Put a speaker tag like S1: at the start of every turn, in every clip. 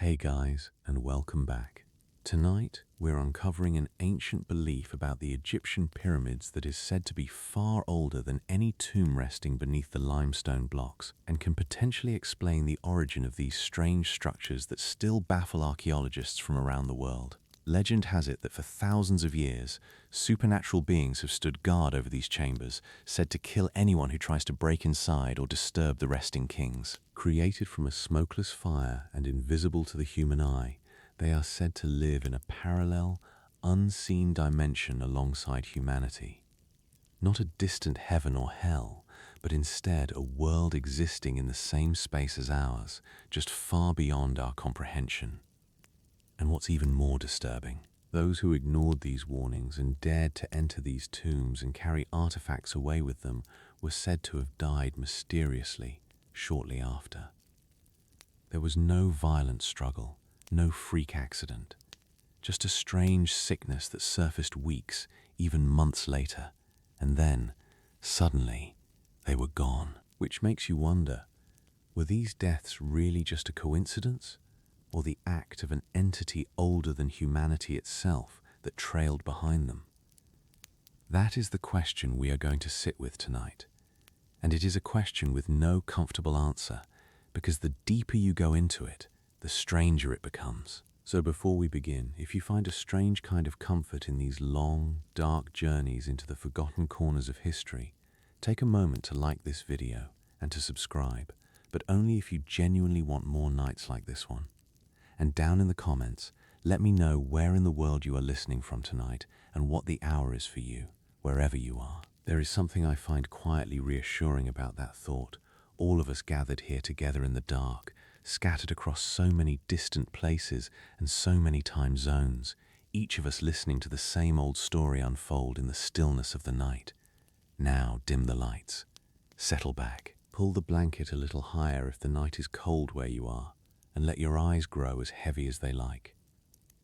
S1: Hey guys, and welcome back. Tonight, we're uncovering an ancient belief about the Egyptian pyramids that is said to be far older than any tomb resting beneath the limestone blocks, and can potentially explain the origin of these strange structures that still baffle archaeologists from around the world. Legend has it that for thousands of years, supernatural beings have stood guard over these chambers, said to kill anyone who tries to break inside or disturb the resting kings. Created from a smokeless fire and invisible to the human eye, they are said to live in a parallel, unseen dimension alongside humanity. Not a distant heaven or hell, but instead a world existing in the same space as ours, just far beyond our comprehension. And what's even more disturbing, those who ignored these warnings and dared to enter these tombs and carry artifacts away with them were said to have died mysteriously shortly after. There was no violent struggle, no freak accident, just a strange sickness that surfaced weeks, even months later, and then, suddenly, they were gone. Which makes you wonder, were these deaths really just a coincidence, or the act of an entity older than humanity itself that trailed behind them? That is the question we are going to sit with tonight, and it is a question with no comfortable answer, because the deeper you go into it, the stranger it becomes. So before we begin, if you find a strange kind of comfort in these long, dark journeys into the forgotten corners of history, take a moment to like this video and to subscribe, but only if you genuinely want more nights like this one. And down in the comments, let me know where in the world you are listening from tonight and what the hour is for you, wherever you are. There is something I find quietly reassuring about that thought. All of us gathered here together in the dark, scattered across so many distant places and so many time zones, each of us listening to the same old story unfold in the stillness of the night. Now dim the lights. Settle back. Pull the blanket a little higher if the night is cold where you are, and let your eyes grow as heavy as they like.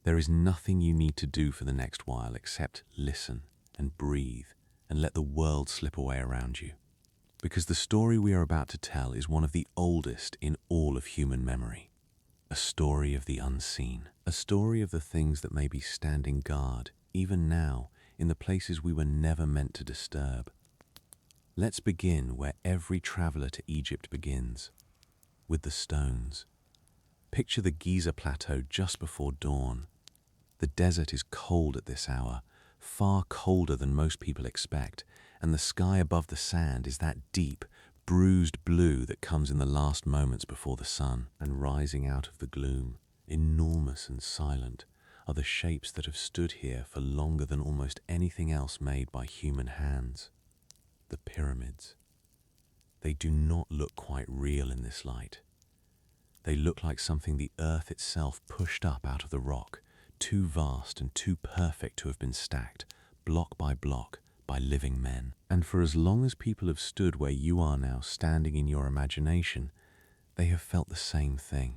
S1: There is nothing you need to do for the next while except listen and breathe and let the world slip away around you. Because the story we are about to tell is one of the oldest in all of human memory. A story of the unseen. A story of the things that may be standing guard, even now, in the places we were never meant to disturb. Let's begin where every traveler to Egypt begins, with the stones. Picture the Giza Plateau just before dawn. The desert is cold at this hour, far colder than most people expect, and the sky above the sand is that deep, bruised blue that comes in the last moments before the sun. And rising out of the gloom, enormous and silent, are the shapes that have stood here for longer than almost anything else made by human hands. The pyramids. They do not look quite real in this light. They look like something the earth itself pushed up out of the rock, too vast and too perfect to have been stacked, block by block, by living men. And for as long as people have stood where you are now standing in your imagination, they have felt the same thing.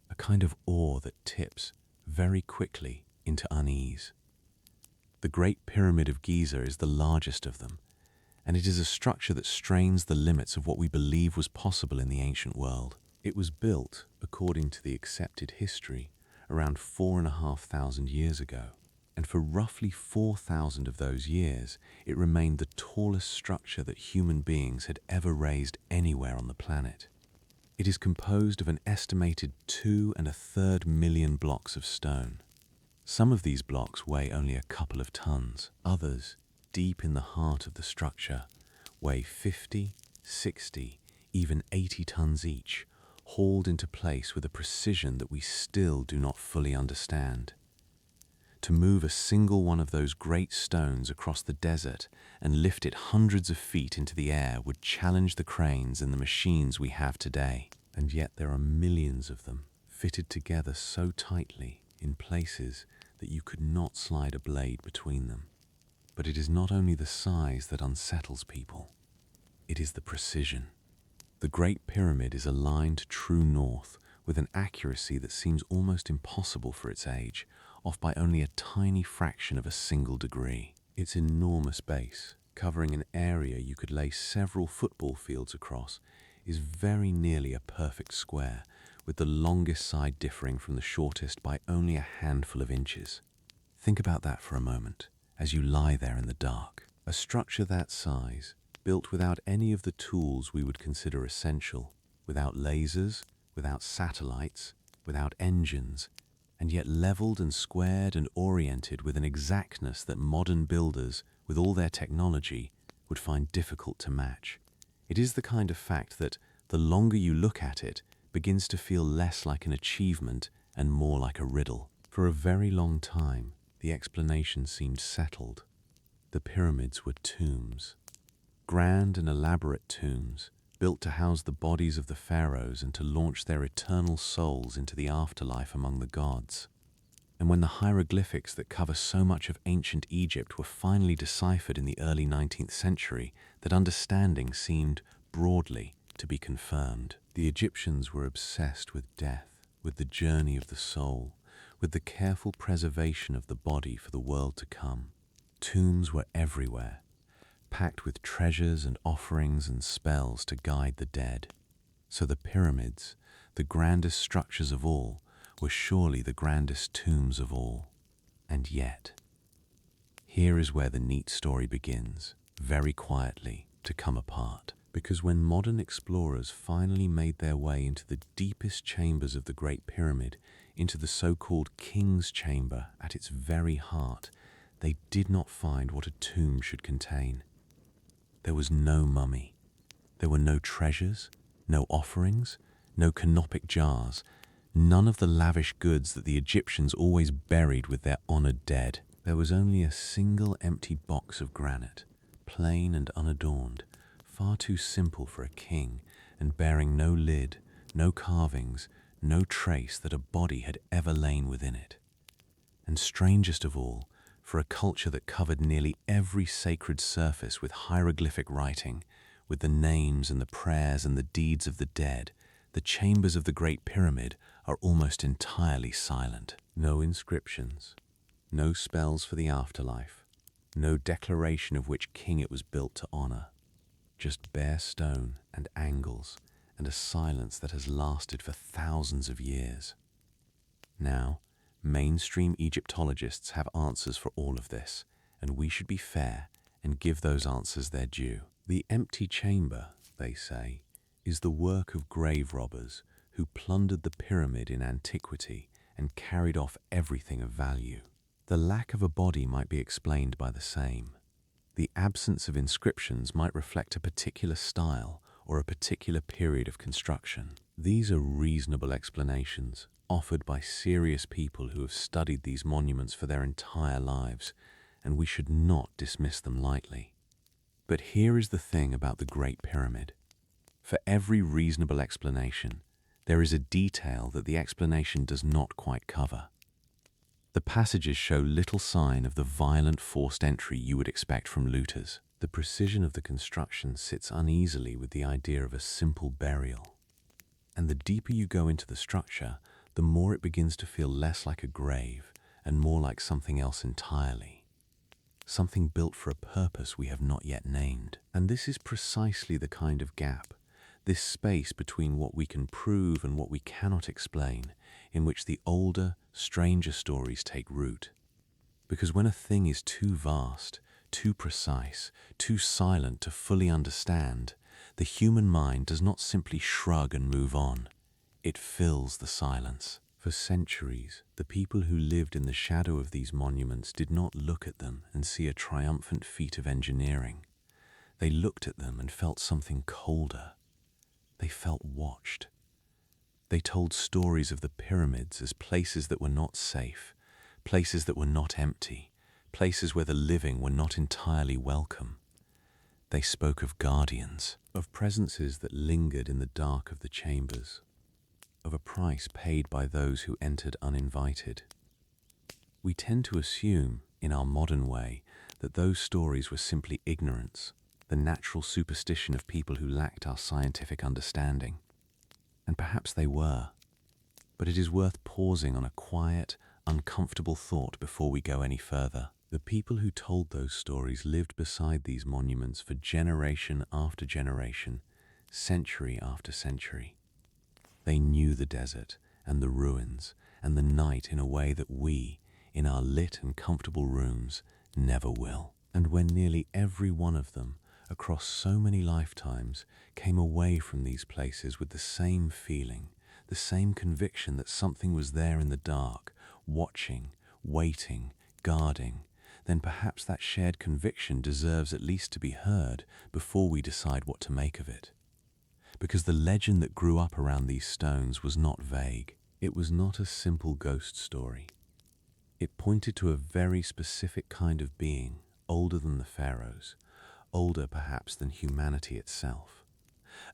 S1: A kind of awe that tips, very quickly, into unease. The Great Pyramid of Giza is the largest of them, and it is a structure that strains the limits of what we believe was possible in the ancient world. It was built, according to the accepted history, around 4,500 years ago, and for roughly 4,000 of those years, it remained the tallest structure that human beings had ever raised anywhere on the planet. It is composed of an estimated 2.33 million blocks of stone. Some of these blocks weigh only a couple of tons. Others, deep in the heart of the structure, weigh 50, 60, even 80 tons each, hauled into place with a precision that we still do not fully understand. To move a single one of those great stones across the desert and lift it hundreds of feet into the air would challenge the cranes and the machines we have today. And yet there are millions of them, fitted together so tightly in places that you could not slide a blade between them. But it is not only the size that unsettles people, it is the precision. The Great Pyramid is aligned true north with an accuracy that seems almost impossible for its age, off by only a tiny fraction of a single degree. Its enormous base, covering an area you could lay several football fields across, is very nearly a perfect square, with the longest side differing from the shortest by only a handful of inches. Think about that for a moment as you lie there in the dark. A structure that size, built without any of the tools we would consider essential, without lasers, without satellites, without engines, and yet leveled and squared and oriented with an exactness that modern builders, with all their technology, would find difficult to match. It is the kind of fact that, the longer you look at it, begins to feel less like an achievement and more like a riddle. For a very long time, the explanation seemed settled. The pyramids were tombs. Grand and elaborate tombs, built to house the bodies of the pharaohs and to launch their eternal souls into the afterlife among the gods. And when the hieroglyphics that cover so much of ancient Egypt were finally deciphered in the early 19th century, that understanding seemed, broadly, to be confirmed. The Egyptians were obsessed with death, with the journey of the soul, with the careful preservation of the body for the world to come. Tombs were everywhere, packed with treasures and offerings and spells to guide the dead. So the pyramids, the grandest structures of all, were surely the grandest tombs of all. And yet, here is where the neat story begins, very quietly, to come apart. Because when modern explorers finally made their way into the deepest chambers of the Great Pyramid, into the so-called King's Chamber at its very heart, they did not find what a tomb should contain. There was no mummy. There were no treasures, no offerings, no canopic jars, none of the lavish goods that the Egyptians always buried with their honored dead. There was only a single empty box of granite, plain and unadorned, far too simple for a king, and bearing no lid, no carvings, no trace that a body had ever lain within it. And strangest of all, for a culture that covered nearly every sacred surface with hieroglyphic writing, with the names and the prayers and the deeds of the dead, the chambers of the Great Pyramid are almost entirely silent. No inscriptions, no spells for the afterlife, no declaration of which king it was built to honor. Just bare stone and angles and a silence that has lasted for thousands of years. Now, mainstream Egyptologists have answers for all of this, and we should be fair and give those answers their due. The empty chamber, they say, is the work of grave robbers who plundered the pyramid in antiquity and carried off everything of value. The lack of a body might be explained by the same. The absence of inscriptions might reflect a particular style or a particular period of construction. These are reasonable explanations offered by serious people who have studied these monuments for their entire lives, and we should not dismiss them lightly. But here is the thing about the Great Pyramid. For every reasonable explanation, there is a detail that the explanation does not quite cover. The passages show little sign of the violent forced entry you would expect from looters. The precision of the construction sits uneasily with the idea of a simple burial. And the deeper you go into the structure, the more it begins to feel less like a grave and more like something else entirely. Something built for a purpose we have not yet named. And this is precisely the kind of gap, this space between what we can prove and what we cannot explain, in which the older, stranger stories take root. Because when a thing is too vast, too precise, too silent to fully understand, the human mind does not simply shrug and move on. It fills the silence. For centuries, the people who lived in the shadow of these monuments did not look at them and see a triumphant feat of engineering. They looked at them and felt something colder. They felt watched. They told stories of the pyramids as places that were not safe, places that were not empty, places where the living were not entirely welcome. They spoke of guardians, of presences that lingered in the dark of the chambers, of a price paid by those who entered uninvited. We tend to assume, in our modern way, that those stories were simply ignorance, the natural superstition of people who lacked our scientific understanding. And perhaps they were. But it is worth pausing on a quiet, uncomfortable thought before we go any further. The people who told those stories lived beside these monuments for generation after generation, century after century. They knew the desert and the ruins and the night in a way that we, in our lit and comfortable rooms, never will. And when nearly every one of them, across so many lifetimes, came away from these places with the same feeling, the same conviction that something was there in the dark, watching, waiting, guarding, then perhaps that shared conviction deserves at least to be heard before we decide what to make of it. Because the legend that grew up around these stones was not vague. It was not a simple ghost story. It pointed to a very specific kind of being, older than the pharaohs, older perhaps than humanity itself.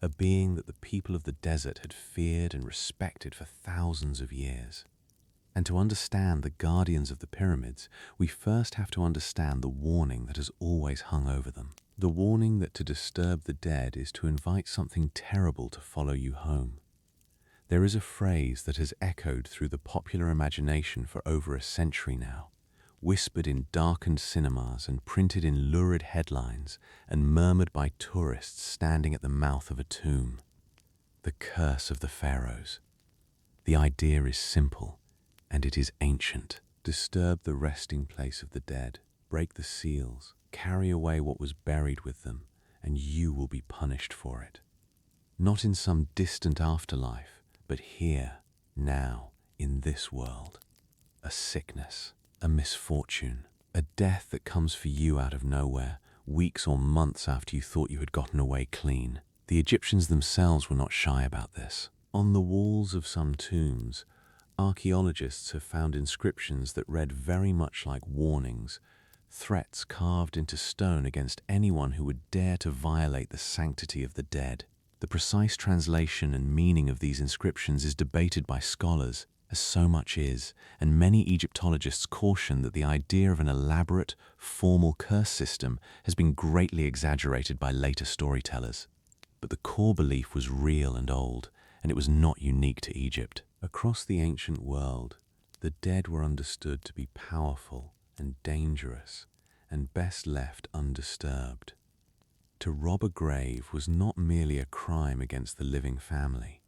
S1: A being that the people of the desert had feared and respected for thousands of years. And to understand the guardians of the pyramids, we first have to understand the warning that has always hung over them. The warning that to disturb the dead is to invite something terrible to follow you home. There is a phrase that has echoed through the popular imagination for over a century now, whispered in darkened cinemas and printed in lurid headlines and murmured by tourists standing at the mouth of a tomb. The curse of the pharaohs. The idea is simple, and it is ancient. Disturb the resting place of the dead, break the seals, carry away what was buried with them, and you will be punished for it. Not in some distant afterlife, but here, now, in this world. A sickness, a misfortune, a death that comes for you out of nowhere, weeks or months after you thought you had gotten away clean. The Egyptians themselves were not shy about this. On the walls of some tombs, archaeologists have found inscriptions that read very much like warnings, threats carved into stone against anyone who would dare to violate the sanctity of the dead. The precise translation and meaning of these inscriptions is debated by scholars, as so much is, and many Egyptologists caution that the idea of an elaborate, formal curse system has been greatly exaggerated by later storytellers. But the core belief was real and old, and it was not unique to Egypt. Across the ancient world, the dead were understood to be powerful and dangerous, and best left undisturbed. To rob a grave was not merely a crime against the living family.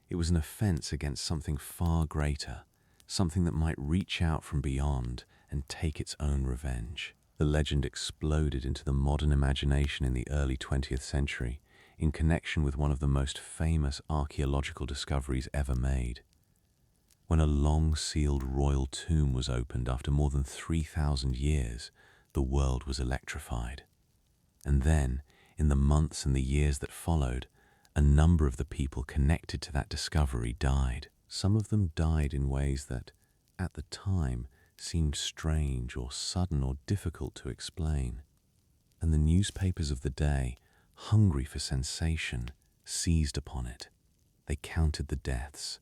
S1: It was an offense against something far greater, something that might reach out from beyond and take its own revenge. The legend exploded into the modern imagination in the early 20th century in connection with one of the most famous archaeological discoveries ever made. When a long-sealed royal tomb was opened after more than 3,000 years, the world was electrified. And then, in the months and the years that followed, a number of the people connected to that discovery died. Some of them died in ways that, at the time, seemed strange or sudden or difficult to explain. And the newspapers of the day, hungry for sensation, seized upon it. They counted the deaths.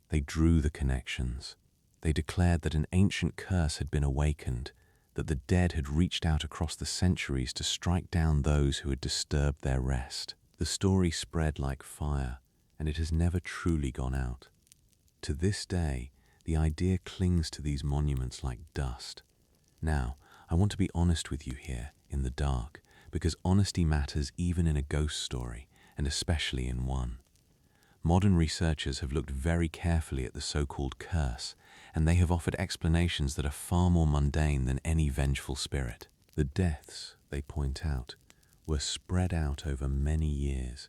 S1: They drew the connections. They declared that an ancient curse had been awakened, that the dead had reached out across the centuries to strike down those who had disturbed their rest. The story spread like fire, and it has never truly gone out. To this day, the idea clings to these monuments like dust. Now, I want to be honest with you here, in the dark, because honesty matters even in a ghost story, and especially in one. Modern researchers have looked very carefully at the so-called curse, and they have offered explanations that are far more mundane than any vengeful spirit. The deaths, they point out, were spread out over many years,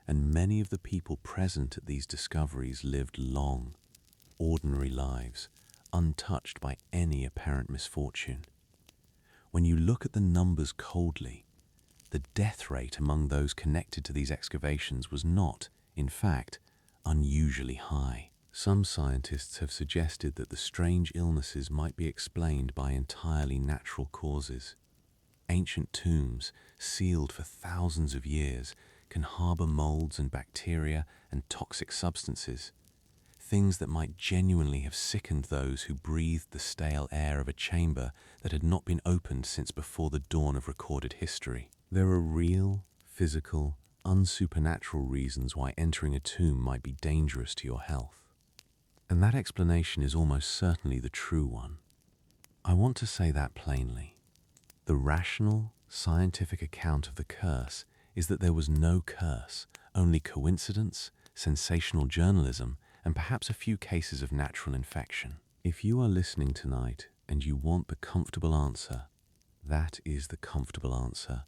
S1: and many of the people present at these discoveries lived long, ordinary lives, untouched by any apparent misfortune. When you look at the numbers coldly, the death rate among those connected to these excavations was not, in fact, unusually high. Some scientists have suggested that the strange illnesses might be explained by entirely natural causes. Ancient tombs, sealed for thousands of years, can harbor molds and bacteria and toxic substances, things that might genuinely have sickened those who breathed the stale air of a chamber that had not been opened since before the dawn of recorded history. There are real, physical, unsupernatural reasons why entering a tomb might be dangerous to your health. And that explanation is almost certainly the true one. I want to say that plainly. The rational, scientific account of the curse is that there was no curse, only coincidence, sensational journalism, and perhaps a few cases of natural infection. If you are listening tonight and you want the comfortable answer, that is the comfortable answer,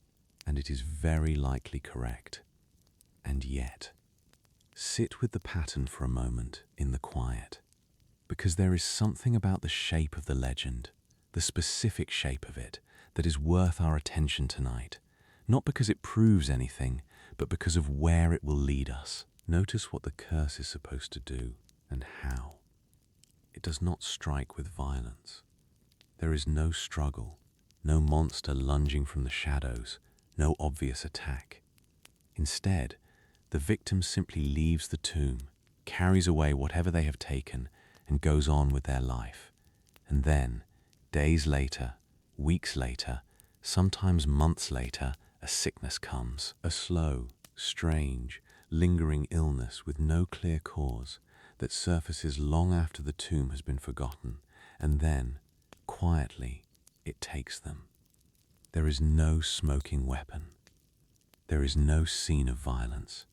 S1: and it is very likely correct. And yet, sit with the pattern for a moment in the quiet, because there is something about the shape of the legend, the specific shape of it, that is worth our attention tonight, not because it proves anything, but because of where it will lead us. Notice what the curse is supposed to do and how. It does not strike with violence. There is no struggle, no monster lunging from the shadows, no obvious attack. Instead, the victim simply leaves the tomb, carries away whatever they have taken, and goes on with their life. And then, days later, weeks later, sometimes months later, a sickness comes. A slow, strange, lingering illness with no clear cause that surfaces long after the tomb has been forgotten, and then, quietly, it takes them. There is no smoking weapon. There is no scene of violence.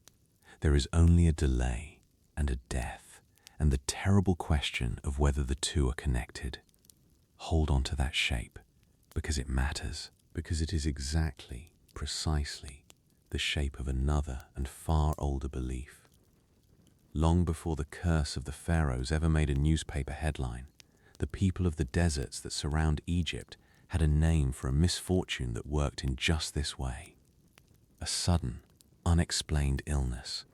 S1: There is only a delay and a death, and the terrible question of whether the two are connected. Hold on to that shape, because it matters, because it is exactly, precisely, the shape of another and far older belief. Long before the curse of the pharaohs ever made a newspaper headline, the people of the deserts that surround Egypt had a name for a misfortune that worked in just this way. A sudden, unexplained illness.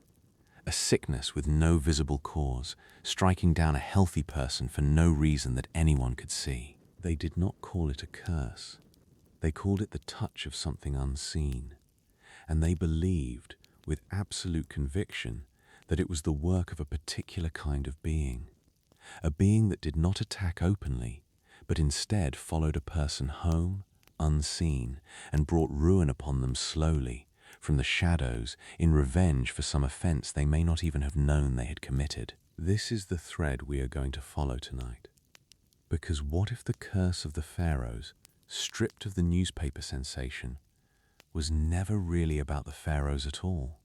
S1: A sickness with no visible cause, striking down a healthy person for no reason that anyone could see. They did not call it a curse. They called it the touch of something unseen. And they believed, with absolute conviction, that it was the work of a particular kind of being. A being that did not attack openly, but instead followed a person home, unseen, and brought ruin upon them slowly, from the shadows, in revenge for some offense they may not even have known they had committed. This is the thread we are going to follow tonight. Because what if the curse of the pharaohs, stripped of the newspaper sensation, was never really about the pharaohs at all?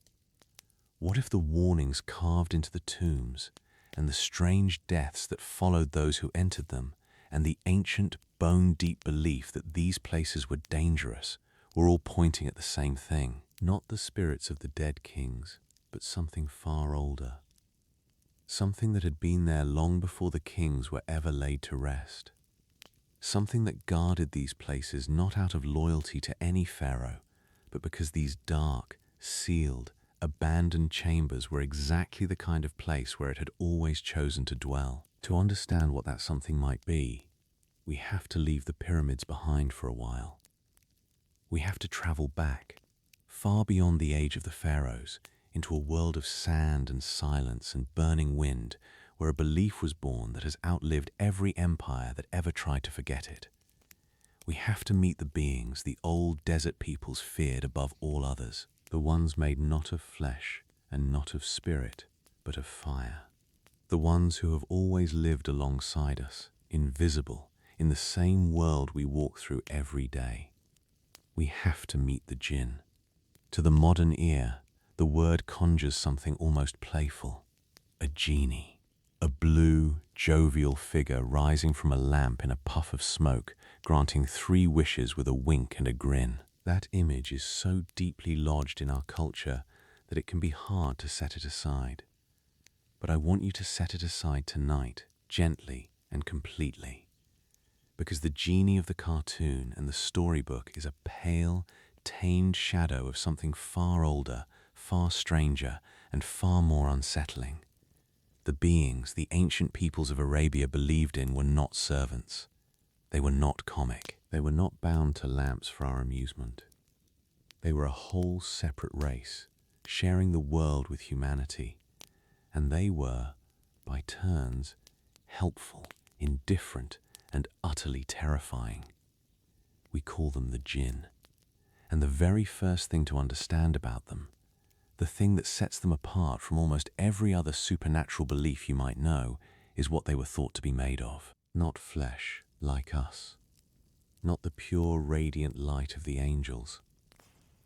S1: What if the warnings carved into the tombs, and the strange deaths that followed those who entered them, and the ancient, bone-deep belief that these places were dangerous, were all pointing at the same thing? Not the spirits of the dead kings, but something far older. Something that had been there long before the kings were ever laid to rest. Something that guarded these places not out of loyalty to any pharaoh, but because these dark, sealed, abandoned chambers were exactly the kind of place where it had always chosen to dwell. To understand what that something might be, we have to leave the pyramids behind for a while. We have to travel back, far beyond the age of the pharaohs, into a world of sand and silence and burning wind, where a belief was born that has outlived every empire that ever tried to forget it. We have to meet the beings the old desert peoples feared above all others, the ones made not of flesh and not of spirit, but of fire. The ones who have always lived alongside us, invisible, in the same world we walk through every day. We have to meet the jinn. To the modern ear, the word conjures something almost playful. A genie. A blue, jovial figure rising from a lamp in a puff of smoke, granting 3 wishes with a wink and a grin. That image is so deeply lodged in our culture that it can be hard to set it aside. But I want you to set it aside tonight, gently and completely. Because the genie of the cartoon and the storybook is a pale, tamed shadow of something far older, far stranger, and far more unsettling. The beings the ancient peoples of Arabia believed in were not servants. They were not comic. They were not bound to lamps for our amusement. They were a whole separate race, sharing the world with humanity. And they were, by turns, helpful, indifferent, and utterly terrifying. We call them the jinn. And the very first thing to understand about them, the thing that sets them apart from almost every other supernatural belief you might know, is what they were thought to be made of. Not flesh, like us. Not the pure, radiant light of the angels.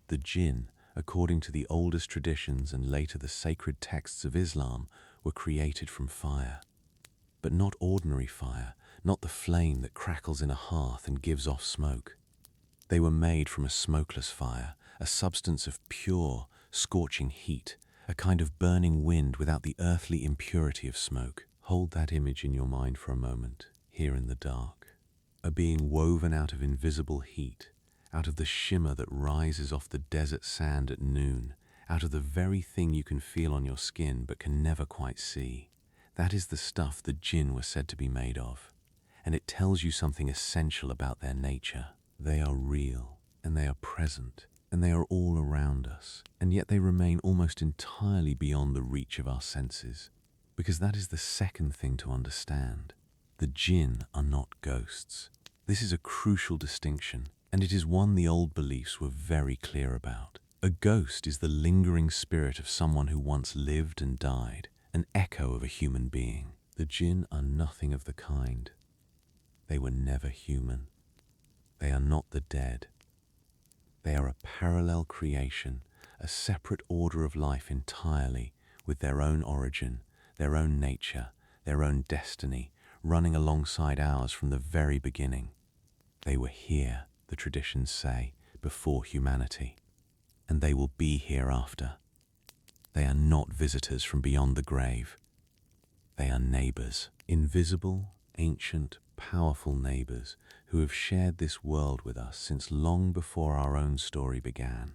S1: The jinn, according to the oldest traditions and later the sacred texts of Islam, were created from fire. But not ordinary fire, not the flame that crackles in a hearth and gives off smoke. They were made from a smokeless fire, a substance of pure, scorching heat, a kind of burning wind without the earthly impurity of smoke. Hold that image in your mind for a moment, here in the dark. A being woven out of invisible heat, out of the shimmer that rises off the desert sand at noon, out of the very thing you can feel on your skin but can never quite see. That is the stuff the jinn were said to be made of, and it tells you something essential about their nature. They are real, and they are present, and they are all around us, and yet they remain almost entirely beyond the reach of our senses, because that is the second thing to understand. The jinn are not ghosts. This is a crucial distinction, and it is one the old beliefs were very clear about. A ghost is the lingering spirit of someone who once lived and died, an echo of a human being. The jinn are nothing of the kind. They were never human. They are not the dead. They are a parallel creation, a separate order of life entirely, with their own origin, their own nature, their own destiny, running alongside ours from the very beginning. They were here, the traditions say, before humanity, and they will be here after. They are not visitors from beyond the grave. They are neighbors, invisible, ancient, powerful neighbors who have shared this world with us since long before our own story began.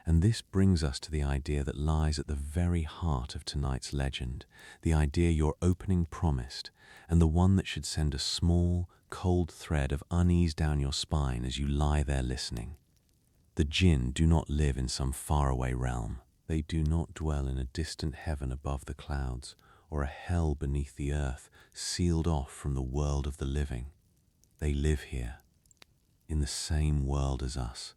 S1: And this brings us to the idea that lies at the very heart of tonight's legend, the idea your opening promised, and the one that should send a small, cold thread of unease down your spine as you lie there listening. The jinn do not live in some faraway realm. They do not dwell in a distant heaven above the clouds, or a hell beneath the earth, sealed off from the world of the living. They live here, in the same world as us,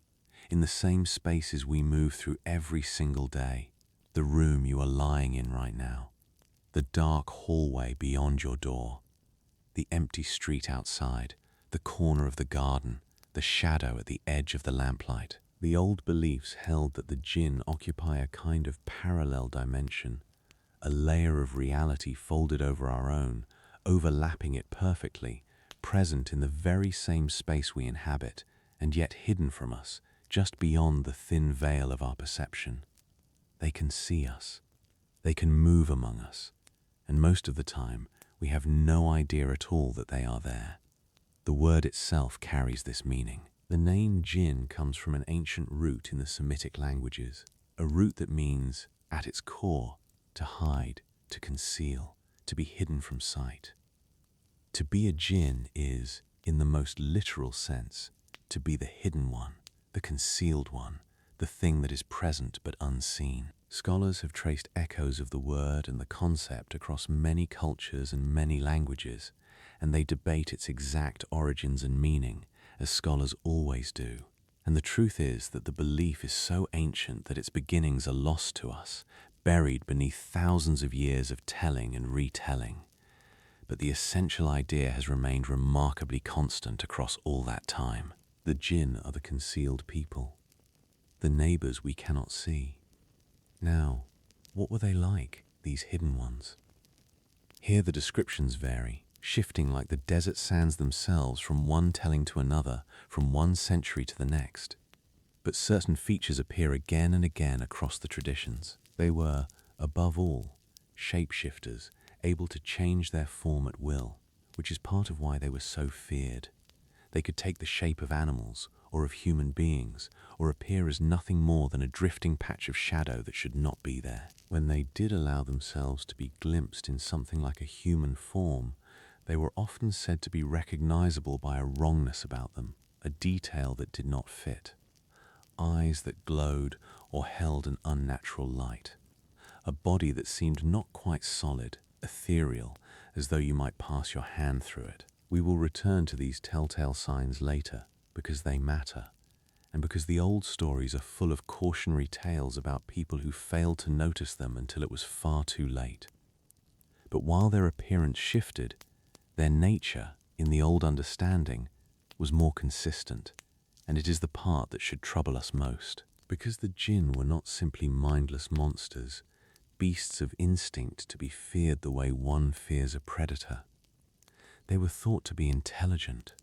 S1: in the same spaces we move through every single day. The room you are lying in right now, the dark hallway beyond your door, the empty street outside, the corner of the garden, the shadow at the edge of the lamplight. The old beliefs held that the jinn occupy a kind of parallel dimension, a layer of reality folded over our own, overlapping it perfectly, present in the very same space we inhabit, and yet hidden from us, just beyond the thin veil of our perception. They can see us. They can move among us, and most of the time, we have no idea at all that they are there. The word itself carries this meaning. The name jinn comes from an ancient root in the Semitic languages, a root that means, at its core, to hide, to conceal, to be hidden from sight. To be a jinn is, in the most literal sense, to be the hidden one, the concealed one, the thing that is present but unseen. Scholars have traced echoes of the word and the concept across many cultures and many languages, and they debate its exact origins and meaning, as scholars always do. And the truth is that the belief is so ancient that its beginnings are lost to us, buried beneath thousands of years of telling and retelling. But the essential idea has remained remarkably constant across all that time. The jinn are the concealed people, the neighbors we cannot see. Now, what were they like, these hidden ones? Here the descriptions vary, shifting like the desert sands themselves from one telling to another, from one century to the next. But certain features appear again and again across the traditions. They were, above all, shapeshifters, able to change their form at will, which is part of why they were so feared. They could take the shape of animals, or of human beings, or appear as nothing more than a drifting patch of shadow that should not be there. When they did allow themselves to be glimpsed in something like a human form, they were often said to be recognizable by a wrongness about them, a detail that did not fit. Eyes that glowed or held an unnatural light. A body that seemed not quite solid, ethereal, as though you might pass your hand through it. We will return to these telltale signs later, because they matter, and because the old stories are full of cautionary tales about people who failed to notice them until it was far too late. But while their appearance shifted, their nature, in the old understanding, was more consistent, and it is the part that should trouble us most. Because the jinn were not simply mindless monsters, beasts of instinct to be feared the way one fears a predator. They were thought to be intelligent,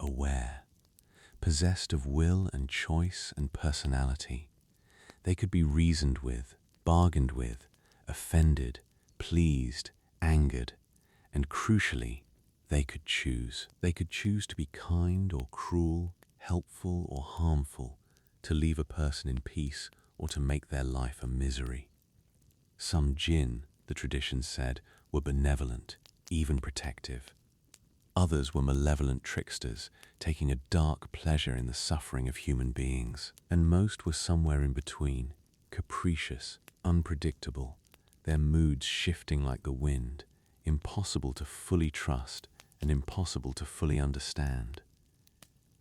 S1: aware, possessed of will and choice and personality. They could be reasoned with, bargained with, offended, pleased, angered, and crucially, they could choose. They could choose to be kind or cruel, helpful or harmful, to leave a person in peace or to make their life a misery. Some jinn, the tradition said, were benevolent, even protective. Others were malevolent tricksters, taking a dark pleasure in the suffering of human beings. And most were somewhere in between, capricious, unpredictable, their moods shifting like the wind, impossible to fully trust and impossible to fully understand.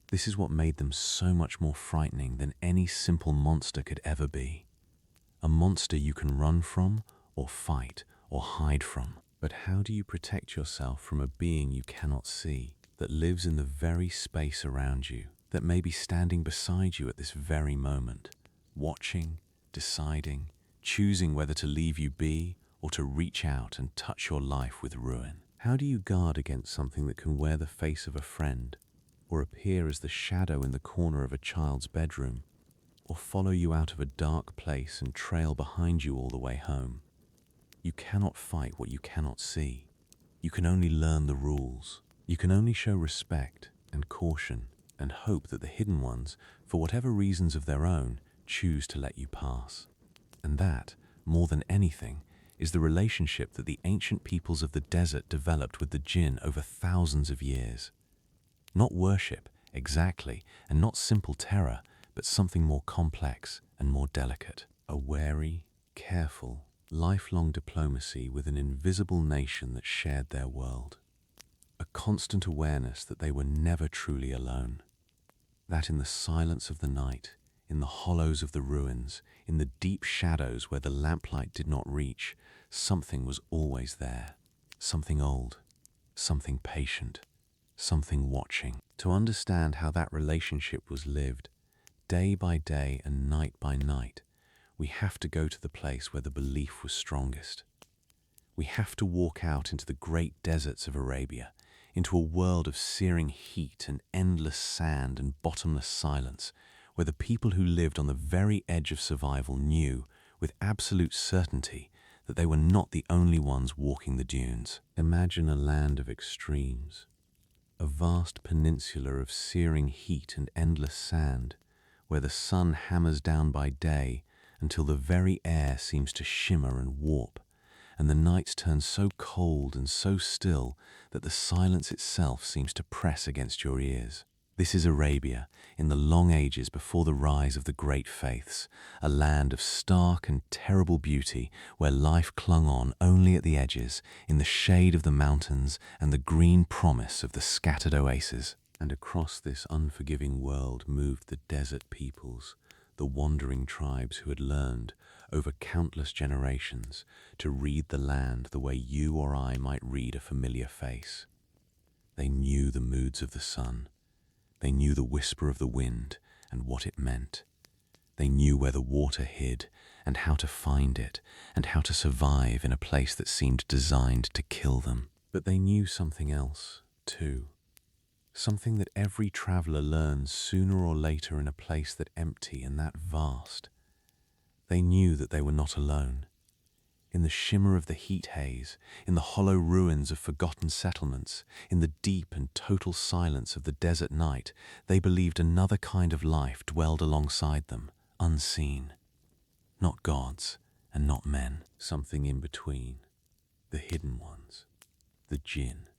S1: This is what made them so much more frightening than any simple monster could ever be. A monster you can run from, or fight, or hide from. But how do you protect yourself from a being you cannot see, that lives in the very space around you, that may be standing beside you at this very moment, watching, deciding, choosing whether to leave you be or to reach out and touch your life with ruin? How do you guard against something that can wear the face of a friend, or appear as the shadow in the corner of a child's bedroom, or follow you out of a dark place and trail behind you all the way home? You cannot fight what you cannot see. You can only learn the rules. You can only show respect and caution and hope that the hidden ones, for whatever reasons of their own, choose to let you pass. And that, more than anything, is the relationship that the ancient peoples of the desert developed with the jinn over thousands of years. Not worship, exactly, and not simple terror, but something more complex and more delicate. A wary, careful, lifelong diplomacy with an invisible nation that shared their world. A constant awareness that they were never truly alone. That in the silence of the night, in the hollows of the ruins, in the deep shadows where the lamplight did not reach, something was always there. Something old, something patient, something watching. To understand how that relationship was lived, day by day and night by night, we have to go to the place where the belief was strongest. We have to walk out into the great deserts of Arabia, into a world of searing heat and endless sand and bottomless silence, where the people who lived on the very edge of survival knew, with absolute certainty, that they were not the only ones walking the dunes. Imagine a land of extremes, a vast peninsula of searing heat and endless sand, where the sun hammers down by day until the very air seems to shimmer and warp, and the nights turn so cold and so still that the silence itself seems to press against your ears. This is Arabia, in the long ages before the rise of the great faiths, a land of stark and terrible beauty where life clung on only at the edges, in the shade of the mountains and the green promise of the scattered oases. And across this unforgiving world moved the desert peoples, the wandering tribes who had learned, over countless generations, to read the land the way you or I might read a familiar face. They knew the moods of the sun. They knew the whisper of the wind and what it meant. They knew where the water hid and how to find it and how to survive in a place that seemed designed to kill them. But they knew something else, too. Something that every traveler learns sooner or later in a place that empty and that vast. They knew that they were not alone. In the shimmer of the heat haze, in the hollow ruins of forgotten settlements, in the deep and total silence of the desert night, they believed another kind of life dwelled alongside them, unseen. Not gods and not men, something in between. The hidden ones, the jinn.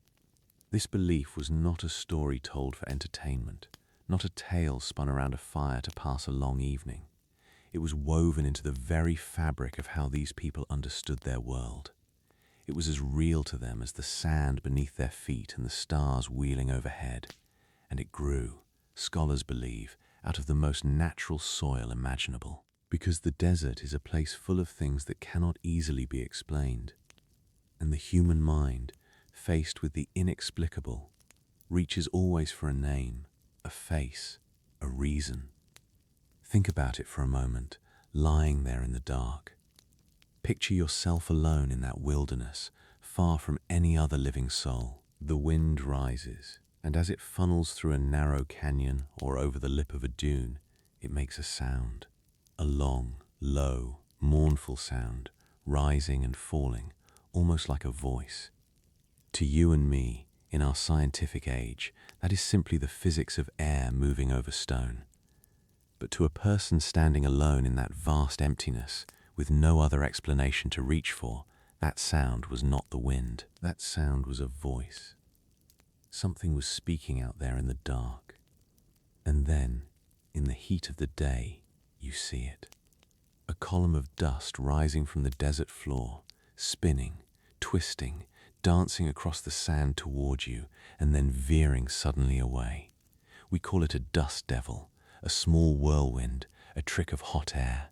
S1: This belief was not a story told for entertainment, not a tale spun around a fire to pass a long evening. It was woven into the very fabric of how these people understood their world. It was as real to them as the sand beneath their feet and the stars wheeling overhead. And it grew, scholars believe, out of the most natural soil imaginable. Because the desert is a place full of things that cannot easily be explained. And the human mind, faced with the inexplicable, reaches always for a name, a face, a reason. Think about it for a moment, lying there in the dark. Picture yourself alone in that wilderness, far from any other living soul. The wind rises, and as it funnels through a narrow canyon or over the lip of a dune, it makes a sound. A long, low, mournful sound, rising and falling, almost like a voice. To you and me, in our scientific age, that is simply the physics of air moving over stone. But to a person standing alone in that vast emptiness, with no other explanation to reach for, that sound was not the wind. That sound was a voice. Something was speaking out there in the dark. And then, in the heat of the day, you see it. A column of dust rising from the desert floor, spinning, twisting, dancing across the sand toward you, and then veering suddenly away. We call it a dust devil, a small whirlwind, a trick of hot air.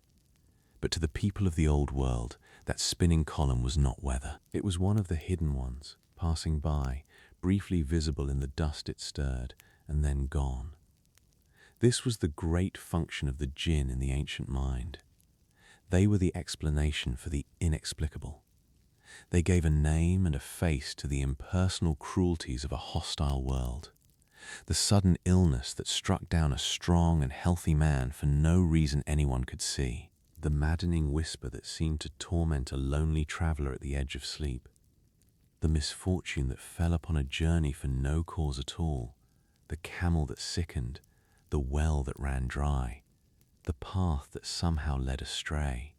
S1: But to the people of the old world, that spinning column was not weather. It was one of the hidden ones, passing by, briefly visible in the dust it stirred, and then gone. This was the great function of the jinn in the ancient mind. They were the explanation for the inexplicable. They gave a name and a face to the impersonal cruelties of a hostile world. The sudden illness that struck down a strong and healthy man for no reason anyone could see. The maddening whisper that seemed to torment a lonely traveler at the edge of sleep. The misfortune that fell upon a journey for no cause at all. The camel that sickened, the well that ran dry, the path that somehow led astray.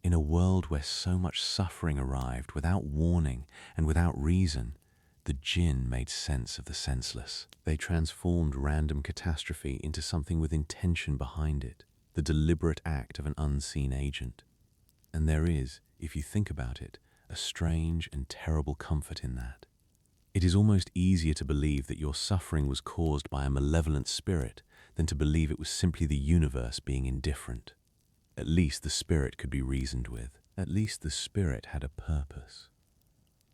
S1: In a world where so much suffering arrived without warning and without reason, the jinn made sense of the senseless. They transformed random catastrophe into something with intention behind it, the deliberate act of an unseen agent. And there is, if you think about it, a strange and terrible comfort in that. It is almost easier to believe that your suffering was caused by a malevolent spirit than to believe it was simply the universe being indifferent. At least the spirit could be reasoned with. At least the spirit had a purpose.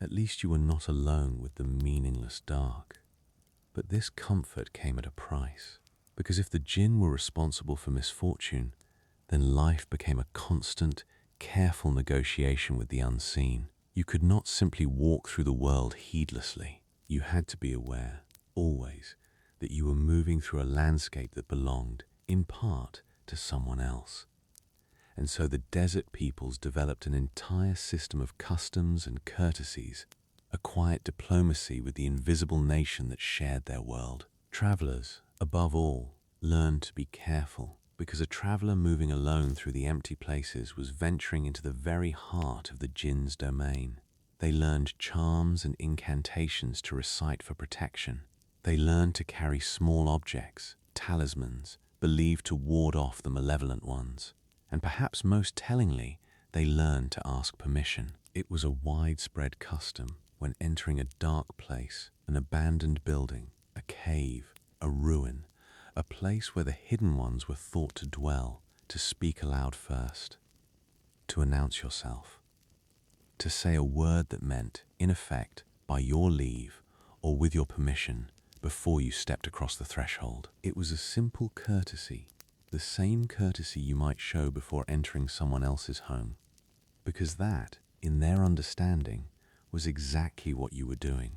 S1: At least you were not alone with the meaningless dark. But this comfort came at a price, because if the jinn were responsible for misfortune, then life became a constant, careful negotiation with the unseen. You could not simply walk through the world heedlessly. You had to be aware, always, that you were moving through a landscape that belonged, in part, to someone else. And so the desert peoples developed an entire system of customs and courtesies, a quiet diplomacy with the invisible nation that shared their world. Travelers, above all, learned to be careful, because a traveler moving alone through the empty places was venturing into the very heart of the jinn's domain. They learned charms and incantations to recite for protection. They learned to carry small objects, talismans, believed to ward off the malevolent ones. And perhaps most tellingly, they learned to ask permission. It was a widespread custom when entering a dark place, an abandoned building, a cave, a ruin, a place where the hidden ones were thought to dwell, to speak aloud first, to announce yourself, to say a word that meant, in effect, by your leave or with your permission, before you stepped across the threshold. It was a simple courtesy, the same courtesy you might show before entering someone else's home, because that, in their understanding, was exactly what you were doing.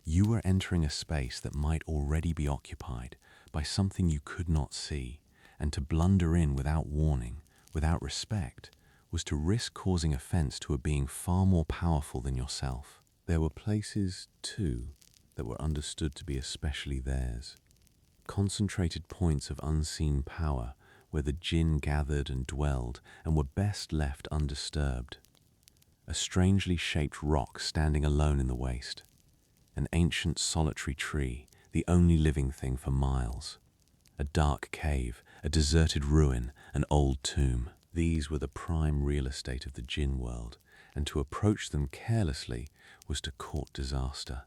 S1: You were entering a space that might already be occupied by something you could not see, and to blunder in without warning, without respect, was to risk causing offense to a being far more powerful than yourself. There were places, too, that were understood to be especially theirs. Concentrated points of unseen power where the jinn gathered and dwelled and were best left undisturbed. A strangely shaped rock standing alone in the waste. An ancient solitary tree, the only living thing for miles. A dark cave, a deserted ruin, an old tomb. These were the prime real estate of the jinn world, and to approach them carelessly was to court disaster.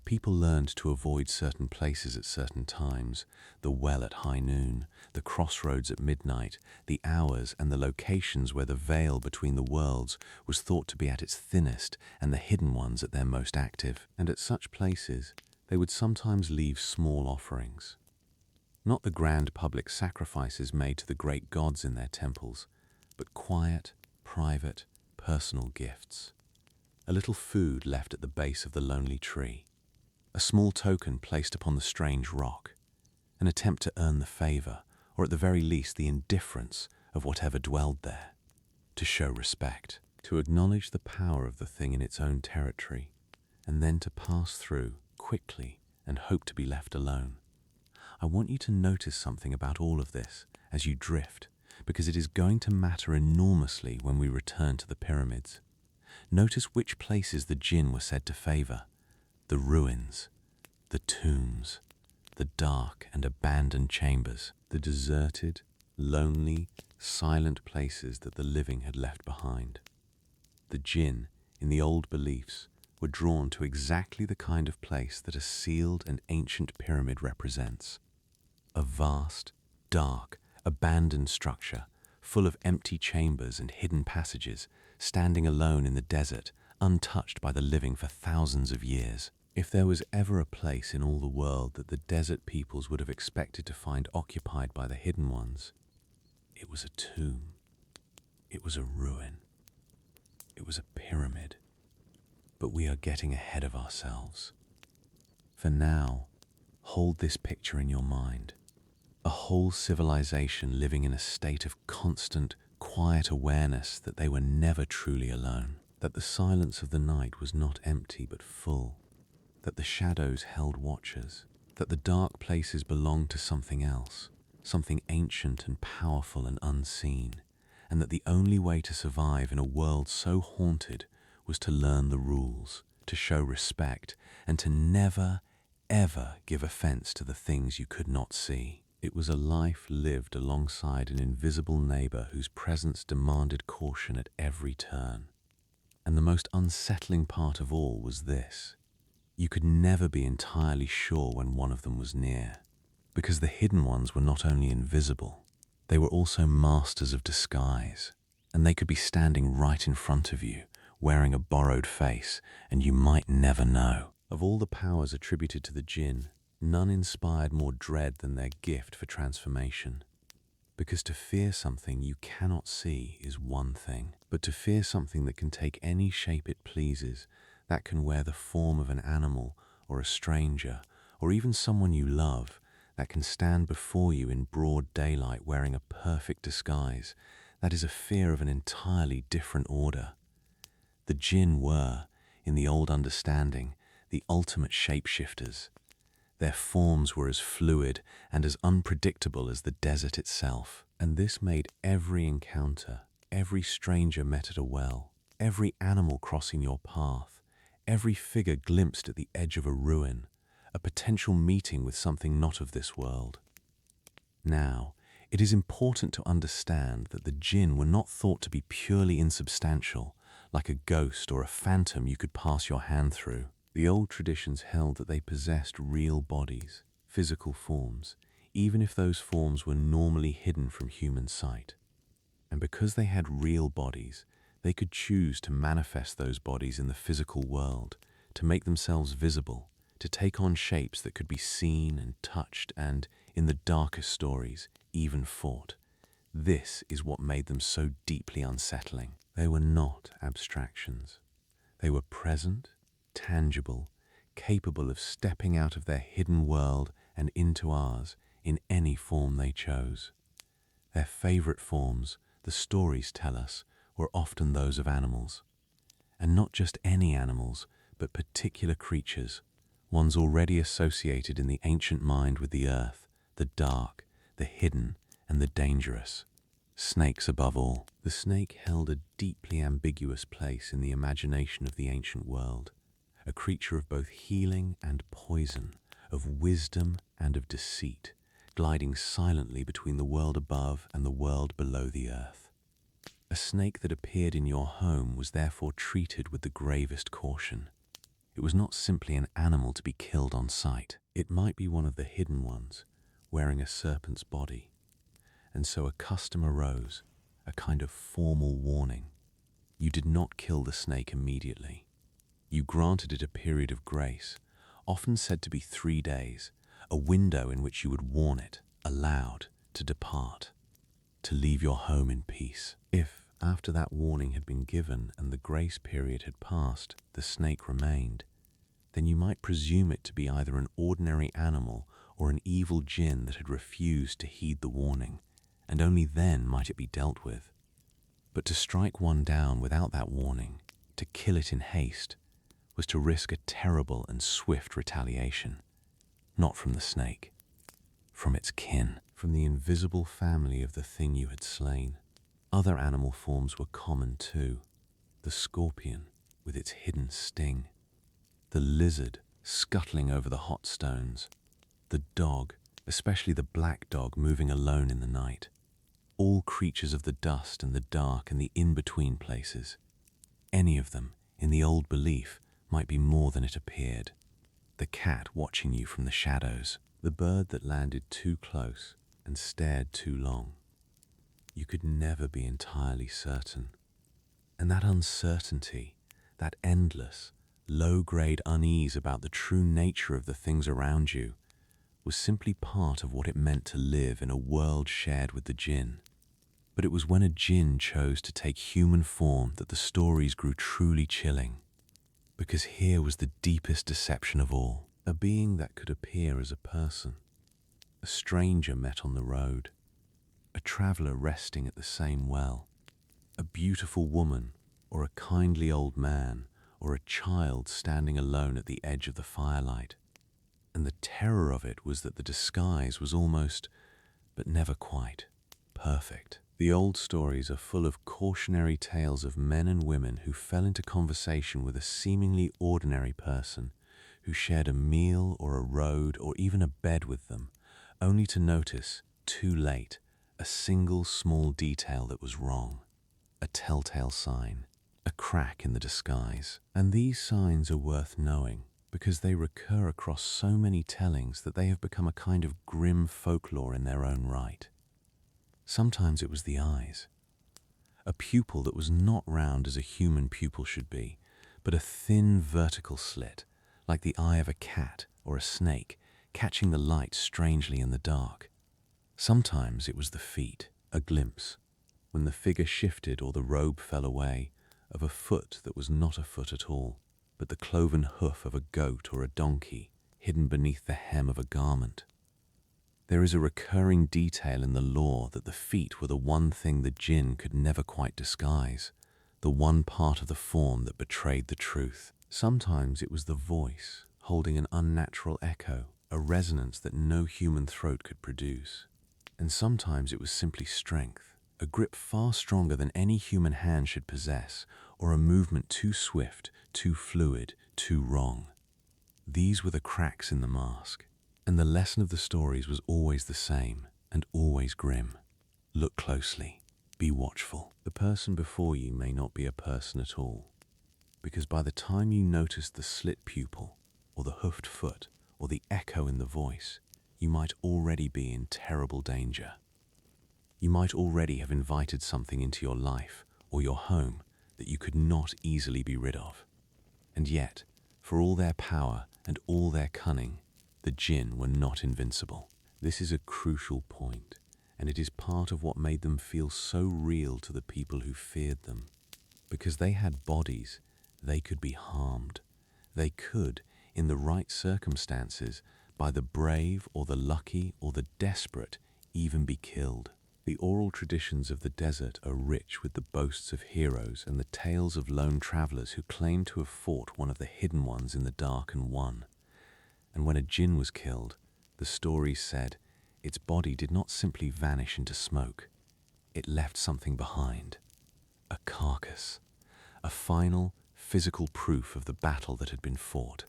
S1: People learned to avoid certain places at certain times, the well at high noon, the crossroads at midnight, the hours and the locations where the veil between the worlds was thought to be at its thinnest and the hidden ones at their most active. And at such places, they would sometimes leave small offerings. Not the grand public sacrifices made to the great gods in their temples, but quiet, private, personal gifts. A little food left at the base of the lonely tree, a small token placed upon the strange rock, an attempt to earn the favor, or at the very least the indifference of whatever dwelled there, to show respect, to acknowledge the power of the thing in its own territory, and then to pass through quickly and hope to be left alone. I want you to notice something about all of this as you drift, because it is going to matter enormously when we return to the pyramids. Notice which places the jinn were said to favor: the ruins, the tombs, the dark and abandoned chambers, the deserted, lonely, silent places that the living had left behind. The jinn, in the old beliefs, were drawn to exactly the kind of place that a sealed and ancient pyramid represents. A vast, dark, abandoned structure, full of empty chambers and hidden passages, standing alone in the desert, untouched by the living for thousands of years. If there was ever a place in all the world that the desert peoples would have expected to find occupied by the hidden ones, it was a tomb. It was a ruin. It was a pyramid. But we are getting ahead of ourselves. For now, hold this picture in your mind. A whole civilization living in a state of constant, quiet awareness that they were never truly alone, that the silence of the night was not empty but full, that the shadows held watchers, that the dark places belonged to something else, something ancient and powerful and unseen, and that the only way to survive in a world so haunted was to learn the rules, to show respect, and to never, ever give offense to the things you could not see. It was a life lived alongside an invisible neighbor whose presence demanded caution at every turn. And the most unsettling part of all was this: you could never be entirely sure when one of them was near, because the hidden ones were not only invisible, they were also masters of disguise, and they could be standing right in front of you, wearing a borrowed face, and you might never know. Of all the powers attributed to the jinn, none inspired more dread than their gift for transformation. Because to fear something you cannot see is one thing, but to fear something that can take any shape it pleases, that can wear the form of an animal or a stranger, or even someone you love, that can stand before you in broad daylight wearing a perfect disguise, that is a fear of an entirely different order. The jinn were, in the old understanding, the ultimate shapeshifters. Their forms were as fluid and as unpredictable as the desert itself, and this made every encounter, every stranger met at a well, every animal crossing your path, every figure glimpsed at the edge of a ruin, a potential meeting with something not of this world. Now, it is important to understand that the jinn were not thought to be purely insubstantial, like a ghost or a phantom you could pass your hand through. The old traditions held that they possessed real bodies, physical forms, even if those forms were normally hidden from human sight. And because they had real bodies, they could choose to manifest those bodies in the physical world, to make themselves visible, to take on shapes that could be seen and touched and, in the darkest stories, even fought. This is what made them so deeply unsettling. They were not abstractions. They were present, tangible, capable of stepping out of their hidden world and into ours in any form they chose. Their favorite forms, the stories tell us, were often those of animals. And not just any animals, but particular creatures, ones already associated in the ancient mind with the earth, the dark, the hidden, and the dangerous. Snakes above all. The snake held a deeply ambiguous place in the imagination of the ancient world, a creature of both healing and poison, of wisdom and of deceit, gliding silently between the world above and the world below the earth. A snake that appeared in your home was therefore treated with the gravest caution. It was not simply an animal to be killed on sight. It might be one of the hidden ones, wearing a serpent's body. And so a custom arose, a kind of formal warning. You did not kill the snake immediately. You granted it a period of grace, often said to be 3 days, a window in which you would warn it. allowed to depart, to leave your home in peace. If, after that warning had been given and the grace period had passed, the snake remained, then you might presume it to be either an ordinary animal or an evil jinn that had refused to heed the warning, and only then might it be dealt with. But to strike one down without that warning, to kill it in haste, was to risk a terrible and swift retaliation, not from the snake, from its kin, from the invisible family of the thing you had slain. Other animal forms were common too: the scorpion with its hidden sting, the lizard scuttling over the hot stones, the dog, especially the black dog moving alone in the night, all creatures of the dust and the dark and the in-between places. Any of them, in the old belief, might be more than it appeared. The cat watching you from the shadows, the bird that landed too close and stared too long. You could never be entirely certain. And that uncertainty, that endless, low-grade unease about the true nature of the things around you, was simply part of what it meant to live in a world shared with the jinn. But it was when a jinn chose to take human form that the stories grew truly chilling. Because here was the deepest deception of all: a being that could appear as a person, a stranger met on the road, a traveler resting at the same well, a beautiful woman, or a kindly old man, or a child standing alone at the edge of the firelight. And the terror of it was that the disguise was almost, but never quite, perfect. The old stories are full of cautionary tales of men and women who fell into conversation with a seemingly ordinary person, who shared a meal or a road or even a bed with them, only to notice, too late, a single small detail that was wrong, a telltale sign, a crack in the disguise. And these signs are worth knowing, because they recur across so many tellings that they have become a kind of grim folklore in their own right. Sometimes it was the eyes, a pupil that was not round as a human pupil should be, but a thin vertical slit, like the eye of a cat or a snake, catching the light strangely in the dark. Sometimes it was the feet, a glimpse, when the figure shifted or the robe fell away, of a foot that was not a foot at all, but the cloven hoof of a goat or a donkey, hidden beneath the hem of a garment. There is a recurring detail in the lore that the feet were the one thing the jinn could never quite disguise, the one part of the form that betrayed the truth. Sometimes it was the voice, holding an unnatural echo, a resonance that no human throat could produce. And sometimes it was simply strength, a grip far stronger than any human hand should possess, or a movement too swift, too fluid, too wrong. These were the cracks in the mask. And the lesson of the stories was always the same, and always grim. Look closely. Be watchful. The person before you may not be a person at all, because by the time you notice the slit pupil, or the hoofed foot, or the echo in the voice, you might already be in terrible danger. You might already have invited something into your life, or your home, that you could not easily be rid of. And yet, for all their power and all their cunning, the jinn were not invincible. This is a crucial point, and it is part of what made them feel so real to the people who feared them. Because they had bodies, they could be harmed. They could, in the right circumstances, by the brave or the lucky or the desperate, even be killed. The oral traditions of the desert are rich with the boasts of heroes and the tales of lone travelers who claimed to have fought one of the hidden ones in the dark and won. And when a jinn was killed, the stories said its body did not simply vanish into smoke. It left something behind, a carcass, a final, physical proof of the battle that had been fought.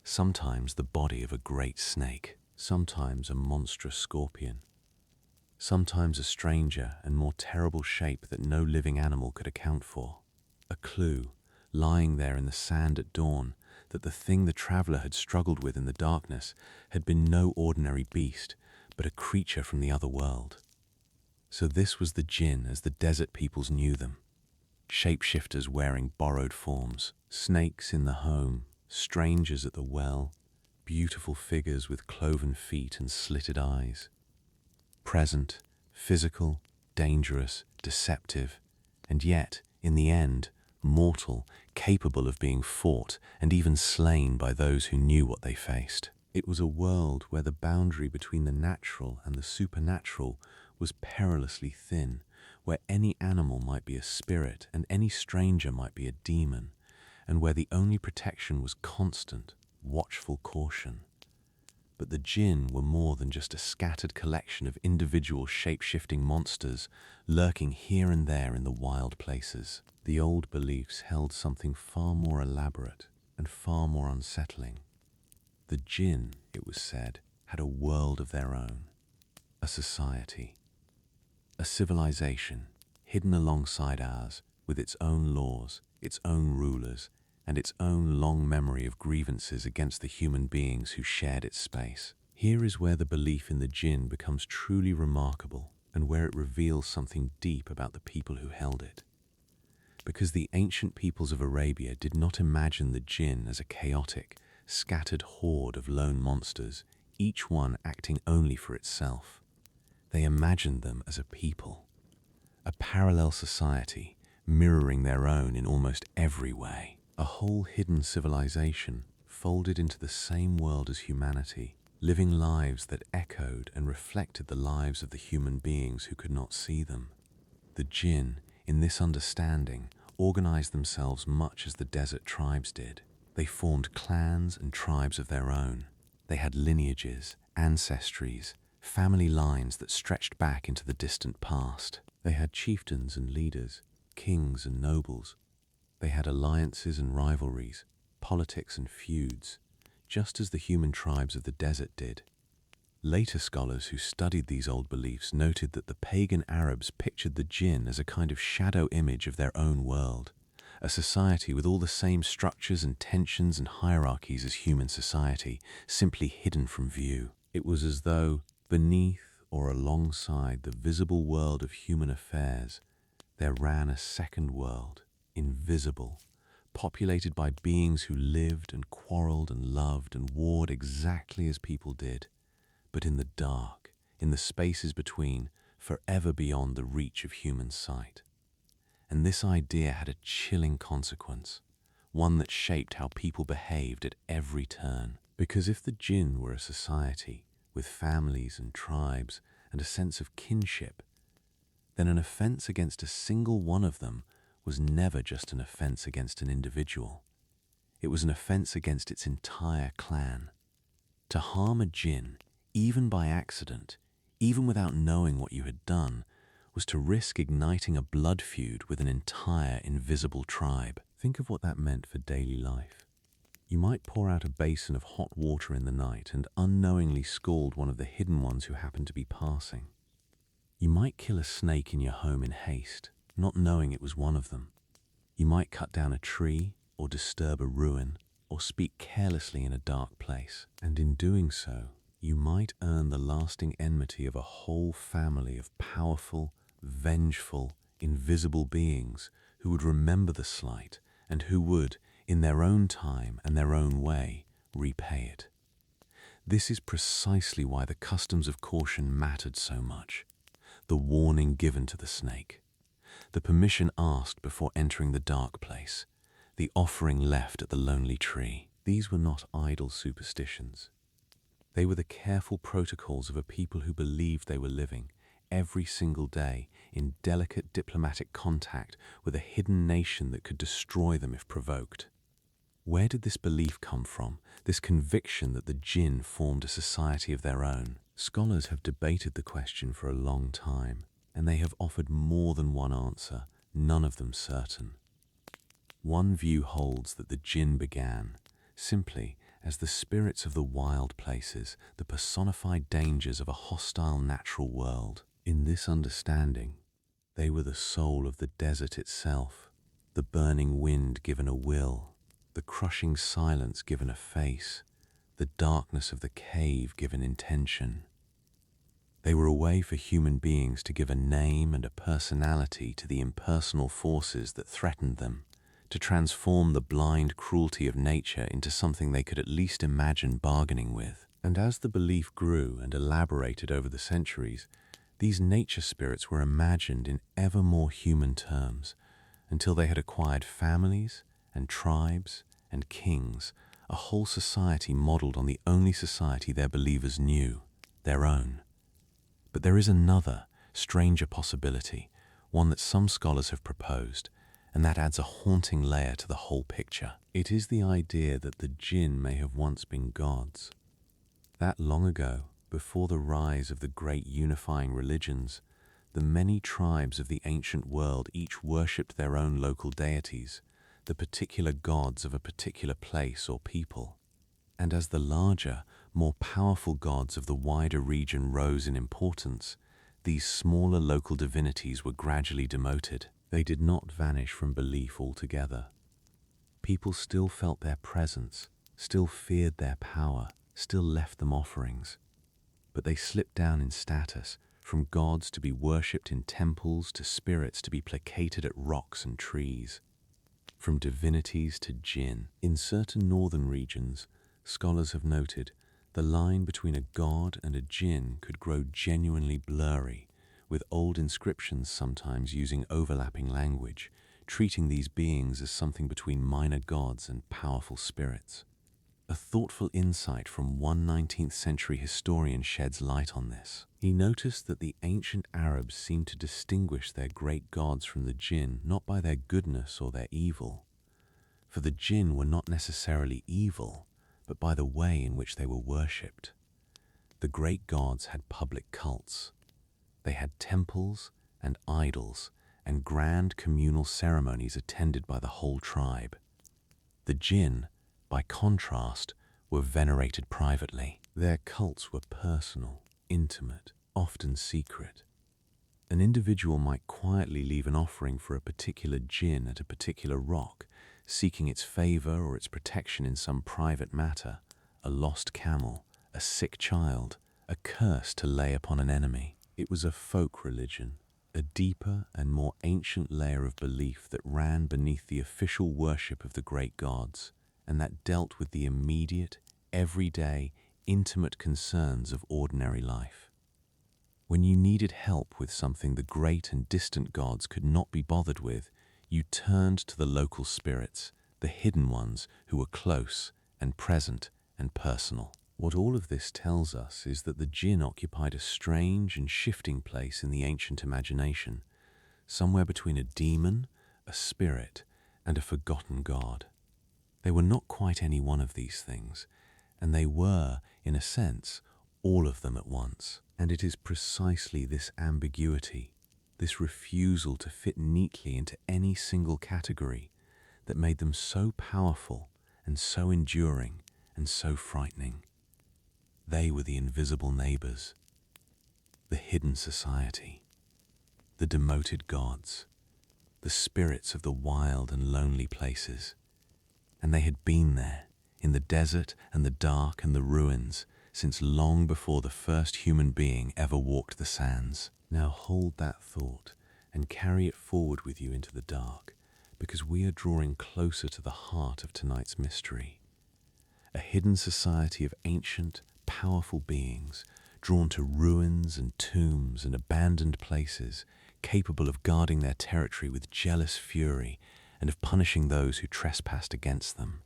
S1: Sometimes the body of a great snake, sometimes a monstrous scorpion, sometimes a stranger and more terrible shape that no living animal could account for. A clue, lying there in the sand at dawn, that the thing the traveler had struggled with in the darkness had been no ordinary beast, but a creature from the other world. So this was the jinn as the desert peoples knew them. Shapeshifters wearing borrowed forms, snakes in the home, strangers at the well, beautiful figures with cloven feet and slitted eyes. present, physical, dangerous, deceptive, and yet, in the end, mortal, capable of being fought and even slain by those who knew what they faced. It was a world where the boundary between the natural and the supernatural was perilously thin, where any animal might be a spirit and any stranger might be a demon, and where the only protection was constant, watchful caution. But the jinn were more than just a scattered collection of individual shape-shifting monsters lurking here and there in the wild places. The old beliefs held something far more elaborate and far more unsettling. The jinn, it was said, had a world of their own, a society, a civilization hidden alongside ours with its own laws, its own rulers, and its own long memory of grievances against the human beings who shared its space. Here is where the belief in the jinn becomes truly remarkable and where it reveals something deep about the people who held it. Because the ancient peoples of Arabia did not imagine the jinn as a chaotic, scattered horde of lone monsters, each one acting only for itself. They imagined them as a people, a parallel society mirroring their own in almost every way. A whole hidden civilization folded into the same world as humanity, living lives that echoed and reflected the lives of the human beings who could not see them. The jinn, in this understanding, organized themselves much as the desert tribes did. They formed clans and tribes of their own. They had lineages, ancestries, family lines that stretched back into the distant past. They had chieftains and leaders, kings and nobles. They had alliances and rivalries, politics and feuds, just as the human tribes of the desert did. Later scholars who studied these old beliefs noted that the pagan Arabs pictured the jinn as a kind of shadow image of their own world, a society with all the same structures and tensions and hierarchies as human society, simply hidden from view. It was as though, beneath or alongside the visible world of human affairs, there ran a second world, invisible, populated by beings who lived and quarreled and loved and warred exactly as people did, but in the dark, in the spaces between, forever beyond the reach of human sight. And this idea had a chilling consequence, one that shaped how people behaved at every turn. Because if the jinn were a society with families and tribes and a sense of kinship, then an offense against a single one of them was never just an offense against an individual. It was an offense against its entire clan. To harm a jinn, even by accident, even without knowing what you had done, was to risk igniting a blood feud with an entire invisible tribe. Think of what that meant for daily life. You might pour out a basin of hot water in the night and unknowingly scald one of the hidden ones who happened to be passing. You might kill a snake in your home in haste, not knowing it was one of them. You might cut down a tree or disturb a ruin or speak carelessly in a dark place. And in doing so, you might earn the lasting enmity of a whole family of powerful, vengeful, invisible beings who would remember the slight and who would, in their own time and their own way, repay it. This is precisely why the customs of caution mattered so much. The warning given to the snake, the permission asked before entering the dark place, the offering left at the lonely tree. These were not idle superstitions. They were the careful protocols of a people who believed they were living, every single day, in delicate diplomatic contact with a hidden nation that could destroy them if provoked. Where did this belief come from, this conviction that the jinn formed a society of their own? Scholars have debated the question for a long time, and they have offered more than one answer, none of them certain. One view holds that the jinn began, simply as the spirits of the wild places, the personified dangers of a hostile natural world. In this understanding, they were the soul of the desert itself, the burning wind given a will, the crushing silence given a face, the darkness of the cave given intention. They were a way for human beings to give a name and a personality to the impersonal forces that threatened them, to transform the blind cruelty of nature into something they could at least imagine bargaining with. And as the belief grew and elaborated over the centuries, These nature spirits were imagined in ever more human terms until they had acquired families and tribes and kings, a whole society modeled on the only society their believers knew, their own. But there is another, stranger possibility, one that some scholars have proposed, and that adds a haunting layer to the whole picture. It is the idea that the jinn may have once been gods. That long ago, before the rise of the great unifying religions, the many tribes of the ancient world each worshipped their own local deities, the particular gods of a particular place or people. And as the larger, more powerful gods of the wider region rose in importance, these smaller local divinities were gradually demoted. They did not vanish from belief altogether. People still felt their presence, still feared their power, still left them offerings. But they slipped down in status, from gods to be worshipped in temples to spirits to be placated at rocks and trees. From divinities to jinn. In certain northern regions, scholars have noted the line between a god and a jinn could grow genuinely blurry, with old inscriptions sometimes using overlapping language, treating these beings as something between minor gods and powerful spirits. A thoughtful insight from one 19th century historian sheds light on this. He noticed that the ancient Arabs seemed to distinguish their great gods from the jinn not by their goodness or their evil, for the jinn were not necessarily evil, but by the way in which they were worshipped. The great gods had public cults. They had temples and idols and grand communal ceremonies attended by the whole tribe. The jinn, by contrast, were venerated privately. Their cults were personal, intimate, often secret. An individual might quietly leave an offering for a particular jinn at a particular rock, seeking its favor or its protection in some private matter, a lost camel, a sick child, a curse to lay upon an enemy. It was a folk religion, a deeper and more ancient layer of belief that ran beneath the official worship of the great gods, and that dealt with the immediate, everyday, intimate concerns of ordinary life. When you needed help with something the great and distant gods could not be bothered with, you turned to the local spirits, the hidden ones who were close and present and personal. What all of this tells us is that the jinn occupied a strange and shifting place in the ancient imagination, somewhere between a demon, a spirit, and a forgotten god. They were not quite any one of these things, and they were, in a sense, all of them at once. And it is precisely this ambiguity, this refusal to fit neatly into any single category, that made them so powerful and so enduring and so frightening. They were the invisible neighbors, the hidden society, the demoted gods, the spirits of the wild and lonely places. And they had been there, in the desert and the dark and the ruins, since long before the first human being ever walked the sands. Now hold that thought and carry it forward with you into the dark, because we are drawing closer to the heart of tonight's mystery. A hidden society of ancient, powerful beings, drawn to ruins and tombs and abandoned places, capable of guarding their territory with jealous fury and of punishing those who trespassed against them.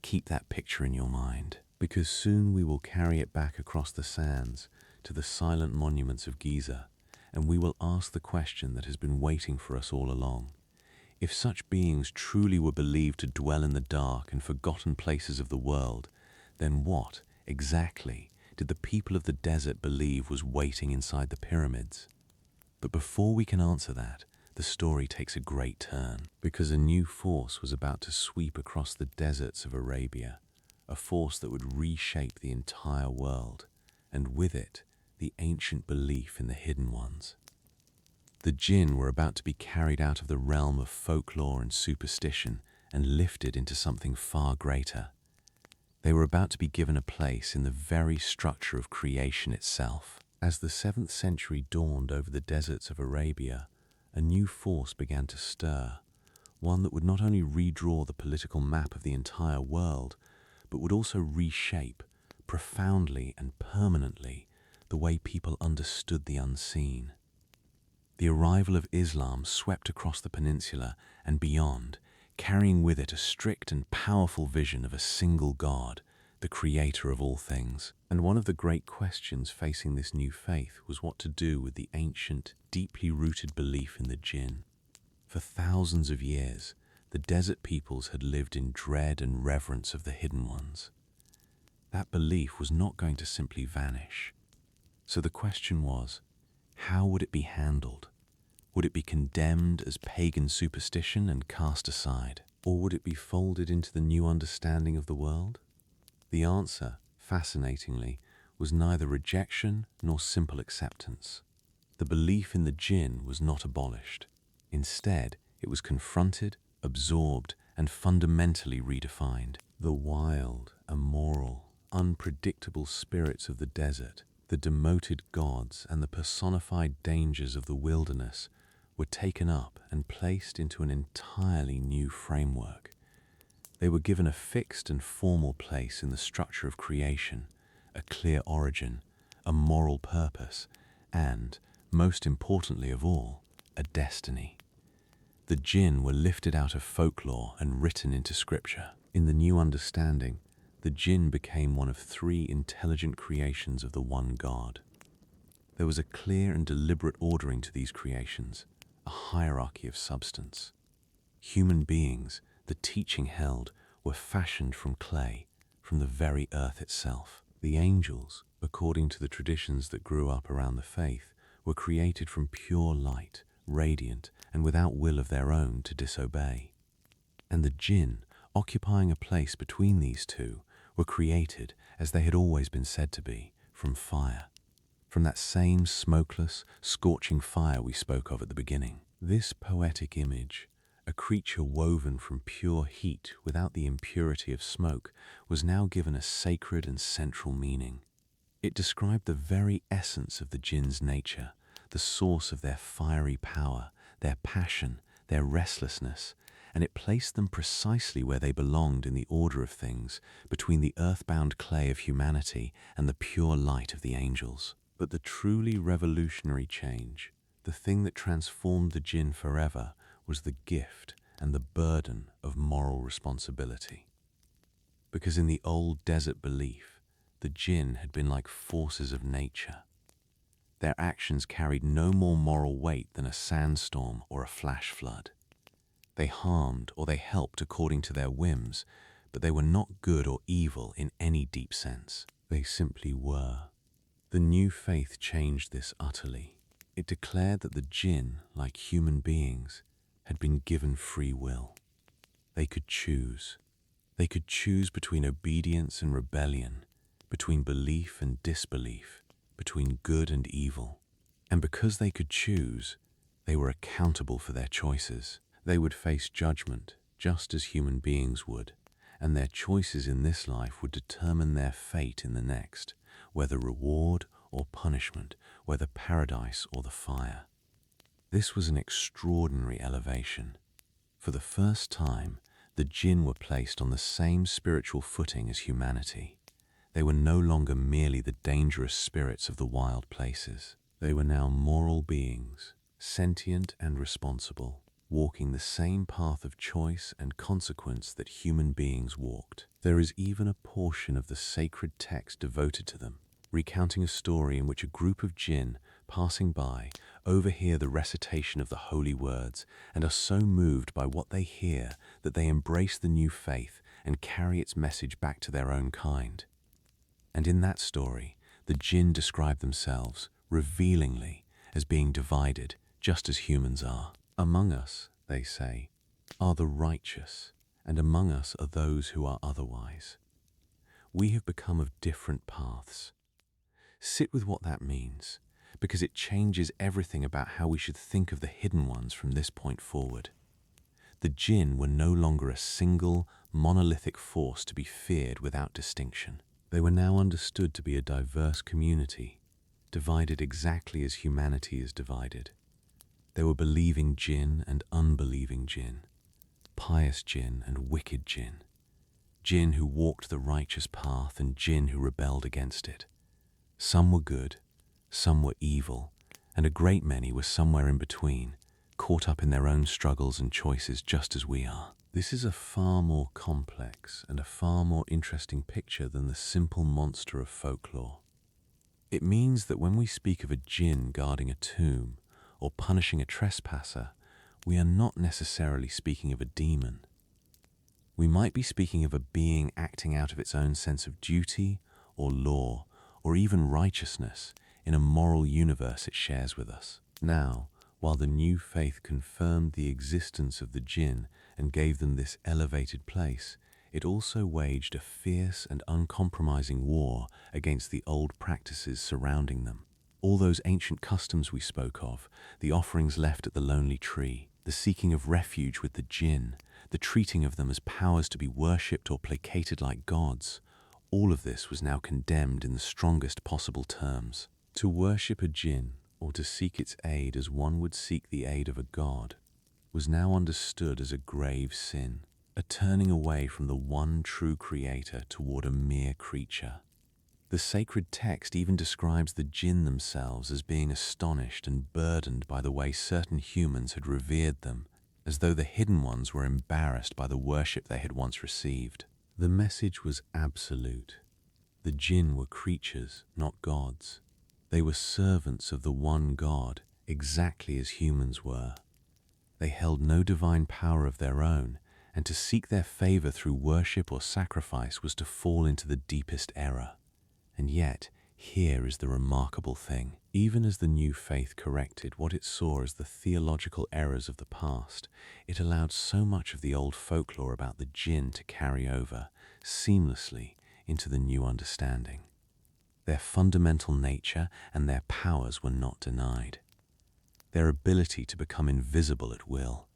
S1: Keep that picture in your mind, because soon we will carry it back across the sands to the silent monuments of Giza, and we will ask the question that has been waiting for us all along. If such beings truly were believed to dwell in the dark and forgotten places of the world, then what, exactly, did the people of the desert believe was waiting inside the pyramids? But before we can answer that, the story takes a great turn, because a new force was about to sweep across the deserts of Arabia, a force that would reshape the entire world, and with it, the ancient belief in the hidden ones. The jinn were about to be carried out of the realm of folklore and superstition and lifted into something far greater. They were about to be given a place in the very structure of creation itself. As the 7th century dawned over the deserts of Arabia, a new force began to stir, one that would not only redraw the political map of the entire world, but would also reshape, profoundly and permanently, the way people understood the unseen. The arrival of Islam swept across the peninsula and beyond, carrying with it a strict and powerful vision of a single God, the creator of all things. And one of the great questions facing this new faith was what to do with the ancient, deeply rooted belief in the jinn. For thousands of years, the desert peoples had lived in dread and reverence of the hidden ones. That belief was not going to simply vanish. So the question was, how would it be handled? Would it be condemned as pagan superstition and cast aside? Or would it be folded into the new understanding of the world? The answer, fascinatingly, was neither rejection nor simple acceptance. The belief in the jinn was not abolished. Instead, it was confronted, absorbed, and fundamentally redefined. The wild, immoral, unpredictable spirits of the desert, the demoted gods, and the personified dangers of the wilderness were taken up and placed into an entirely new framework. They were given a fixed and formal place in the structure of creation, a clear origin, a moral purpose, and, most importantly of all, a destiny. The jinn were lifted out of folklore and written into scripture. In the new understanding, the jinn became one of three intelligent creations of the one God. There was a clear and deliberate ordering to these creations, a hierarchy of substance. Human beings, the teaching held, were fashioned from clay, from the very earth itself. The angels, according to the traditions that grew up around the faith, were created from pure light, radiant, and without will of their own to disobey. And the jinn, occupying a place between these two, were created, as they had always been said to be, from fire. From that same smokeless, scorching fire we spoke of at the beginning. This poetic image, a creature woven from pure heat without the impurity of smoke, was now given a sacred and central meaning. It described the very essence of the jinn's nature, the source of their fiery power, their passion, their restlessness, and it placed them precisely where they belonged in the order of things, between the earthbound clay of humanity and the pure light of the angels. But the truly revolutionary change, the thing that transformed the jinn forever, was the gift and the burden of moral responsibility. Because in the old desert belief, the jinn had been like forces of nature. Their actions carried no more moral weight than a sandstorm or a flash flood. They harmed or they helped according to their whims, but they were not good or evil in any deep sense. They simply were. The new faith changed this utterly. It declared that the jinn, like human beings, had been given free will. They could choose. They could choose between obedience and rebellion, between belief and disbelief, between good and evil. And because they could choose, they were accountable for their choices. They would face judgment, just as human beings would, and their choices in this life would determine their fate in the next, whether reward or punishment, whether paradise or the fire. This was an extraordinary elevation. For the first time, the jinn were placed on the same spiritual footing as humanity. They were no longer merely the dangerous spirits of the wild places. They were now moral beings, sentient and responsible, walking the same path of choice and consequence that human beings walked. There is even a portion of the sacred text devoted to them, recounting a story in which a group of jinn, passing by, overhear the recitation of the holy words and are so moved by what they hear that they embrace the new faith and carry its message back to their own kind. And in that story, the jinn describe themselves, revealingly, as being divided, just as humans are. Among us, they say, are the righteous, and among us are those who are otherwise. We have become of different paths. Sit with what that means, because it changes everything about how we should think of the hidden ones from this point forward. The jinn were no longer a single, monolithic force to be feared without distinction. They were now understood to be a diverse community, divided exactly as humanity is divided. There were believing jinn and unbelieving jinn, pious jinn and wicked jinn who walked the righteous path and jinn who rebelled against it. Some were good, some were evil, and a great many were somewhere in between, caught up in their own struggles and choices just as we are. This is a far more complex and a far more interesting picture than the simple monster of folklore. It means that when we speak of a jinn guarding a tomb or punishing a trespasser, we are not necessarily speaking of a demon. We might be speaking of a being acting out of its own sense of duty or law or even righteousness in a moral universe it shares with us. Now, while the new faith confirmed the existence of the jinn and gave them this elevated place, it also waged a fierce and uncompromising war against the old practices surrounding them. All those ancient customs we spoke of, the offerings left at the lonely tree, the seeking of refuge with the jinn, the treating of them as powers to be worshipped or placated like gods, all of this was now condemned in the strongest possible terms. To worship a jinn, or to seek its aid as one would seek the aid of a god, was now understood as a grave sin, a turning away from the one true creator toward a mere creature. The sacred text even describes the jinn themselves as being astonished and burdened by the way certain humans had revered them, as though the hidden ones were embarrassed by the worship they had once received. The message was absolute. The jinn were creatures, not gods. They were servants of the one God, exactly as humans were. They held no divine power of their own, and to seek their favor through worship or sacrifice was to fall into the deepest error. And yet, here is the remarkable thing. Even as the new faith corrected what it saw as the theological errors of the past, it allowed so much of the old folklore about the jinn to carry over seamlessly into the new understanding. Their fundamental nature and their powers were not denied. Their ability to become invisible at will.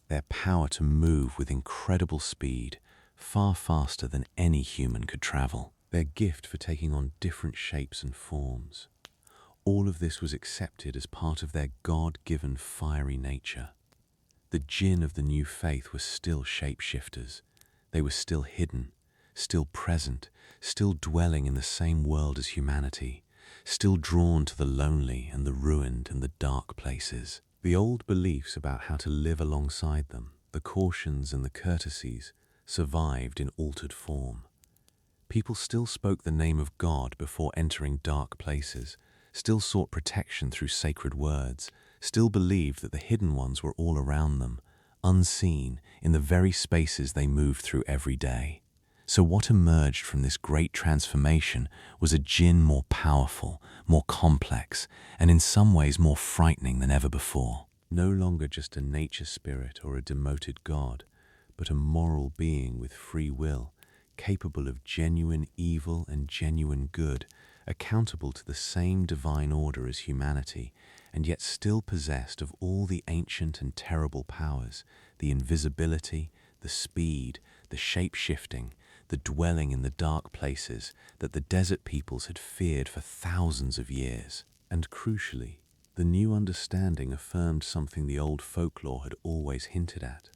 S1: Their power to move with incredible speed, far faster than any human could travel. Their gift for taking on different shapes and forms. All of this was accepted as part of their God-given fiery nature. The jinn of the new faith were still shapeshifters. They were still hidden, still present, still dwelling in the same world as humanity, still drawn to the lonely and the ruined and the dark places. The old beliefs about how to live alongside them, the cautions and the courtesies, survived in altered form. People still spoke the name of God before entering dark places, still sought protection through sacred words, still believed that the hidden ones were all around them, unseen in the very spaces they moved through every day. So what emerged from this great transformation was a jinn more powerful, more complex, and in some ways more frightening than ever before. No longer just a nature spirit or a demoted god, but a moral being with free will, capable of genuine evil and genuine good, accountable to the same divine order as humanity, and yet still possessed of all the ancient and terrible powers, the invisibility, the speed, the shape-shifting, the dwelling in the dark places that the desert peoples had feared for thousands of years. And crucially, the new understanding affirmed something the old folklore had always hinted at.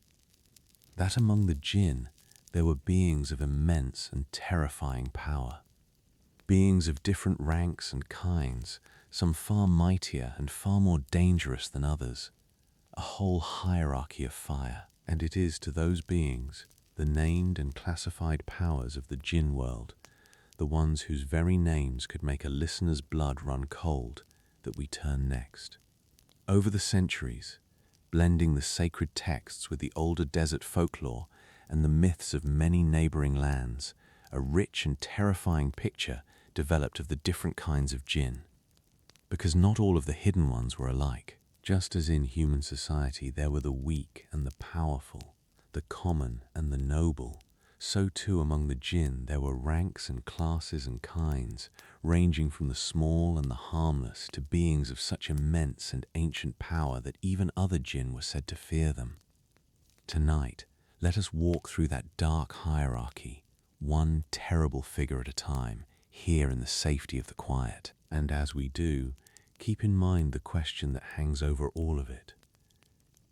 S1: That among the jinn, there were beings of immense and terrifying power. Beings of different ranks and kinds, some far mightier and far more dangerous than others. A whole hierarchy of fire. And it is to those beings, the named and classified powers of the jinn world, the ones whose very names could make a listener's blood run cold, that we turn next. Over the centuries, blending the sacred texts with the older desert folklore and the myths of many neighboring lands, a rich and terrifying picture developed of the different kinds of jinn. Because not all of the hidden ones were alike. Just as in human society there were the weak and the powerful, the common and the noble, so too among the jinn there were ranks and classes and kinds, ranging from the small and the harmless to beings of such immense and ancient power that even other jinn were said to fear them. Tonight, let us walk through that dark hierarchy, one terrible figure at a time, here in the safety of the quiet. And as we do, keep in mind the question that hangs over all of it.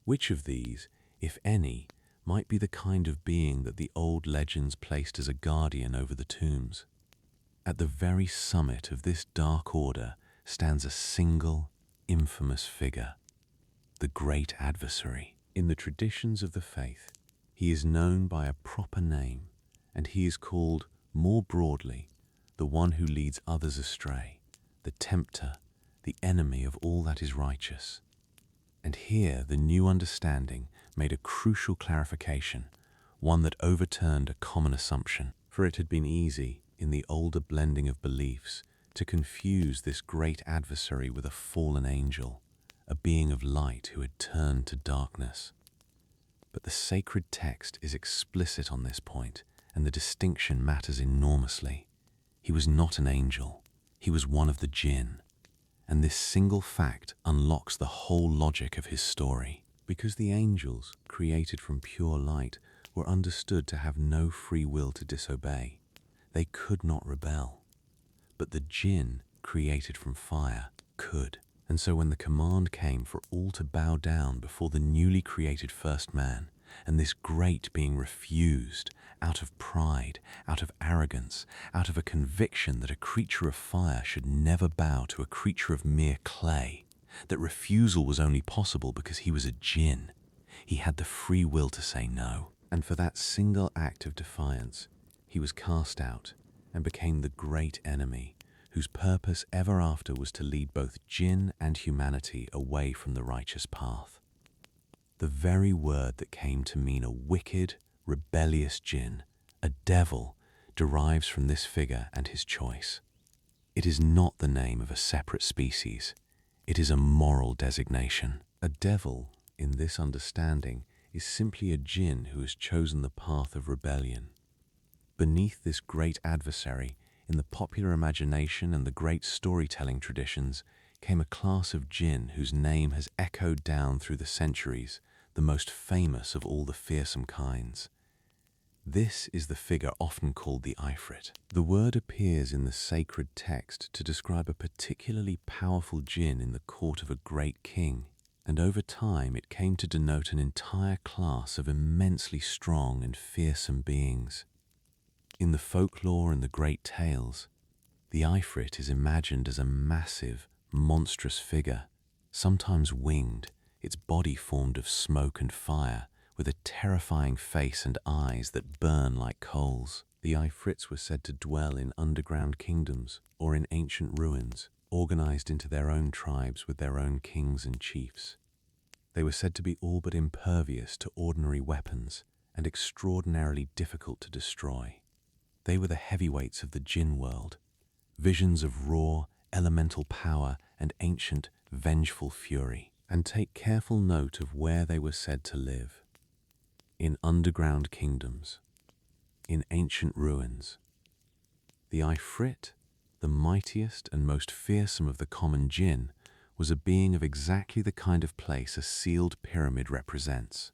S1: Which of these, if any, might be the kind of being that the old legends placed as a guardian over the tombs? At the very summit of this dark order, stands a single, infamous figure, the great adversary. In the traditions of the faith, he is known by a proper name, and he is called, more broadly, the one who leads others astray, the tempter, the enemy of all that is righteous. And here the new understanding made a crucial clarification, one that overturned a common assumption, for it had been easy, in the older blending of beliefs, to confuse this great adversary with a fallen angel, a being of light who had turned to darkness. But the sacred text is explicit on this point, and the distinction matters enormously. He was not an angel, he was one of the jinn. And this single fact unlocks the whole logic of his story. Because the angels, created from pure light, were understood to have no free will to disobey, they could not rebel. But the jinn, created from fire, could. And so when the command came for all to bow down before the newly created first man, and this great being refused, out of pride, out of arrogance, out of a conviction that a creature of fire should never bow to a creature of mere clay, that refusal was only possible because he was a jinn, he had the free will to say no. And for that single act of defiance, he was cast out and became the great enemy, whose purpose ever after was to lead both jinn and humanity away from the righteous path. The very word that came to mean a wicked, rebellious jinn, a devil, derives from this figure and his choice. It is not the name of a separate species. It is a moral designation. A devil, in this understanding, is simply a jinn who has chosen the path of rebellion. Beneath this great adversary, in the popular imagination and the great storytelling traditions, came a class of jinn whose name has echoed down through the centuries, the most famous of all the fearsome kinds. This is the figure often called the Ifrit. The word appears in the sacred text to describe a particularly powerful jinn in the court of a great king, and over time it came to denote an entire class of immensely strong and fearsome beings. In the folklore and the great tales, the Ifrit is imagined as a massive, monstrous figure, sometimes winged, its body formed of smoke and fire, with a terrifying face and eyes that burn like coals. The Ifrits were said to dwell in underground kingdoms or in ancient ruins, organized into their own tribes with their own kings and chiefs. They were said to be all but impervious to ordinary weapons and extraordinarily difficult to destroy. They were the heavyweights of the jinn world, visions of raw, elemental power and ancient, vengeful fury. And take careful note of where they were said to live. In underground kingdoms, in ancient ruins. The Ifrit, the mightiest and most fearsome of the common jinn, was a being of exactly the kind of place a sealed pyramid represents.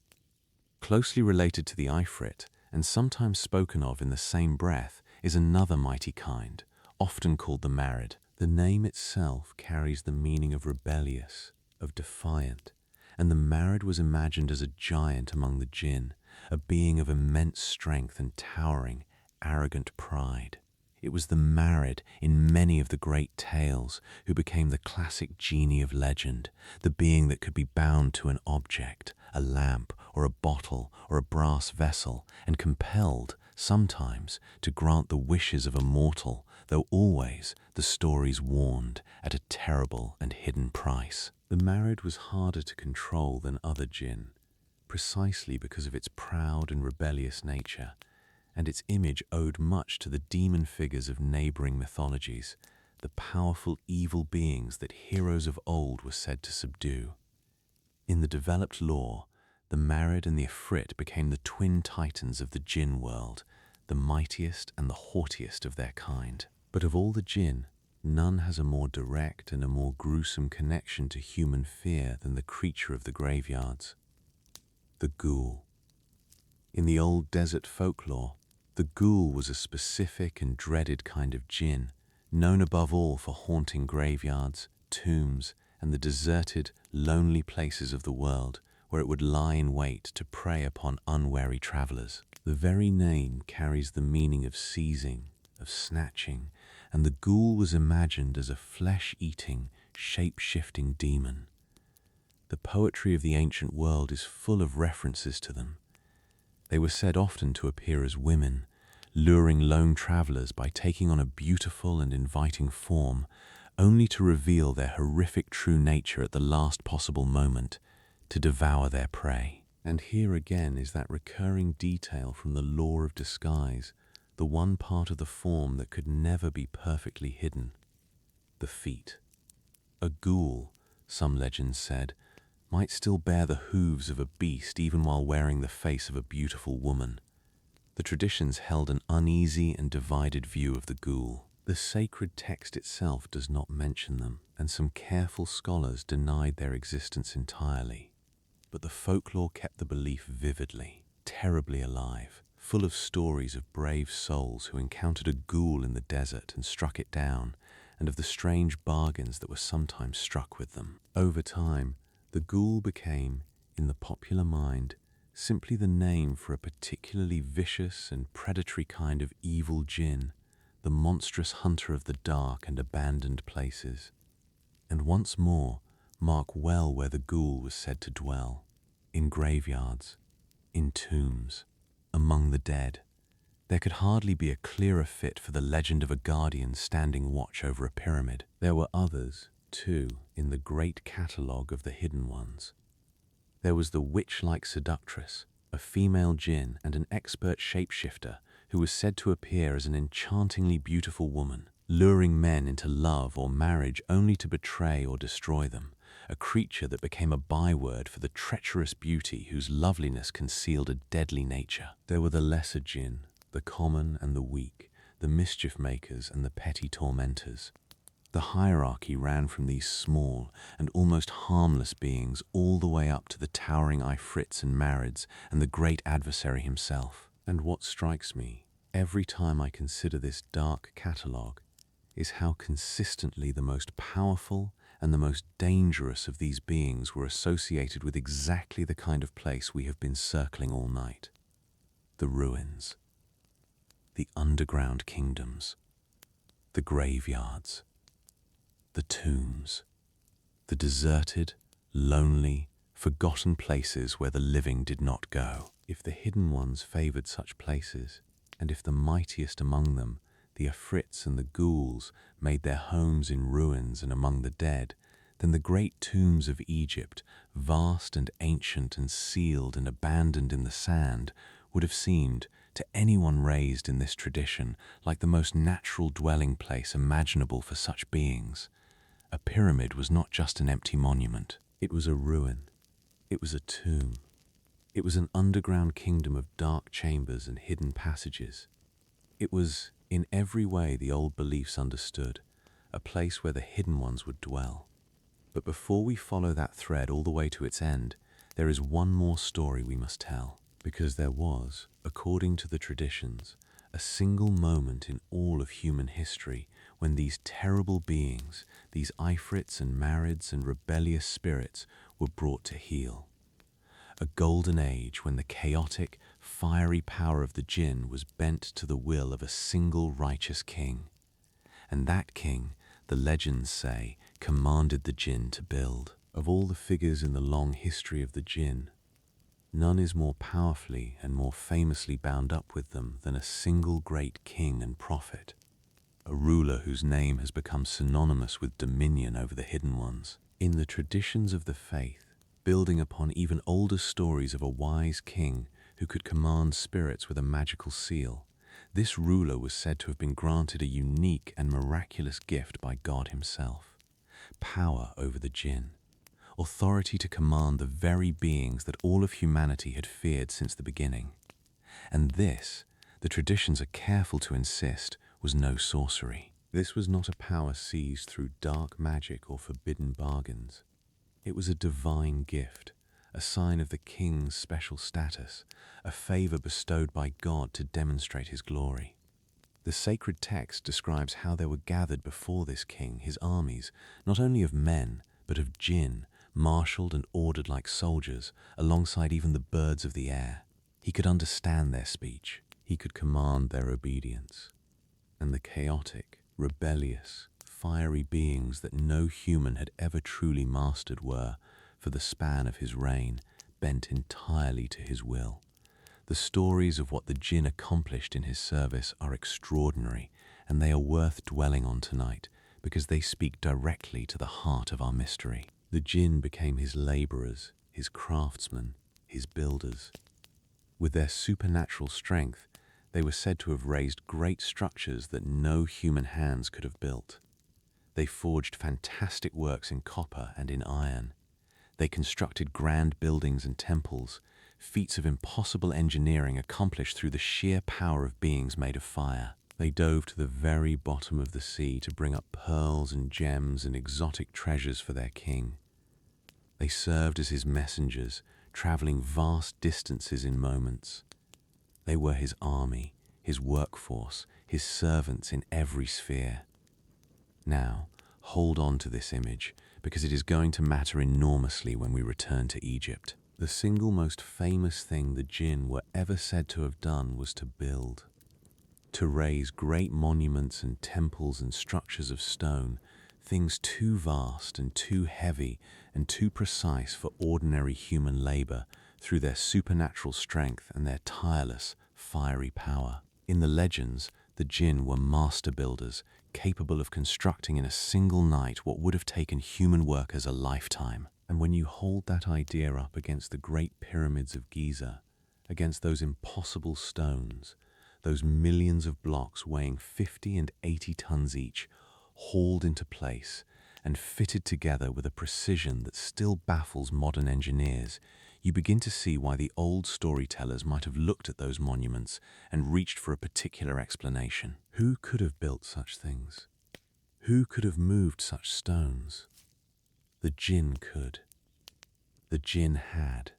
S1: Closely related to the Ifrit, and sometimes spoken of in the same breath, is another mighty kind, often called the Marid. The name itself carries the meaning of rebellious, of defiant, and the Marid was imagined as a giant among the jinn, a being of immense strength and towering, arrogant pride. It was the Marid in many of the great tales who became the classic genie of legend, the being that could be bound to an object, a lamp or a bottle or a brass vessel, and compelled, sometimes, to grant the wishes of a mortal, though always, the stories warned, at a terrible and hidden price. The Marid was harder to control than other jinn, precisely because of its proud and rebellious nature, and its image owed much to the demon figures of neighboring mythologies, the powerful evil beings that heroes of old were said to subdue. In the developed lore, the Marid and the Ifrit became the twin titans of the jinn world, the mightiest and the haughtiest of their kind. But of all the jinn, none has a more direct and a more gruesome connection to human fear than the creature of the graveyards, the ghoul. In the old desert folklore, the ghoul was a specific and dreaded kind of jinn, known above all for haunting graveyards, tombs, and the deserted, lonely places of the world, where it would lie in wait to prey upon unwary travelers. The very name carries the meaning of seizing, of snatching, and the ghoul was imagined as a flesh-eating, shape-shifting demon. The poetry of the ancient world is full of references to them. They were said often to appear as women, luring lone travelers by taking on a beautiful and inviting form, only to reveal their horrific true nature at the last possible moment, to devour their prey. And here again is that recurring detail from the law of disguise, the one part of the form that could never be perfectly hidden: the feet. A ghoul, some legends said, might still bear the hooves of a beast even while wearing the face of a beautiful woman. The traditions held an uneasy and divided view of the ghoul. The sacred text itself does not mention them, and some careful scholars denied their existence entirely. But the folklore kept the belief vividly, terribly alive, full of stories of brave souls who encountered a ghoul in the desert and struck it down, and of the strange bargains that were sometimes struck with them. Over time, the ghoul became, in the popular mind, simply the name for a particularly vicious and predatory kind of evil jinn, the monstrous hunter of the dark and abandoned places. And once more, mark well where the ghoul was said to dwell: in graveyards, in tombs, among the dead. There could hardly be a clearer fit for the legend of a guardian standing watch over a pyramid. There were others, too, in the great catalogue of the hidden ones. There was the witch-like seductress, a female jinn and an expert shapeshifter who was said to appear as an enchantingly beautiful woman, luring men into love or marriage only to betray or destroy them, a creature that became a byword for the treacherous beauty whose loveliness concealed a deadly nature. There were the lesser jinn, the common and the weak, the mischief makers and the petty tormentors. The hierarchy ran from these small and almost harmless beings all the way up to the towering Ifrits and Marids and the great adversary himself. And what strikes me every time I consider this dark catalogue is how consistently the most powerful and the most dangerous of these beings were associated with exactly the kind of place we have been circling all night: the ruins, the underground kingdoms, the graveyards, the tombs, the deserted, lonely, forgotten places where the living did not go. If the hidden ones favored such places, and if the mightiest among them, the Afrits and the ghouls, made their homes in ruins and among the dead, then the great tombs of Egypt, vast and ancient and sealed and abandoned in the sand, would have seemed, to anyone raised in this tradition, like the most natural dwelling place imaginable for such beings. A pyramid was not just an empty monument. It was a ruin. It was a tomb. It was an underground kingdom of dark chambers and hidden passages. It was, in every way the old beliefs understood, a place where the hidden ones would dwell. But before we follow that thread all the way to its end, there is one more story we must tell, because there was, according to the traditions, a single moment in all of human history when these terrible beings, these Ifrits and Marids and rebellious spirits, were brought to heel. A golden age when the chaotic, fiery power of the jinn was bent to the will of a single righteous king. And that king, the legends say, commanded the jinn to build. Of all the figures in the long history of the jinn, none is more powerfully and more famously bound up with them than a single great king and prophet, a ruler whose name has become synonymous with dominion over the hidden ones. In the traditions of the faith, building upon even older stories of a wise king who could command spirits with a magical seal, this ruler was said to have been granted a unique and miraculous gift by God himself: power over the jinn, authority to command the very beings that all of humanity had feared since the beginning. And this, the traditions are careful to insist, was no sorcery. This was not a power seized through dark magic or forbidden bargains. It was a divine gift, a sign of the king's special status, a favor bestowed by God to demonstrate his glory. The sacred text describes how there were gathered before this king his armies, not only of men, but of jinn, marshaled and ordered like soldiers, alongside even the birds of the air. He could understand their speech. He could command their obedience. And the chaotic, rebellious, fiery beings that no human had ever truly mastered were, for the span of his reign, bent entirely to his will. The stories of what the jinn accomplished in his service are extraordinary, and they are worth dwelling on tonight because they speak directly to the heart of our mystery. The jinn became his laborers, his craftsmen, his builders. With their supernatural strength, they were said to have raised great structures that no human hands could have built. They forged fantastic works in copper and in iron. They constructed grand buildings and temples, feats of impossible engineering accomplished through the sheer power of beings made of fire. They dove to the very bottom of the sea to bring up pearls and gems and exotic treasures for their king. They served as his messengers, traveling vast distances in moments. They were his army, his workforce, his servants in every sphere. Now, hold on to this image, because it is going to matter enormously when we return to Egypt. The single most famous thing the jinn were ever said to have done was to build. To raise great monuments and temples and structures of stone, things too vast and too heavy and too precise for ordinary human labor, through their supernatural strength and their tireless, fiery power. In the legends, the jinn were master builders, capable of constructing in a single night what would have taken human workers a lifetime. And when you hold that idea up against the great pyramids of Giza, against those impossible stones, those millions of blocks weighing 50 and 80 tons each, hauled into place and fitted together with a precision that still baffles modern engineers, you begin to see why the old storytellers might have looked at those monuments and reached for a particular explanation. Who could have built such things? Who could have moved such stones? The jinn could. The jinn had.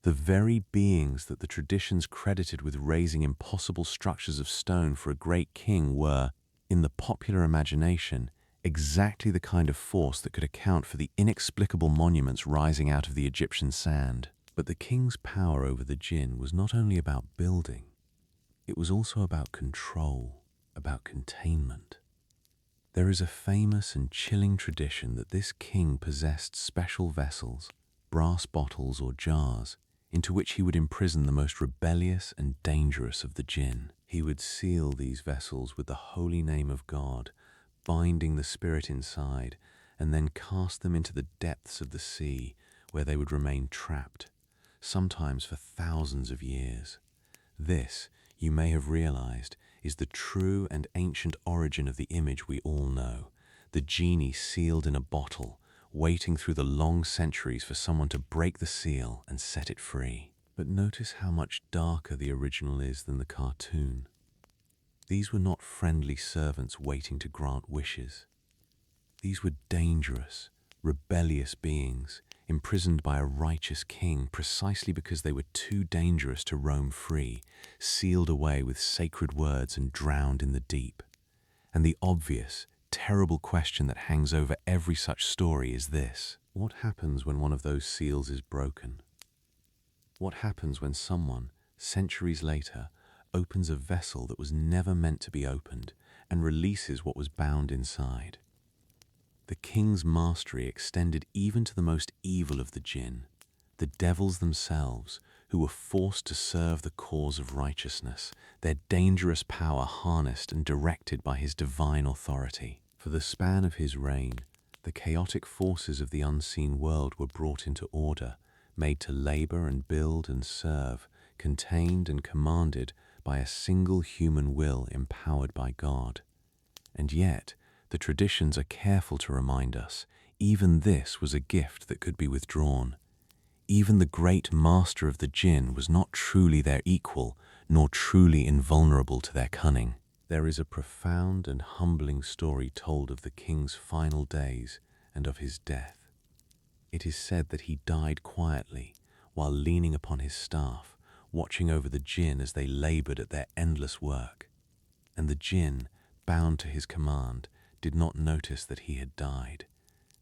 S1: The very beings that the traditions credited with raising impossible structures of stone for a great king were, in the popular imagination, exactly the kind of force that could account for the inexplicable monuments rising out of the Egyptian sand. But the king's power over the jinn was not only about building, it was also about control, about containment. There is a famous and chilling tradition that this king possessed special vessels, brass bottles or jars, into which he would imprison the most rebellious and dangerous of the jinn. He would seal these vessels with the holy name of God, binding the spirit inside, and then cast them into the depths of the sea, where they would remain trapped, sometimes for thousands of years. This, you may have realized, is the true and ancient origin of the image we all know, the genie sealed in a bottle, waiting through the long centuries for someone to break the seal and set it free. But notice how much darker the original is than the cartoon. These were not friendly servants waiting to grant wishes. These were dangerous, rebellious beings, imprisoned by a righteous king precisely because they were too dangerous to roam free, sealed away with sacred words and drowned in the deep. And the obvious, terrible question that hangs over every such story is this: what happens when one of those seals is broken? What happens when someone, centuries later, opens a vessel that was never meant to be opened and releases what was bound inside? The king's mastery extended even to the most evil of the jinn, the devils themselves, who were forced to serve the cause of righteousness, their dangerous power harnessed and directed by his divine authority. For the span of his reign, the chaotic forces of the unseen world were brought into order, made to labor and build and serve, contained and commanded by a single human will empowered by God. And yet, the traditions are careful to remind us, even this was a gift that could be withdrawn. Even the great master of the jinn was not truly their equal, nor truly invulnerable to their cunning. There is a profound and humbling story told of the king's final days and of his death. It is said that he died quietly, while leaning upon his staff, watching over the jinn as they labored at their endless work. And the jinn, bound to his command, did not notice that he had died.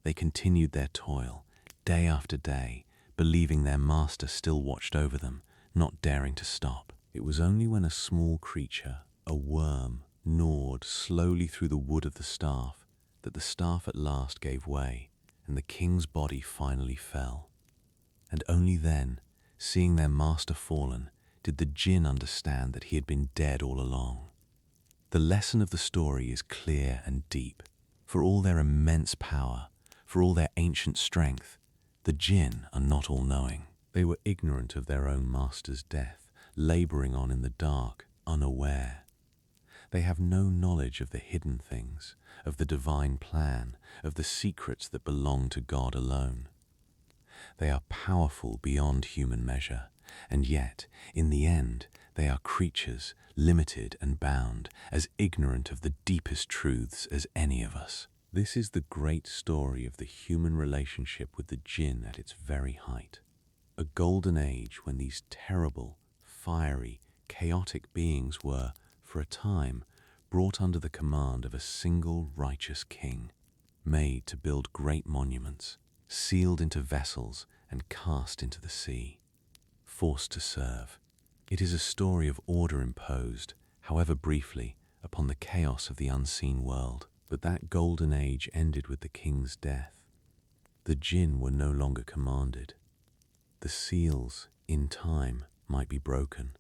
S1: They continued their toil, day after day, believing their master still watched over them, not daring to stop. It was only when a small creature, a worm, gnawed slowly through the wood of the staff, that the staff at last gave way, and the king's body finally fell. And only then, seeing their master fallen, did the jinn understand that he had been dead all along. The lesson of the story is clear and deep. For all their immense power, for all their ancient strength, the jinn are not all-knowing. They were ignorant of their own master's death, laboring on in the dark, unaware. They have no knowledge of the hidden things, of the divine plan, of the secrets that belong to God alone. They are powerful beyond human measure, and yet, in the end, they are creatures, limited and bound, as ignorant of the deepest truths as any of us. This is the great story of the human relationship with the jinn at its very height. A golden age when these terrible, fiery, chaotic beings were, for a time, brought under the command of a single righteous king, made to build great monuments, sealed into vessels and cast into the sea, forced to serve. It is a story of order imposed, however briefly, upon the chaos of the unseen world. But that golden age ended with the king's death. The jinn were no longer commanded. The seals, in time, might be broken,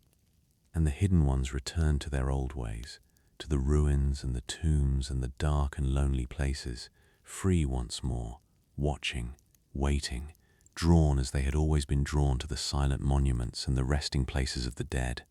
S1: and the hidden ones returned to their old ways, to the ruins and the tombs and the dark and lonely places, free once more, watching, waiting, drawn as they had always been drawn to the silent monuments and the resting places of the dead.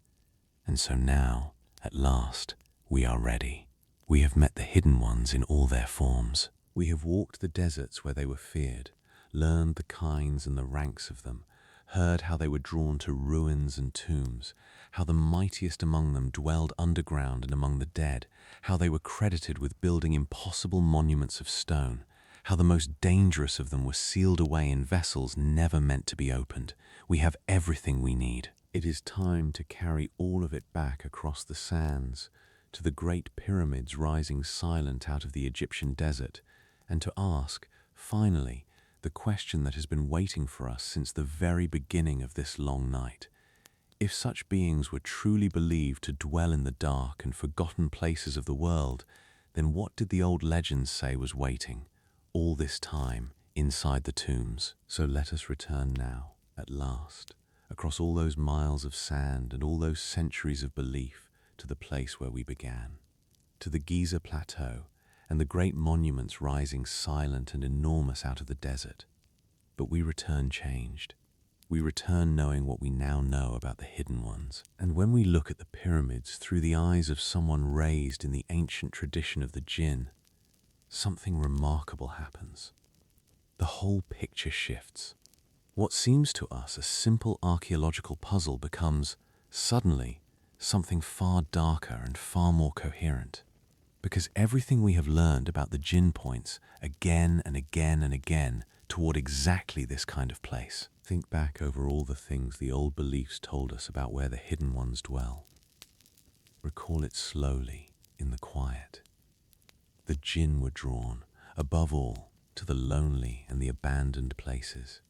S1: And so now, at last, we are ready. We have met the hidden ones in all their forms. We have walked the deserts where they were feared, learned the kinds and the ranks of them, heard how they were drawn to ruins and tombs, how the mightiest among them dwelled underground and among the dead, how they were credited with building impossible monuments of stone, how the most dangerous of them were sealed away in vessels never meant to be opened. We have everything we need. It is time to carry all of it back across the sands, to the great pyramids rising silent out of the Egyptian desert, and to ask, finally, the question that has been waiting for us since the very beginning of this long night. If such beings were truly believed to dwell in the dark and forgotten places of the world, then what did the old legends say was waiting, all this time, inside the tombs? So let us return now, at last, across all those miles of sand and all those centuries of belief, to the place where we began, to the Giza Plateau and the great monuments rising silent and enormous out of the desert. But we return changed. We return knowing what we now know about the hidden ones. And when we look at the pyramids through the eyes of someone raised in the ancient tradition of the jinn, something remarkable happens. The whole picture shifts. What seems to us a simple archaeological puzzle becomes, suddenly, something far darker and far more coherent. Because everything we have learned about the jinn points again and again and again toward exactly this kind of place. Think back over all the things the old beliefs told us about where the hidden ones dwell. Recall it slowly, in the quiet. The jinn were drawn, above all, to the lonely and the abandoned places,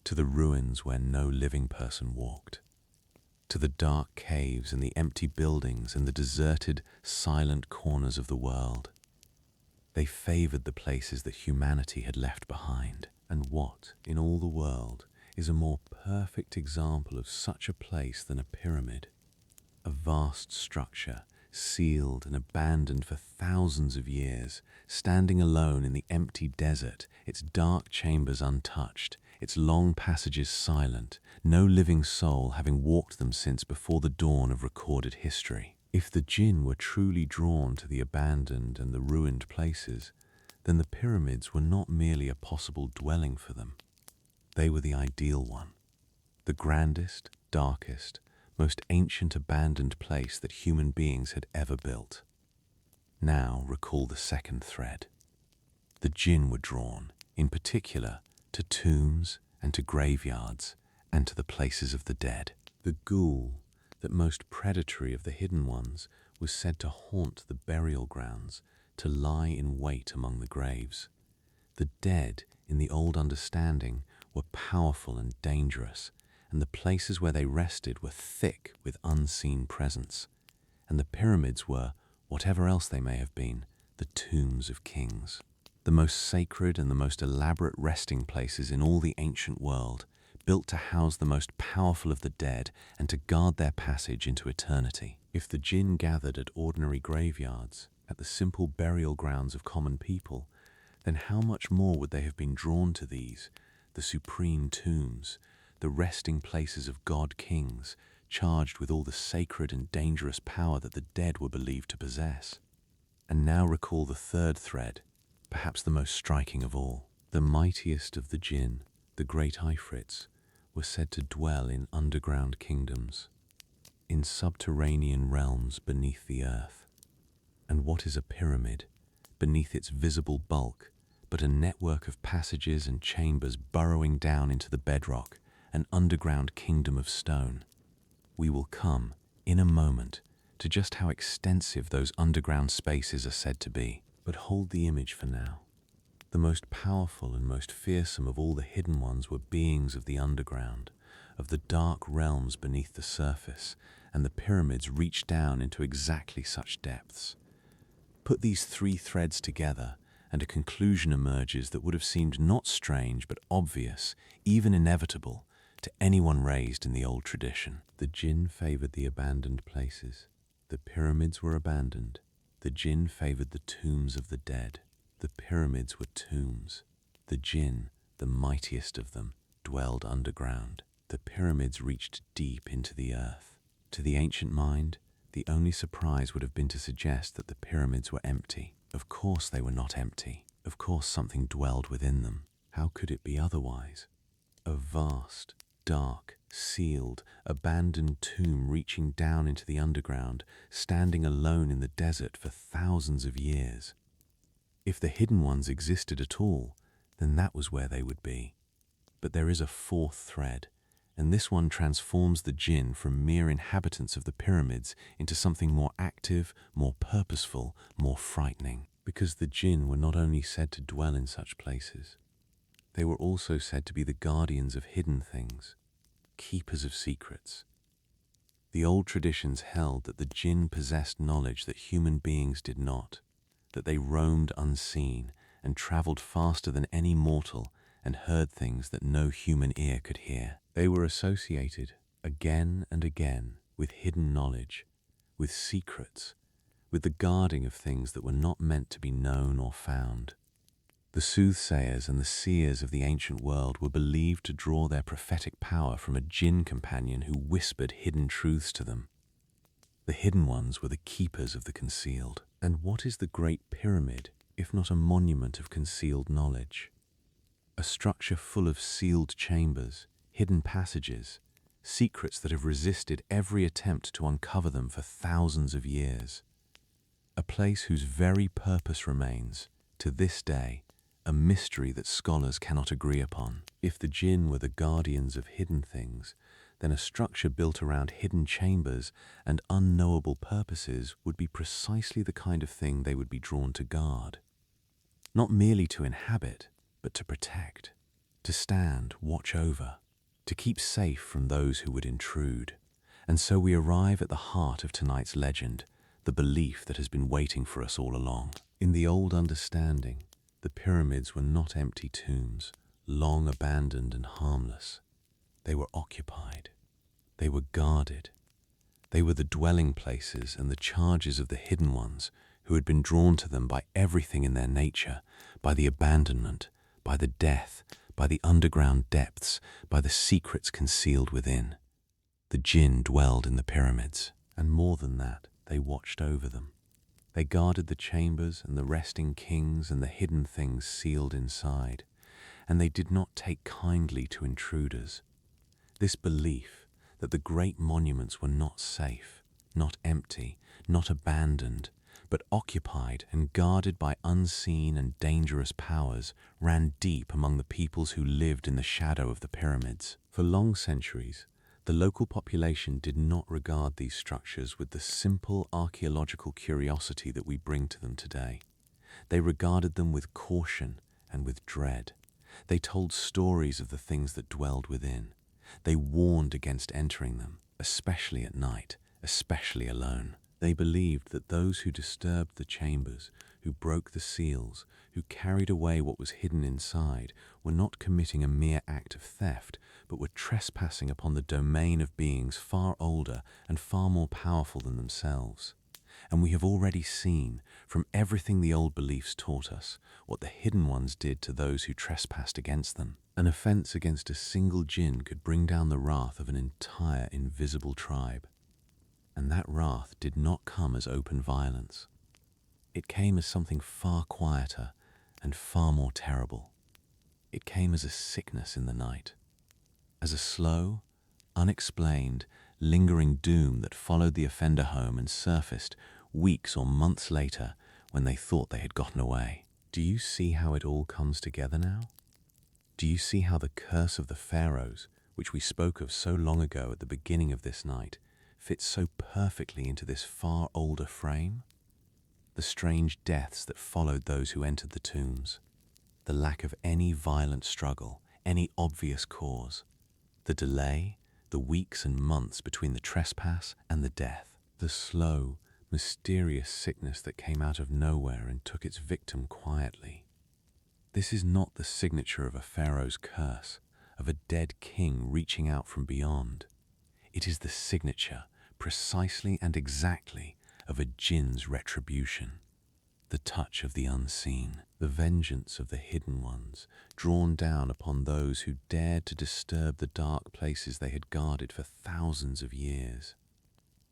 S1: to the ruins where no living person walked, to the dark caves and the empty buildings and the deserted, silent corners of the world. They favored the places that humanity had left behind. And what, in all the world, is a more perfect example of such a place than a pyramid? A vast structure, sealed and abandoned for thousands of years, standing alone in the empty desert, its dark chambers untouched, its long passages silent, no living soul having walked them since before the dawn of recorded history. If the jinn were truly drawn to the abandoned and the ruined places, then the pyramids were not merely a possible dwelling for them. They were the ideal one, the grandest, darkest, most ancient abandoned place that human beings had ever built. Now recall the second thread. The jinn were drawn, in particular, to tombs and to graveyards and to the places of the dead. The ghoul, that most predatory of the hidden ones, was said to haunt the burial grounds, to lie in wait among the graves. The dead, in the old understanding, were powerful and dangerous, and the places where they rested were thick with unseen presence, and the pyramids were, whatever else they may have been, the tombs of kings. The most sacred and the most elaborate resting places in all the ancient world, built to house the most powerful of the dead and to guard their passage into eternity. If the jinn gathered at ordinary graveyards, at the simple burial grounds of common people, then how much more would they have been drawn to these, the supreme tombs, the resting places of god-kings, charged with all the sacred and dangerous power that the dead were believed to possess. And now recall the third thread, perhaps the most striking of all. The mightiest of the jinn, the great Ifrits, were said to dwell in underground kingdoms, in subterranean realms beneath the earth. And what is a pyramid? Beneath its visible bulk, but a network of passages and chambers burrowing down into the bedrock, an underground kingdom of stone. We will come, in a moment, to just how extensive those underground spaces are said to be. But hold the image for now. The most powerful and most fearsome of all the hidden ones were beings of the underground, of the dark realms beneath the surface, and the pyramids reached down into exactly such depths. Put these three threads together, and a conclusion emerges that would have seemed not strange but obvious, even inevitable, to anyone raised in the old tradition. The jinn favored the abandoned places. The pyramids were abandoned. The jinn favored the tombs of the dead. The pyramids were tombs. The jinn, the mightiest of them, dwelled underground. The pyramids reached deep into the earth. To the ancient mind, the only surprise would have been to suggest that the pyramids were empty. Of course they were not empty. Of course something dwelled within them. How could it be otherwise? A vast, dark, sealed, abandoned tomb reaching down into the underground, standing alone in the desert for thousands of years. If the hidden ones existed at all, then that was where they would be. But there is a fourth thread, and this one transforms the jinn from mere inhabitants of the pyramids into something more active, more purposeful, more frightening. Because the jinn were not only said to dwell in such places, they were also said to be the guardians of hidden things, keepers of secrets. The old traditions held that the jinn possessed knowledge that human beings did not, that they roamed unseen and traveled faster than any mortal and heard things that no human ear could hear. They were associated, again and again, with hidden knowledge, with secrets, with the guarding of things that were not meant to be known or found. The soothsayers and the seers of the ancient world were believed to draw their prophetic power from a jinn companion who whispered hidden truths to them. The hidden ones were the keepers of the concealed. And what is the Great Pyramid, if not a monument of concealed knowledge? A structure full of sealed chambers, hidden passages, secrets that have resisted every attempt to uncover them for thousands of years. A place whose very purpose remains, to this day, a mystery that scholars cannot agree upon. If the jinn were the guardians of hidden things, then a structure built around hidden chambers and unknowable purposes would be precisely the kind of thing they would be drawn to guard. Not merely to inhabit, but to protect, to stand, watch over, to keep safe from those who would intrude. And so we arrive at the heart of tonight's legend, the belief that has been waiting for us all along. In the old understanding, the pyramids were not empty tombs, long abandoned and harmless. They were occupied. They were guarded. They were the dwelling places and the charges of the hidden ones who had been drawn to them by everything in their nature, by the abandonment, by the death, by the underground depths, by the secrets concealed within. The jinn dwelled in the pyramids, and more than that, they watched over them. They guarded the chambers and the resting kings and the hidden things sealed inside, and they did not take kindly to intruders. This belief that the great monuments were not safe, not empty, not abandoned, but occupied and guarded by unseen and dangerous powers ran deep among the peoples who lived in the shadow of the pyramids. For long centuries, the local population did not regard these structures with the simple archaeological curiosity that we bring to them today. They regarded them with caution and with dread. They told stories of the things that dwelled within. They warned against entering them, especially at night, especially alone. They believed that those who disturbed the chambers, who broke the seals, who carried away what was hidden inside, were not committing a mere act of theft, but were trespassing upon the domain of beings far older and far more powerful than themselves. And we have already seen, from everything the old beliefs taught us, what the hidden ones did to those who trespassed against them. An offense against a single jinn could bring down the wrath of an entire invisible tribe. And that wrath did not come as open violence. It came as something far quieter and far more terrible. It came as a sickness in the night, as a slow, unexplained, lingering doom that followed the offender home and surfaced weeks or months later when they thought they had gotten away. Do you see how it all comes together now? Do you see how the curse of the pharaohs, which we spoke of so long ago at the beginning of this night, fits so perfectly into this far older frame? The strange deaths that followed those who entered the tombs, the lack of any violent struggle, any obvious cause, the delay, the weeks and months between the trespass and the death, the slow, mysterious sickness that came out of nowhere and took its victim quietly. This is not the signature of a pharaoh's curse, of a dead king reaching out from beyond. It is the signature, precisely and exactly, of a jinn's retribution. The touch of the unseen, the vengeance of the hidden ones, drawn down upon those who dared to disturb the dark places they had guarded for thousands of years.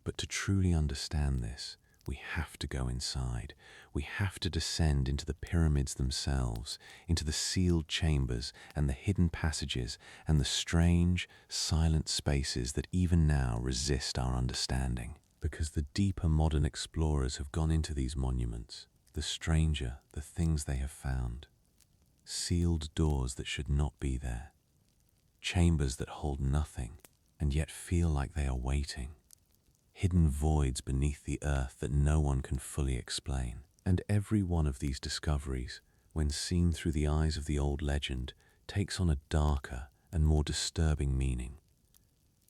S1: But to truly understand this, we have to go inside. We have to descend into the pyramids themselves, into the sealed chambers and the hidden passages and the strange, silent spaces that even now resist our understanding. Because the deeper modern explorers have gone into these monuments, the stranger the things they have found. Sealed doors that should not be there. Chambers that hold nothing and yet feel like they are waiting. Hidden voids beneath the earth that no one can fully explain. And every one of these discoveries, when seen through the eyes of the old legend, takes on a darker and more disturbing meaning.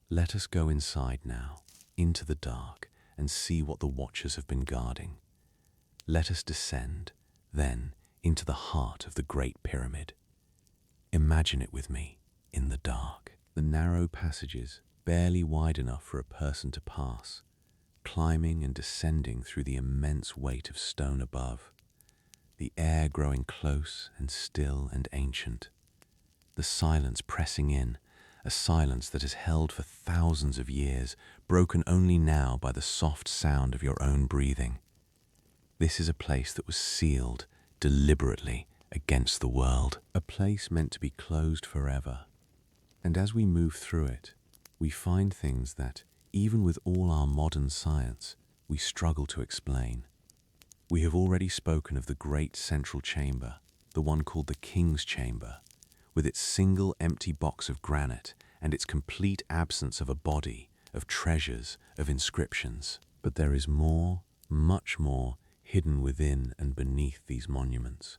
S1: Let us go inside now, into the dark, and see what the watchers have been guarding. Let us descend, then, into the heart of the Great Pyramid. Imagine it with me, in the dark. The narrow passages, barely wide enough for a person to pass, climbing and descending through the immense weight of stone above, the air growing close and still and ancient, the silence pressing in, a silence that has held for thousands of years, broken only now by the soft sound of your own breathing. This is a place that was sealed deliberately against the world, a place meant to be closed forever. And as we move through it, we find things that, even with all our modern science, we struggle to explain. We have already spoken of the great central chamber, the one called the King's Chamber, with its single empty box of granite and its complete absence of a body, of treasures, of inscriptions. But there is more, much more, hidden within and beneath these monuments.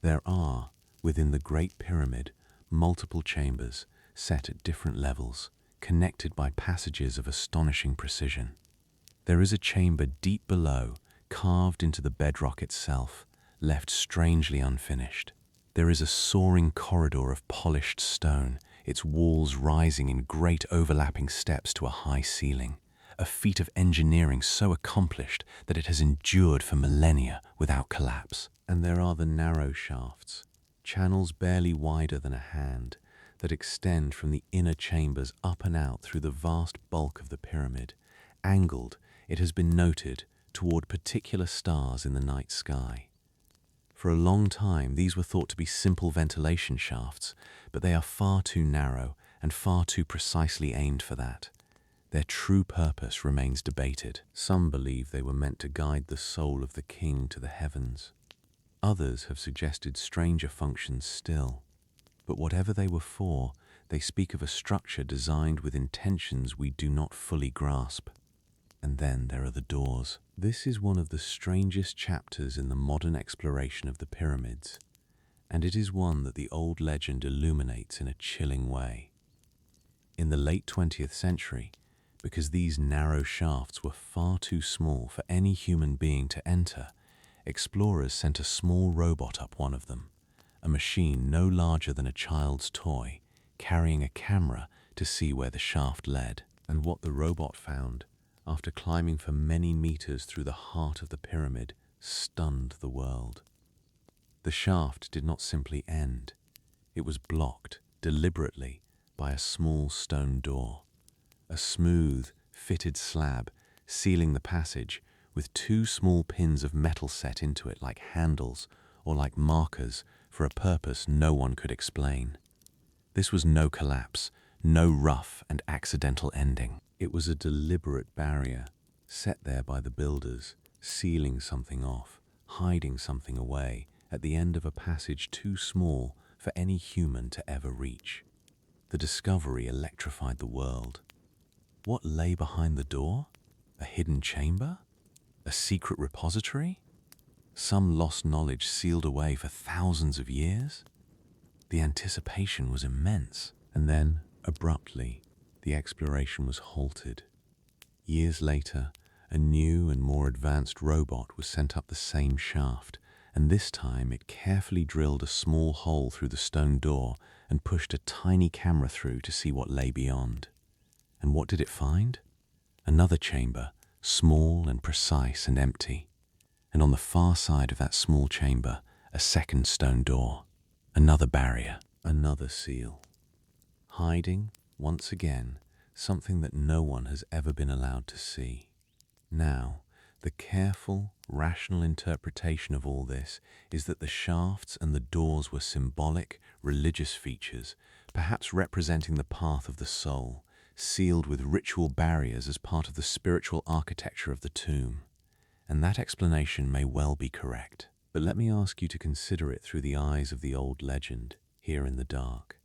S1: There are, within the Great Pyramid, multiple chambers set at different levels, connected by passages of astonishing precision. There is a chamber deep below, carved into the bedrock itself, left strangely unfinished. There is a soaring corridor of polished stone, its walls rising in great overlapping steps to a high ceiling, a feat of engineering so accomplished that it has endured for millennia without collapse. And there are the narrow shafts, channels barely wider than a hand, that extend from the inner chambers up and out through the vast bulk of the pyramid, angled, it has been noted, toward particular stars in the night sky. For a long time, these were thought to be simple ventilation shafts, but they are far too narrow and far too precisely aimed for that. Their true purpose remains debated. Some believe they were meant to guide the soul of the king to the heavens. Others have suggested stranger functions still. But whatever they were for, they speak of a structure designed with intentions we do not fully grasp. And then there are the doors. This is one of the strangest chapters in the modern exploration of the pyramids, and it is one that the old legend illuminates in a chilling way. In the late 20th century, Because these narrow shafts were far too small for any human being to enter, explorers sent a small robot up one of them, a machine no larger than a child's toy, carrying a camera to see where the shaft led. And what the robot found, after climbing for many meters through the heart of the pyramid, stunned the world. The shaft did not simply end. It was blocked, deliberately, by a small stone door. A smooth, fitted slab sealing the passage with two small pins of metal set into it like handles or like markers for a purpose no one could explain. This was no collapse, no rough and accidental ending. It was a deliberate barrier, set there by the builders, sealing something off, hiding something away at the end of a passage too small for any human to ever reach. The discovery electrified the world. What lay behind the door? A hidden chamber? A secret repository? Some lost knowledge sealed away for thousands of years? The anticipation was immense, and then, abruptly, the exploration was halted. Years later, a new and more advanced robot was sent up the same shaft, and this time it carefully drilled a small hole through the stone door and pushed a tiny camera through to see what lay beyond. And what did it find? Another chamber, small and precise and empty. And on the far side of that small chamber, a second stone door. Another barrier, another seal. Hiding, once again, something that no one has ever been allowed to see. Now, the careful, rational interpretation of all this is that the shafts and the doors were symbolic, religious features, perhaps representing the path of the soul, sealed with ritual barriers as part of the spiritual architecture of the tomb. And that explanation may well be correct. But let me ask you to consider it through the eyes of the old legend, here in the dark.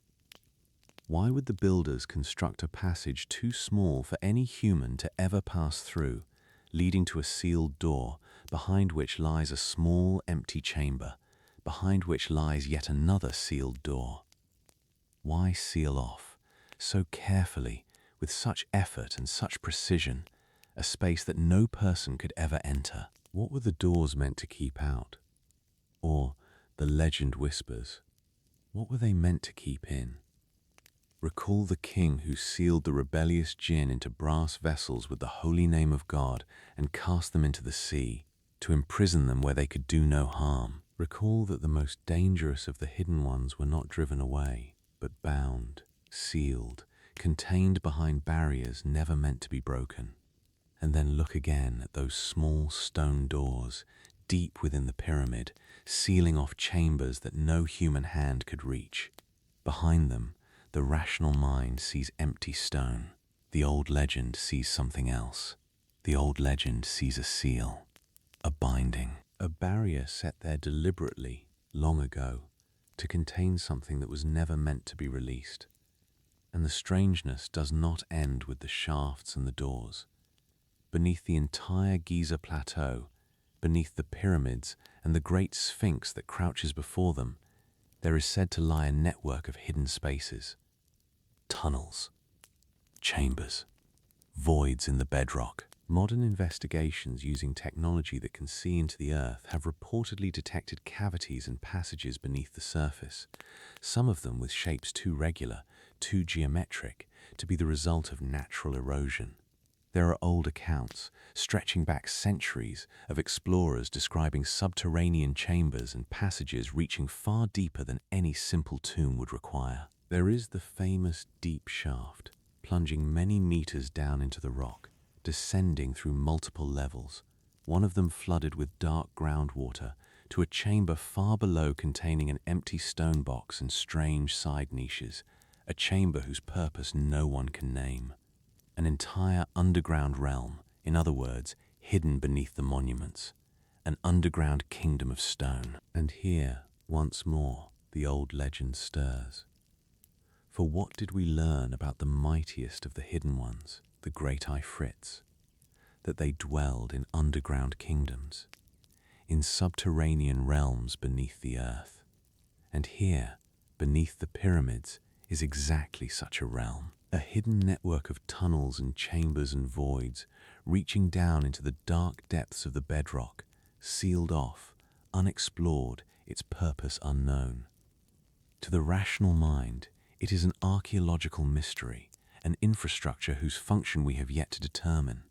S1: Why would the builders construct a passage too small for any human to ever pass through, leading to a sealed door, behind which lies a small empty chamber, behind which lies yet another sealed door? Why seal off, so carefully, with such effort and such precision, a space that no person could ever enter? What were the doors meant to keep out? Or, the legend whispers, what were they meant to keep in? Recall the king who sealed the rebellious jinn into brass vessels with the holy name of God and cast them into the sea, to imprison them where they could do no harm. Recall that the most dangerous of the hidden ones were not driven away, but bound, sealed, contained behind barriers never meant to be broken. And then look again at those small stone doors, deep within the pyramid, sealing off chambers that no human hand could reach. Behind them, the rational mind sees empty stone. The old legend sees something else. The old legend sees a seal, a binding, a barrier set there deliberately, long ago, to contain something that was never meant to be released. And the strangeness does not end with the shafts and the doors. Beneath the entire Giza plateau, beneath the pyramids and the great sphinx that crouches before them, there is said to lie a network of hidden spaces, tunnels, chambers, voids in the bedrock. Modern investigations using technology that can see into the earth have reportedly detected cavities and passages beneath the surface, some of them with shapes too regular, too geometric, to be the result of natural erosion. There are old accounts, stretching back centuries, of explorers describing subterranean chambers and passages reaching far deeper than any simple tomb would require. There is the famous deep shaft, plunging many meters down into the rock, descending through multiple levels, one of them flooded with dark groundwater, to a chamber far below containing an empty stone box and strange side niches, a chamber whose purpose no one can name. An entire underground realm, in other words, hidden beneath the monuments, an underground kingdom of stone. And here, once more, the old legend stirs. For what did we learn about the mightiest of the hidden ones, the great Ifrits? That they dwelled in underground kingdoms, in subterranean realms beneath the earth. And here, beneath the pyramids, is exactly such a realm. A hidden network of tunnels and chambers and voids, reaching down into the dark depths of the bedrock, sealed off, unexplored, its purpose unknown. To the rational mind, it is an archaeological mystery, an infrastructure whose function we have yet to determine.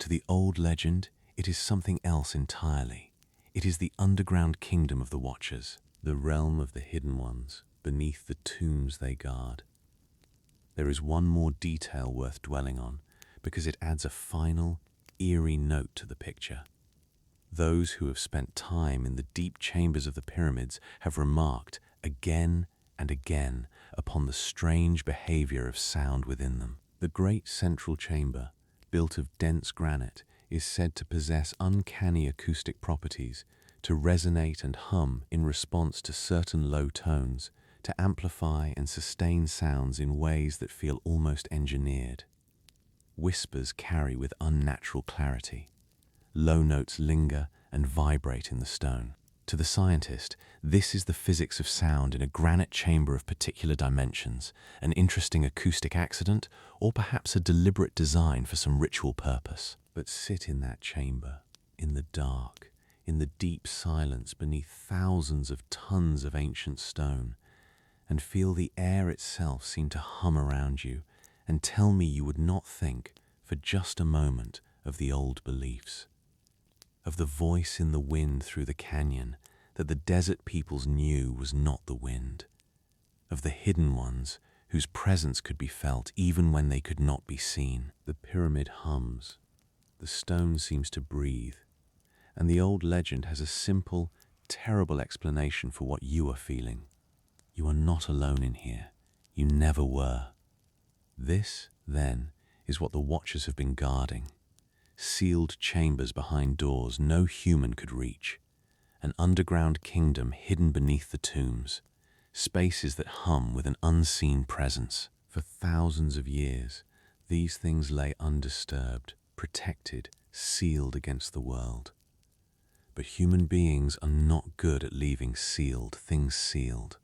S1: To the old legend, it is something else entirely. It is the underground kingdom of the Watchers, the realm of the hidden ones, beneath the tombs they guard. There is one more detail worth dwelling on, because it adds a final, eerie note to the picture. Those who have spent time in the deep chambers of the pyramids have remarked again and again upon the strange behavior of sound within them. The great central chamber, built of dense granite, is said to possess uncanny acoustic properties, to resonate and hum in response to certain low tones, to amplify and sustain sounds in ways that feel almost engineered. Whispers carry with unnatural clarity. Low notes linger and vibrate in the stone. To the scientist, this is the physics of sound in a granite chamber of particular dimensions, an interesting acoustic accident, or perhaps a deliberate design for some ritual purpose. But sit in that chamber, in the dark, in the deep silence beneath thousands of tons of ancient stone, and feel the air itself seem to hum around you, and tell me you would not think, for just a moment, of the old beliefs. Of the voice in the wind through the canyon that the desert peoples knew was not the wind. Of the hidden ones whose presence could be felt even when they could not be seen. The pyramid hums. The stone seems to breathe. And the old legend has a simple, terrible explanation for what you are feeling. You are not alone in here. You never were. This, then, is what the Watchers have been guarding. Sealed chambers behind doors no human could reach. An underground kingdom hidden beneath the tombs. Spaces that hum with an unseen presence. For thousands of years, these things lay undisturbed, protected, sealed against the world. But human beings are not good at leaving sealed things sealed.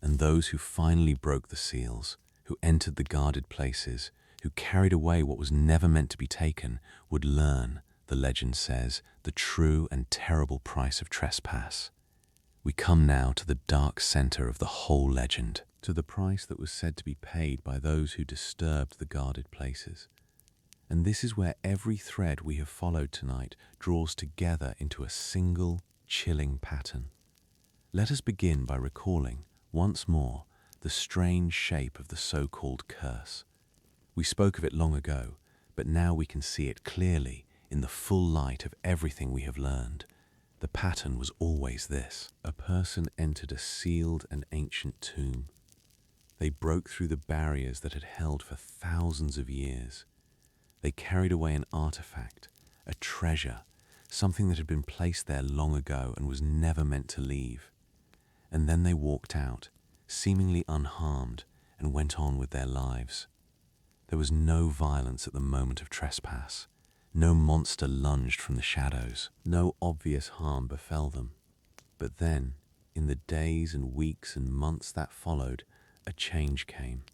S1: And those who finally broke the seals, who entered the guarded places, who carried away what was never meant to be taken, would learn, the legend says, the true and terrible price of trespass. We come now to the dark center of the whole legend, to the price that was said to be paid by those who disturbed the guarded places. And this is where every thread we have followed tonight draws together into a single, chilling pattern. Let us begin by recalling, once more, the strange shape of the so-called curse. We spoke of it long ago, but now we can see it clearly in the full light of everything we have learned. The pattern was always this. A person entered a sealed and ancient tomb. They broke through the barriers that had held for thousands of years. They carried away an artifact, a treasure, something that had been placed there long ago and was never meant to leave. And then they walked out, seemingly unharmed, and went on with their lives. There was no violence at the moment of trespass. No monster lunged from the shadows. No obvious harm befell them. But then, in the days and weeks and months that followed, a change came.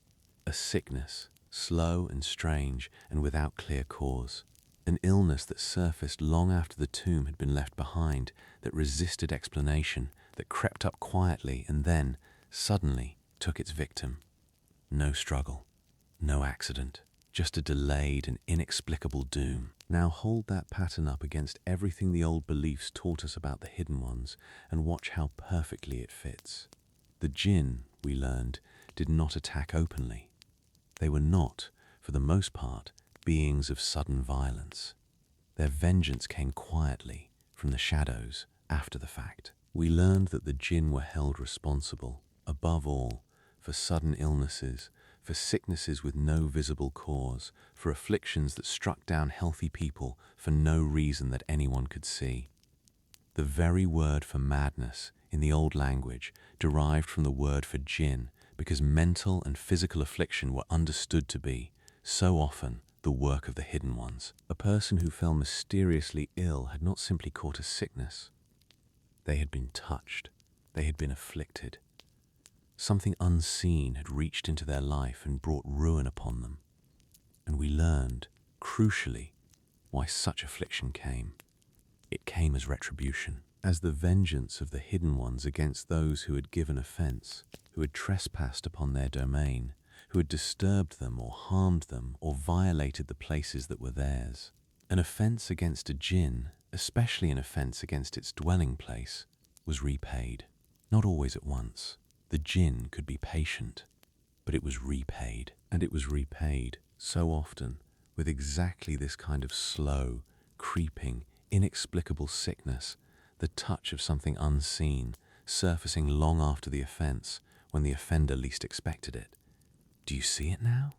S1: A sickness, slow and strange and without clear cause. An illness that surfaced long after the tomb had been left behind, that resisted explanation, that crept up quietly and then, suddenly, took its victim. No struggle, no accident, just a delayed and inexplicable doom. Now hold that pattern up against everything the old beliefs taught us about the hidden ones and watch how perfectly it fits. The jinn, we learned, did not attack openly. They were not, for the most part, beings of sudden violence. Their vengeance came quietly, from the shadows, after the fact. We learned that the jinn were held responsible, above all, for sudden illnesses, for sicknesses with no visible cause, for afflictions that struck down healthy people for no reason that anyone could see. The very word for madness, in the old language, derived from the word for jinn, because mental and physical affliction were understood to be, so often, the work of the hidden ones. A person who fell mysteriously ill had not simply caught a sickness. They had been touched. They had been afflicted. Something unseen had reached into their life and brought ruin upon them. And we learned, crucially, why such affliction came. It came as retribution, as the vengeance of the hidden ones against those who had given offense, who had trespassed upon their domain, who had disturbed them or harmed them or violated the places that were theirs. An offense against a jinn, especially an offense against its dwelling place, was repaid. Not always at once. The jinn could be patient, but it was repaid. And it was repaid so often with exactly this kind of slow, creeping, inexplicable sickness, the touch of something unseen, surfacing long after the offense, when the offender least expected it. Do you see it now?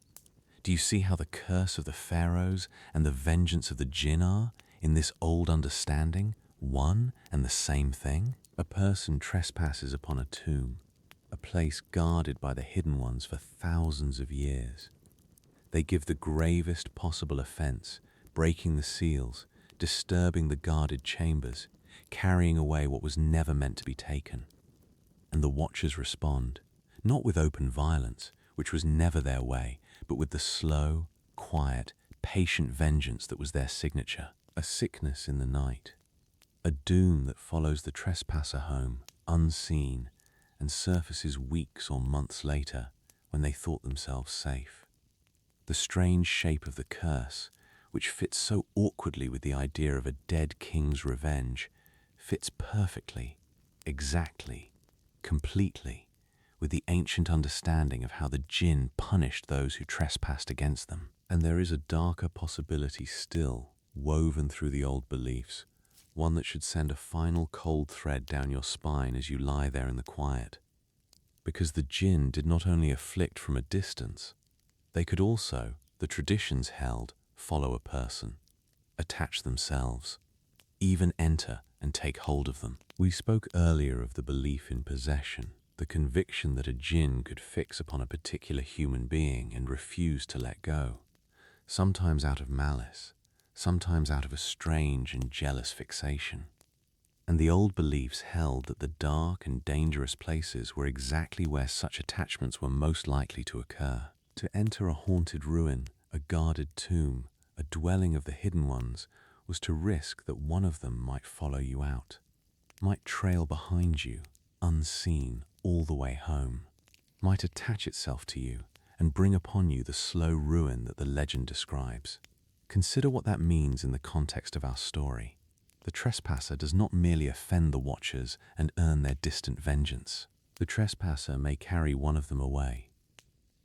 S1: Do you see how the curse of the pharaohs and the vengeance of the jinn are, in this old understanding, one and the same thing? A person trespasses upon a tomb, a place guarded by the hidden ones for thousands of years. They give the gravest possible offense, breaking the seals, disturbing the guarded chambers, carrying away what was never meant to be taken. And the watchers respond, not with open violence, which was never their way, but with the slow, quiet, patient vengeance that was their signature. A sickness in the night, a doom that follows the trespasser home, unseen, and surfaces weeks or months later when they thought themselves safe. The strange shape of the curse, which fits so awkwardly with the idea of a dead king's revenge, fits perfectly, exactly, completely, with the ancient understanding of how the jinn punished those who trespassed against them. And there is a darker possibility still, woven through the old beliefs, one that should send a final cold thread down your spine as you lie there in the quiet. Because the jinn did not only afflict from a distance, they could also, the traditions held, follow a person, attach themselves, even enter and take hold of them. We spoke earlier of the belief in possession, the conviction that a jinn could fix upon a particular human being and refuse to let go, sometimes out of malice, sometimes out of a strange and jealous fixation. And the old beliefs held that the dark and dangerous places were exactly where such attachments were most likely to occur. To enter a haunted ruin, a guarded tomb, a dwelling of the hidden ones, was to risk that one of them might follow you out, might trail behind you, unseen, all the way home, might attach itself to you and bring upon you the slow ruin that the legend describes. Consider what that means in the context of our story. The trespasser does not merely offend the watchers and earn their distant vengeance. The trespasser may carry one of them away.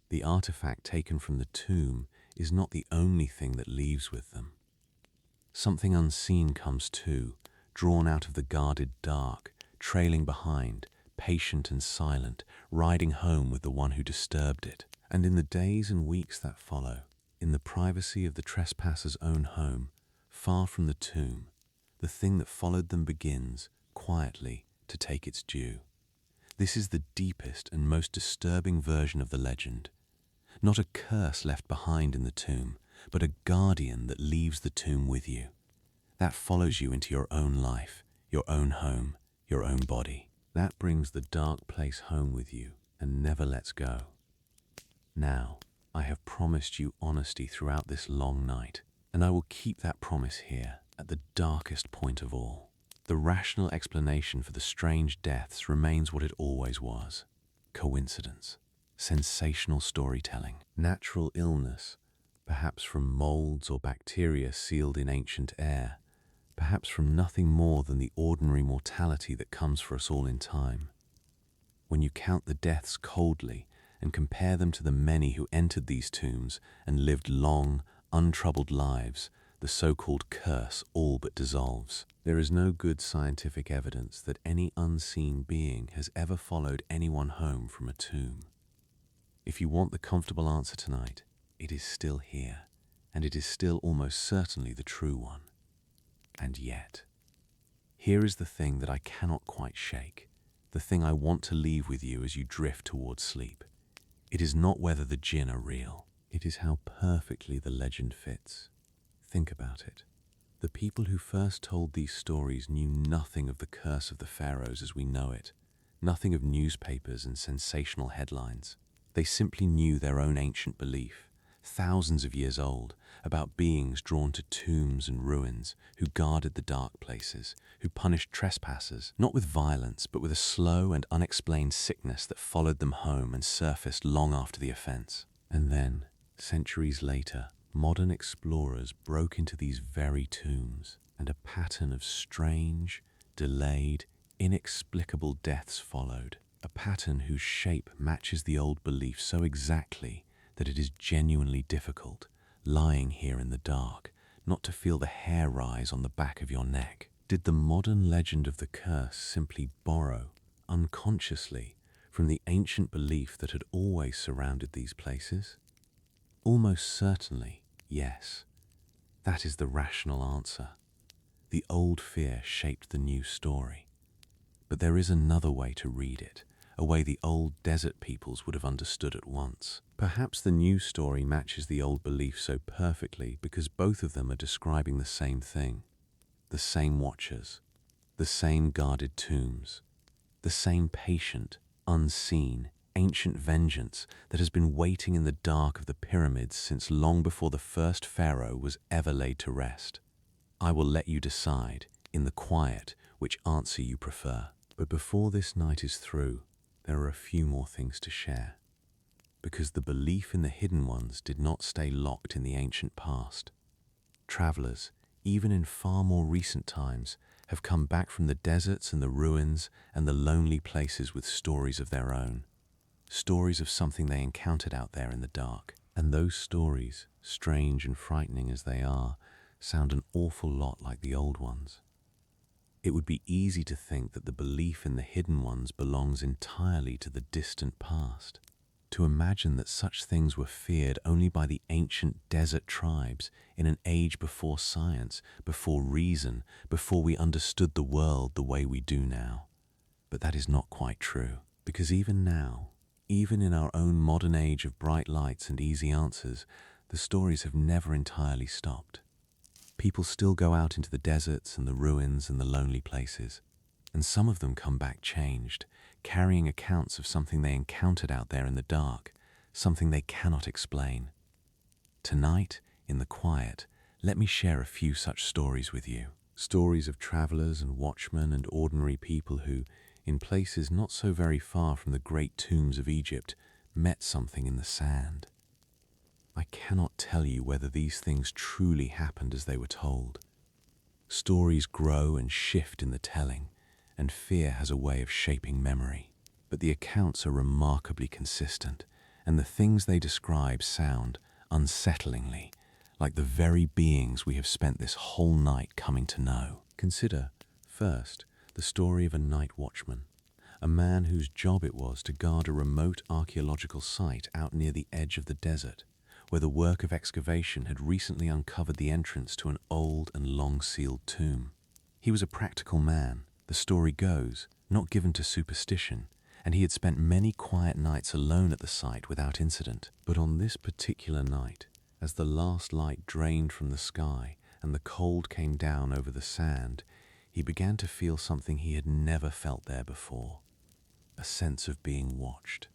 S1: The artifact taken from the tomb is not the only thing that leaves with them. Something unseen comes too, drawn out of the guarded dark, trailing behind, patient and silent, riding home with the one who disturbed it. And in the days and weeks that follow, in the privacy of the trespasser's own home, far from the tomb, the thing that followed them begins, quietly, to take its due. This is the deepest and most disturbing version of the legend. Not a curse left behind in the tomb, but a guardian that leaves the tomb with you. That follows you into your own life, your own home, your own body. That brings the dark place home with you and never lets go. Now, I have promised you honesty throughout this long night, and I will keep that promise here at the darkest point of all. The rational explanation for the strange deaths remains what it always was: coincidence, sensational storytelling, natural illness, perhaps from molds or bacteria sealed in ancient air, perhaps from nothing more than the ordinary mortality that comes for us all in time. When you count the deaths coldly and compare them to the many who entered these tombs and lived long, untroubled lives, the so-called curse all but dissolves. There is no good scientific evidence that any unseen being has ever followed anyone home from a tomb. If you want the comfortable answer tonight, it is still here, and it is still almost certainly the true one. And yet, here is the thing that I cannot quite shake, the thing I want to leave with you as you drift towards sleep. It is not whether the jinn are real. It is how perfectly the legend fits. Think about it. The people who first told these stories knew nothing of the curse of the pharaohs as we know it. nothing of newspapers and sensational headlines. They simply knew their own ancient belief, thousands of years old, about beings drawn to tombs and ruins, who guarded the dark places, who punished trespassers, not with violence, but with a slow and unexplained sickness that followed them home and surfaced long after the offense. And then, centuries later, modern explorers broke into these very tombs, and a pattern of strange, delayed, inexplicable deaths followed, a pattern whose shape matches the old belief so exactly that it is genuinely difficult, lying here in the dark, not to feel the hair rise on the back of your neck. Did the modern legend of the curse simply borrow, unconsciously, from the ancient belief that had always surrounded these places? Almost certainly, yes. That is the rational answer. The old fear shaped the new story. But there is another way to read it, a way the old desert peoples would have understood at once. Perhaps the new story matches the old belief so perfectly because both of them are describing the same thing. The same watchers, the same guarded tombs, the same patient, unseen, ancient vengeance that has been waiting in the dark of the pyramids since long before the first pharaoh was ever laid to rest. I will let you decide, in the quiet, which answer you prefer. But before this night is through, there are a few more things to share. Because the belief in the hidden ones did not stay locked in the ancient past. Travelers, even in far more recent times, have come back from the deserts and the ruins and the lonely places with stories of their own. Stories of something they encountered out there in the dark. And those stories, strange and frightening as they are, sound an awful lot like the old ones. It would be easy to think that the belief in the hidden ones belongs entirely to the distant past. To imagine that such things were feared only by the ancient desert tribes in an age before science, before reason, before we understood the world the way we do now. But that is not quite true, because even now, even in our own modern age of bright lights and easy answers, the stories have never entirely stopped. People still go out into the deserts and the ruins and the lonely places, and some of them come back changed, carrying accounts of something they encountered out there in the dark, something they cannot explain. Tonight, in the quiet, let me share a few such stories with you. Stories of travelers and watchmen and ordinary people who, in places not so very far from the great tombs of Egypt, met something in the sand. I cannot tell you whether these things truly happened as they were told. Stories grow and shift in the telling, and fear has a way of shaping memory. But the accounts are remarkably consistent, and the things they describe sound, unsettlingly, like the very beings we have spent this whole night coming to know. Consider, first, the story of a night watchman, a man whose job it was to guard a remote archaeological site out near the edge of the desert, where the work of excavation had recently uncovered the entrance to an old and long-sealed tomb. He was a practical man, the story goes, not given to superstition, and he had spent many quiet nights alone at the site without incident. But on this particular night, as the last light drained from the sky and the cold came down over the sand, he began to feel something he had never felt there before, a sense of being watched.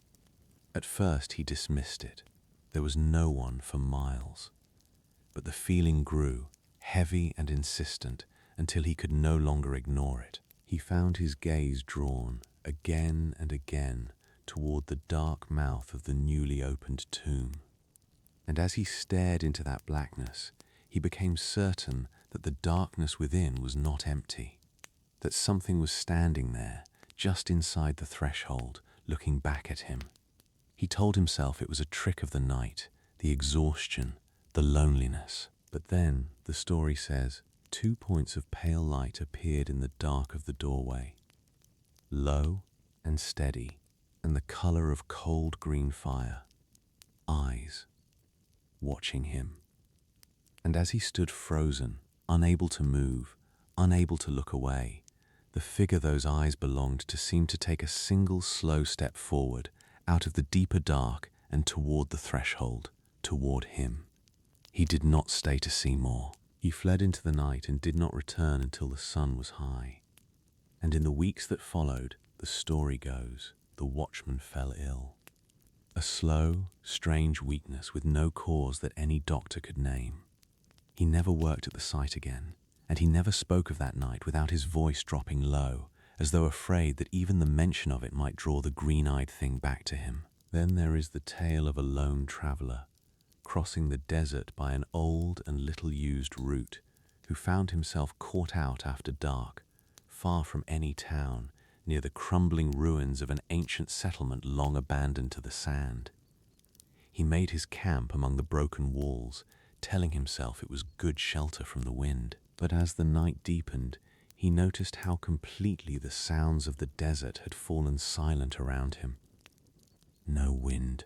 S1: At first he dismissed it. There was no one for miles. But the feeling grew, heavy and insistent, until he could no longer ignore it. He found his gaze drawn, again and again, toward the dark mouth of the newly opened tomb. And as he stared into that blackness, he became certain that the darkness within was not empty, that something was standing there, just inside the threshold, looking back at him. He told himself it was a trick of the night, the exhaustion, the loneliness. But then, the story says, 2 points of pale light appeared in the dark of the doorway, low and steady, and the color of cold green fire. Eyes, watching him. And as he stood frozen, unable to move, unable to look away, the figure those eyes belonged to seemed to take a single slow step forward, out of the deeper dark and toward the threshold, toward him. He did not stay to see more. He fled into the night and did not return until the sun was high. And in the weeks that followed, the story goes, the watchman fell ill. A slow, strange weakness with no cause that any doctor could name. He never worked at the site again, and he never spoke of that night without his voice dropping low, as though afraid that even the mention of it might draw the green-eyed thing back to him. Then there is the tale of a lone traveller, crossing the desert by an old and little-used route, who found himself caught out after dark, far from any town, near the crumbling ruins of an ancient settlement long abandoned to the sand. He made his camp among the broken walls, telling himself it was good shelter from the wind. But as the night deepened, he noticed how completely the sounds of the desert had fallen silent around him. No wind,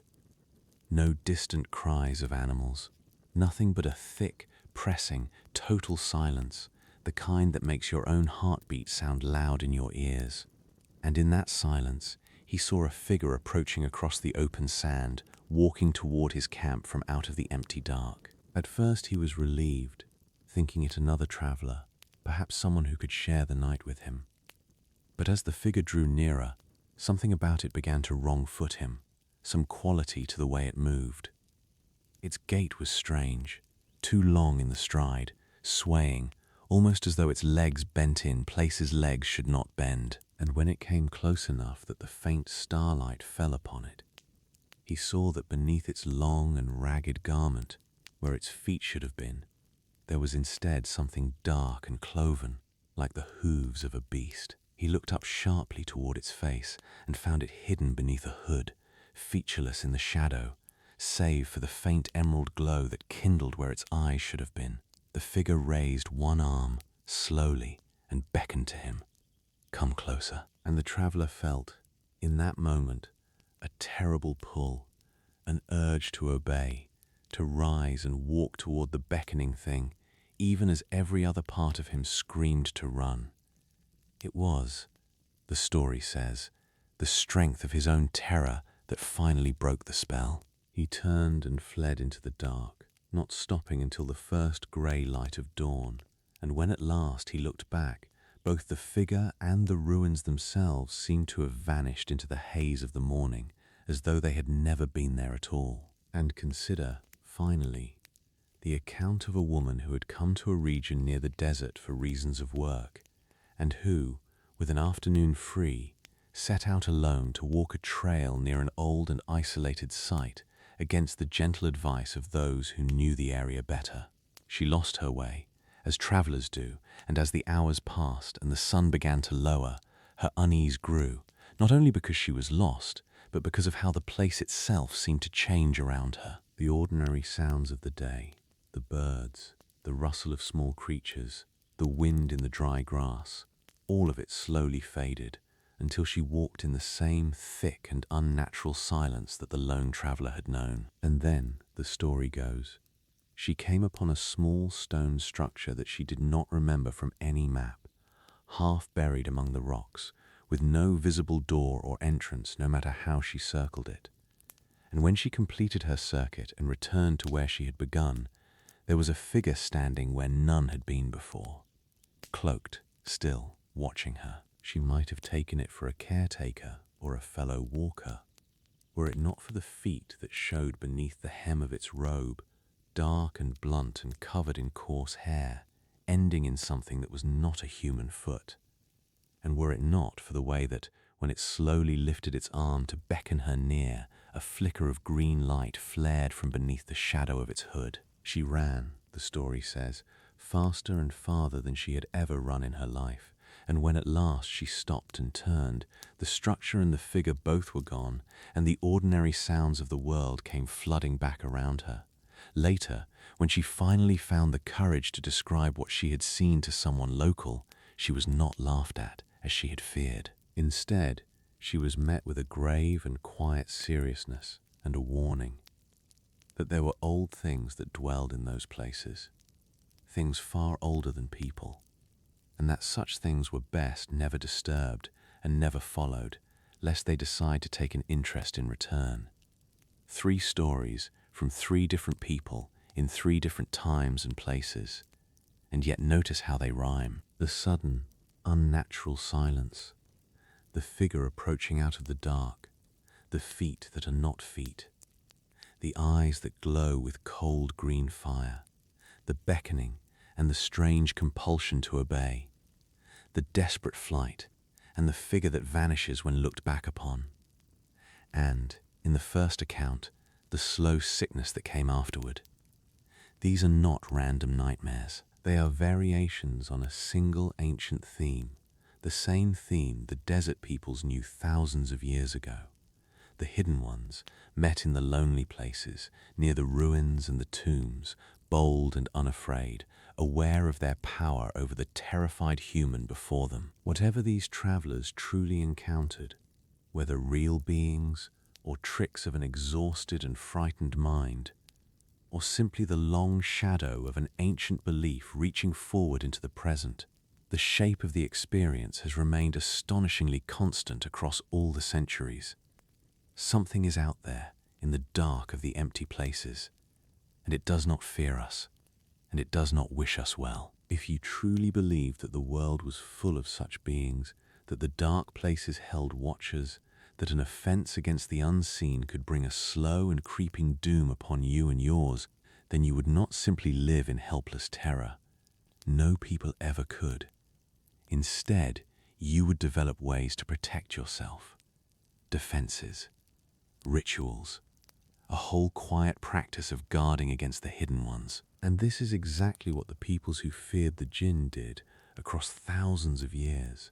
S1: no distant cries of animals, nothing but a thick, pressing, total silence, the kind that makes your own heartbeat sound loud in your ears. And in that silence, he saw a figure approaching across the open sand, walking toward his camp from out of the empty dark. At first he was relieved, thinking it another traveller, perhaps someone who could share the night with him. But as the figure drew nearer, something about it began to wrong-foot him, some quality to the way it moved. Its gait was strange, too long in the stride, swaying, almost as though its legs bent in places legs should not bend. And when it came close enough that the faint starlight fell upon it, he saw that beneath its long and ragged garment, where its feet should have been, there was instead something dark and cloven, like the hooves of a beast. He looked up sharply toward its face and found it hidden beneath a hood, featureless in the shadow, save for the faint emerald glow that kindled where its eyes should have been. The figure raised one arm, slowly, and beckoned to him. "Come closer." And the traveller felt, in that moment, a terrible pull, an urge to obey, to rise and walk toward the beckoning thing, even as every other part of him screamed to run. It was, the story says, the strength of his own terror that finally broke the spell. He turned and fled into the dark, not stopping until the first grey light of dawn, and when at last he looked back, both the figure and the ruins themselves seemed to have vanished into the haze of the morning, as though they had never been there at all. And consider, finally, the account of a woman who had come to a region near the desert for reasons of work, and who, with an afternoon free, set out alone to walk a trail near an old and isolated site against the gentle advice of those who knew the area better. She lost her way, as travellers do, and as the hours passed and the sun began to lower, her unease grew, not only because she was lost, but because of how the place itself seemed to change around her. The ordinary sounds of the day, the birds, the rustle of small creatures, the wind in the dry grass, all of it slowly faded, until she walked in the same thick and unnatural silence that the lone traveller had known. And then, the story goes, she came upon a small stone structure that she did not remember from any map, half buried among the rocks, with no visible door or entrance no matter how she circled it. And when she completed her circuit and returned to where she had begun, there was a figure standing where none had been before, cloaked, still, watching her. She might have taken it for a caretaker or a fellow walker, were it not for the feet that showed beneath the hem of its robe, dark and blunt and covered in coarse hair, ending in something that was not a human foot. And were it not for the way that, when it slowly lifted its arm to beckon her near, a flicker of green light flared from beneath the shadow of its hood. She ran, the story says, faster and farther than she had ever run in her life, and when at last she stopped and turned, the structure and the figure both were gone, and the ordinary sounds of the world came flooding back around her. Later, when she finally found the courage to describe what she had seen to someone local, she was not laughed at, as she had feared. Instead, she was met with a grave and quiet seriousness and a warning that there were old things that dwelled in those places, things far older than people, and that such things were best never disturbed and never followed, lest they decide to take an interest in return. 3 stories from 3 different people in 3 different times and places, and yet notice how they rhyme. The sudden, unnatural silence, the figure approaching out of the dark, the feet that are not feet, the eyes that glow with cold green fire, the beckoning and the strange compulsion to obey, the desperate flight and the figure that vanishes when looked back upon, and, in the first account, the slow sickness that came afterward. These are not random nightmares. They are variations on a single ancient theme, the same theme the desert peoples knew thousands of years ago. The hidden ones met in the lonely places, near the ruins and the tombs, bold and unafraid, aware of their power over the terrified human before them. Whatever these travelers truly encountered, whether real beings or tricks of an exhausted and frightened mind, or simply the long shadow of an ancient belief reaching forward into the present, the shape of the experience has remained astonishingly constant across all the centuries. Something is out there in the dark of the empty places, and it does not fear us, and it does not wish us well. If you truly believed that the world was full of such beings, that the dark places held watchers, that an offense against the unseen could bring a slow and creeping doom upon you and yours, then you would not simply live in helpless terror. No people ever could. Instead, you would develop ways to protect yourself. Defenses, rituals, a whole quiet practice of guarding against the hidden ones. And this is exactly what the peoples who feared the jinn did across thousands of years.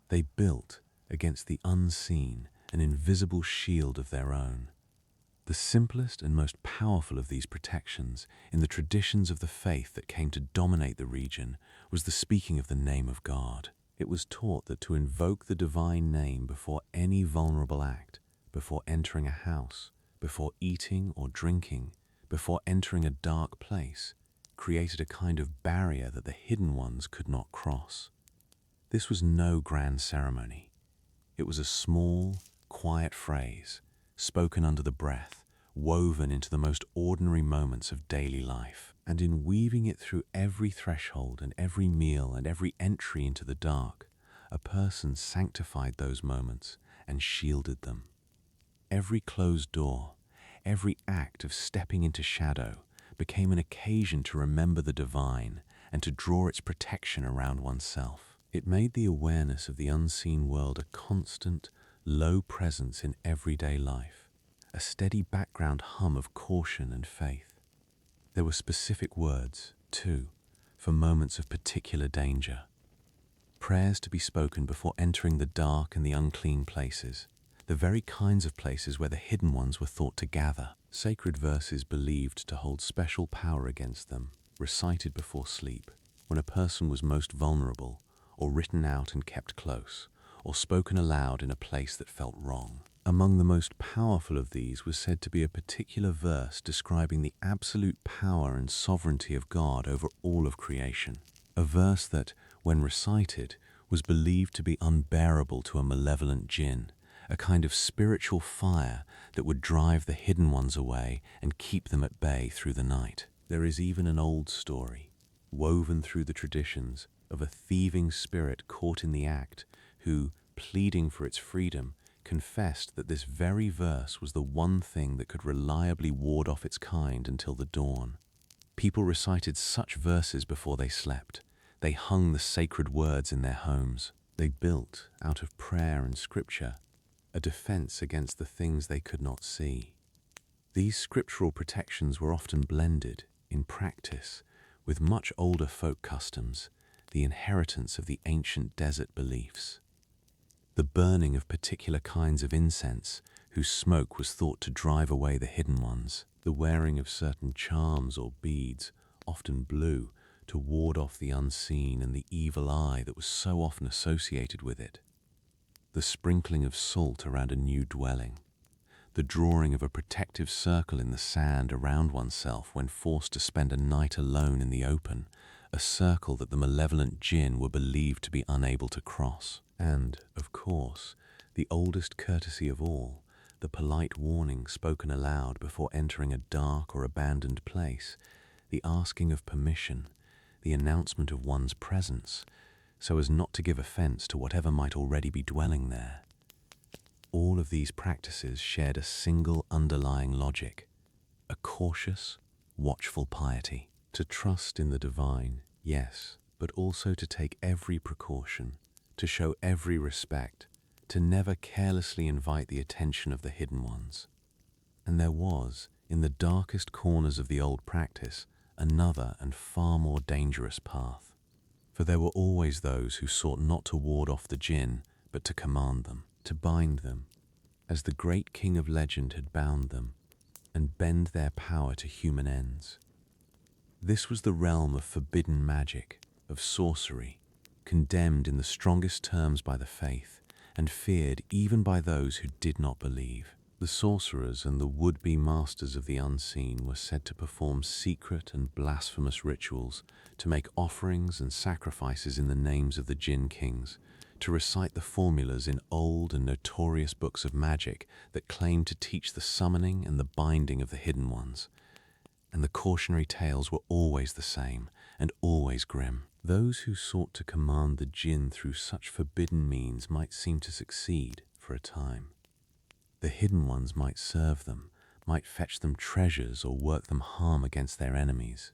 S1: They built, against the unseen, an invisible shield of their own. The simplest and most powerful of these protections in the traditions of the faith that came to dominate the region was the speaking of the name of God. It was taught that to invoke the divine name before any vulnerable act, before entering a house, before eating or drinking, before entering a dark place, created a kind of barrier that the hidden ones could not cross. This was no grand ceremony. It was a small, quiet phrase, spoken under the breath, woven into the most ordinary moments of daily life. And in weaving it through every threshold and every meal and every entry into the dark, a person sanctified those moments and shielded them. Every closed door, every act of stepping into shadow became an occasion to remember the divine and to draw its protection around oneself. It made the awareness of the unseen world a constant, low presence in everyday life, a steady background hum of caution and faith. There were specific words, too, for moments of particular danger. Prayers to be spoken before entering the dark and the unclean places, the very kinds of places where the hidden ones were thought to gather. Sacred verses believed to hold special power against them, recited before sleep, when a person was most vulnerable, or written out and kept close, or spoken aloud in a place that felt wrong. Among the most powerful of these was said to be a particular verse describing the absolute power and sovereignty of God over all of creation. A verse that, when recited, was believed to be unbearable to a malevolent jinn, a kind of spiritual fire that would drive the hidden ones away and keep them at bay through the night. There is even an old story, woven through the traditions, of a thieving spirit caught in the act who, pleading for its freedom, confessed that this very verse was the one thing that could reliably ward off its kind until the dawn. People recited such verses before they slept. They hung the sacred words in their homes. They built, out of prayer and scripture, a defense against the things they could not see. These scriptural protections were often blended, in practice, with much older folk customs, the inheritance of the ancient desert beliefs. The burning of particular kinds of incense, whose smoke was thought to drive away the hidden ones. The wearing of certain charms or beads, often blue, to ward off the unseen and the evil eye that was so often associated with it. The sprinkling of salt around a new dwelling. The drawing of a protective circle in the sand around oneself when forced to spend a night alone in the open, a circle that the malevolent jinn were believed to be unable to cross. And, of course, the oldest courtesy of all, the polite warning spoken aloud before entering a dark or abandoned place, the asking of permission, the announcement of one's presence, so as not to give offense to whatever might already be dwelling there. All of these practices shared a single underlying logic, a cautious, watchful piety. To trust in the divine, yes, but also to take every precaution, to show every respect, to never carelessly invite the attention of the hidden ones. And there was, in the darkest corners of the old practice, another and far more dangerous path. For there were always those who sought not to ward off the jinn, but to command them, to bind them, as the great king of legend had bound them, and bend their power to human ends. This was the realm of forbidden magic, of sorcery, condemned in the strongest terms by the faith, and feared even by those who did not believe. The sorcerers and the would-be masters of the unseen were said to perform secret and blasphemous rituals, to make offerings and sacrifices in the names of the jinn kings, to recite the formulas in old and notorious books of magic that claimed to teach the summoning and the binding of the hidden ones. And the cautionary tales were always the same, and always grim. Those who sought to command the jinn through such forbidden means might seem to succeed for a time. The hidden ones might serve them, might fetch them treasures or work them harm against their enemies.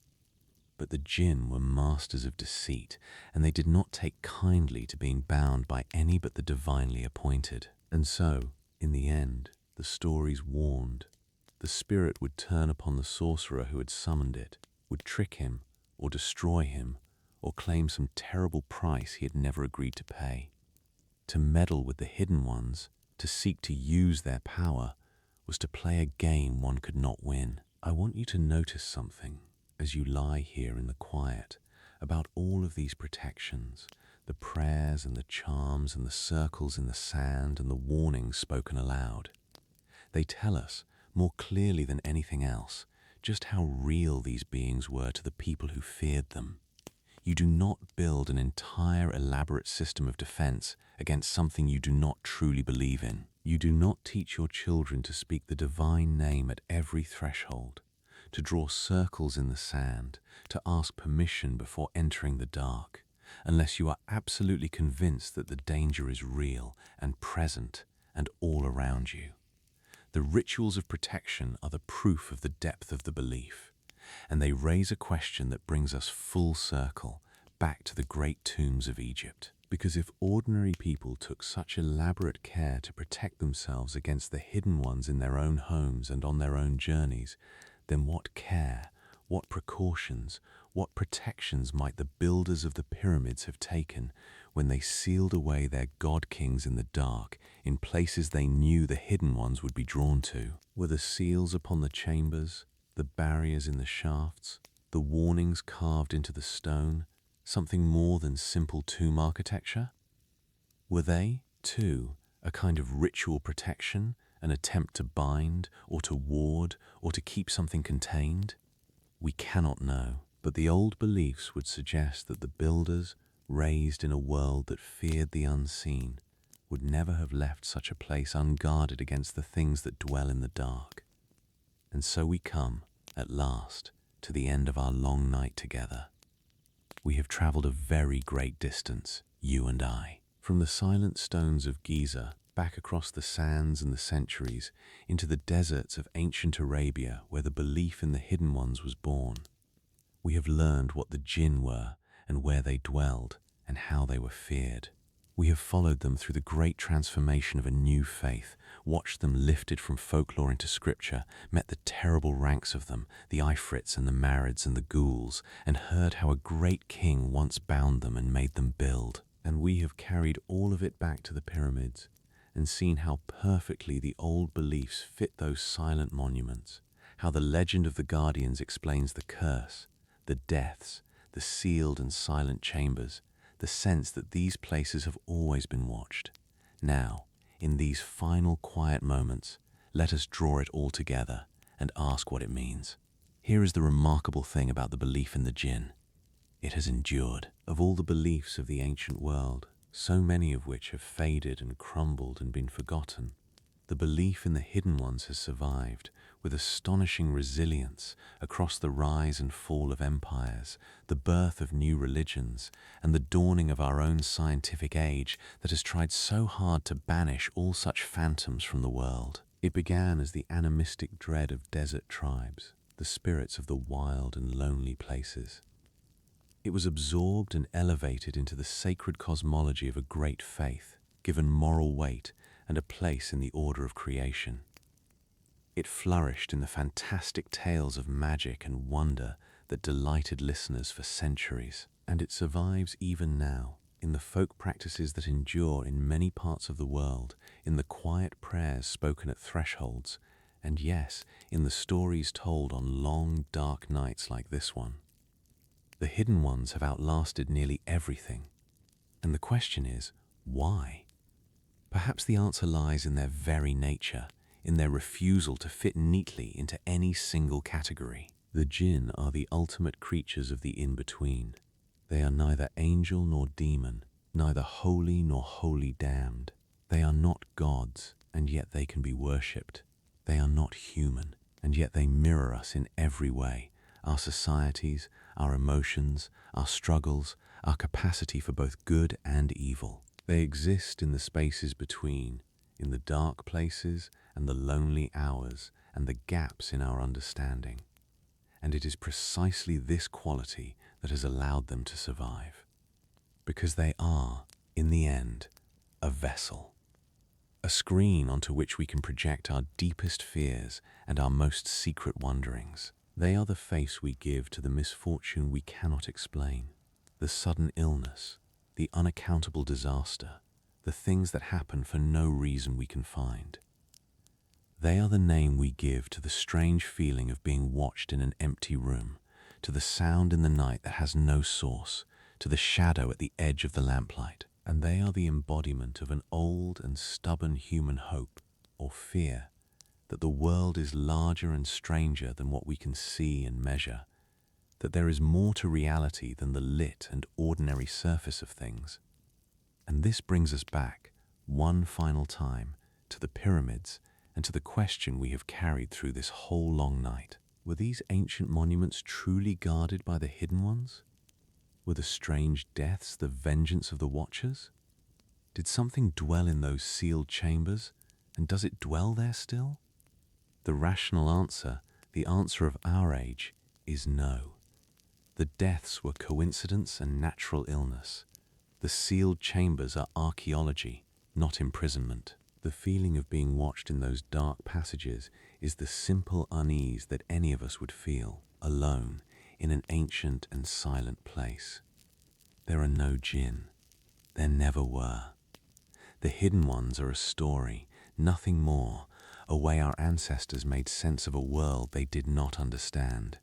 S1: But the jinn were masters of deceit, and they did not take kindly to being bound by any but the divinely appointed. And so, in the end, the stories warned. The spirit would turn upon the sorcerer who had summoned it, would trick him, or destroy him, or claim some terrible price he had never agreed to pay. To meddle with the hidden ones, to seek to use their power, was to play a game one could not win. I want you to notice something as you lie here in the quiet about all of these protections, the prayers and the charms and the circles in the sand and the warnings spoken aloud. They tell us, more clearly than anything else, just how real these beings were to the people who feared them. You do not build an entire elaborate system of defense against something you do not truly believe in. You do not teach your children to speak the divine name at every threshold, to draw circles in the sand, to ask permission before entering the dark, unless you are absolutely convinced that the danger is real and present and all around you. The rituals of protection are the proof of the depth of the belief, and they raise a question that brings us full circle back to the great tombs of Egypt. Because if ordinary people took such elaborate care to protect themselves against the hidden ones in their own homes and on their own journeys, then what care, what precautions, what protections might the builders of the pyramids have taken when they sealed away their god-kings in the dark in places they knew the hidden ones would be drawn to? Were the seals upon the chambers, the barriers in the shafts, the warnings carved into the stone, something more than simple tomb architecture? Were they, too, a kind of ritual protection, an attempt to bind, or to ward, or to keep something contained? We cannot know, but the old beliefs would suggest that the builders, raised in a world that feared the unseen, would never have left such a place unguarded against the things that dwell in the dark. And so we come, at last, to the end of our long night together. We have traveled a very great distance, you and I, from the silent stones of Giza, back across the sands and the centuries, into the deserts of ancient Arabia where the belief in the hidden ones was born. We have learned what the jinn were and where they dwelled and how they were feared. We have followed them through the great transformation of a new faith, watched them lifted from folklore into scripture, met the terrible ranks of them, the Ifrits and the Marids and the ghouls, and heard how a great king once bound them and made them build. And we have carried all of it back to the pyramids and seen how perfectly the old beliefs fit those silent monuments, how the legend of the guardians explains the curse, the deaths, the sealed and silent chambers, the sense that these places have always been watched. Now, in these final quiet moments, let us draw it all together and ask what it means. Here is the remarkable thing about the belief in the jinn. It has endured. Of all the beliefs of the ancient world, so many of which have faded and crumbled and been forgotten, The belief in the hidden ones has survived with astonishing resilience across the rise and fall of empires, the birth of new religions, and the dawning of our own scientific age that has tried so hard to banish all such phantoms from the world. It began as the animistic dread of desert tribes, the spirits of the wild and lonely places. It was absorbed and elevated into the sacred cosmology of a great faith, given moral weight and a place in the order of creation. It flourished in the fantastic tales of magic and wonder that delighted listeners for centuries, and it survives even now in the folk practices that endure in many parts of the world, in the quiet prayers spoken at thresholds, and yes, in the stories told on long, dark nights like this one. The hidden ones have outlasted nearly everything, and the question is, why? Perhaps the answer lies in their very nature, in their refusal to fit neatly into any single category. The jinn are the ultimate creatures of the in-between. They are neither angel nor demon, neither holy nor wholly damned. They are not gods, and yet they can be worshipped. They are not human, and yet they mirror us in every way: our societies, our emotions, our struggles, our capacity for both good and evil. They exist in the spaces between, in the dark places and the lonely hours and the gaps in our understanding. And it is precisely this quality that has allowed them to survive. Because they are, in the end, a vessel. A screen onto which we can project our deepest fears and our most secret wonderings. They are the face we give to the misfortune we cannot explain, the sudden illness, the unaccountable disaster, the things that happen for no reason we can find. They are the name we give to the strange feeling of being watched in an empty room, to the sound in the night that has no source, to the shadow at the edge of the lamplight. And they are the embodiment of an old and stubborn human hope, or fear, that the world is larger and stranger than what we can see and measure, that there is more to reality than the lit and ordinary surface of things. And this brings us back, one final time, to the pyramids and to the question we have carried through this whole long night. Were these ancient monuments truly guarded by the hidden ones? Were the strange deaths the vengeance of the watchers? Did something dwell in those sealed chambers, and does it dwell there still? The rational answer, the answer of our age, is no. The deaths were coincidence and natural illness. The sealed chambers are archaeology, not imprisonment. The feeling of being watched in those dark passages is the simple unease that any of us would feel, alone, in an ancient and silent place. There are no jinn. There never were. The hidden ones are a story, nothing more, a way our ancestors made sense of a world they did not understand.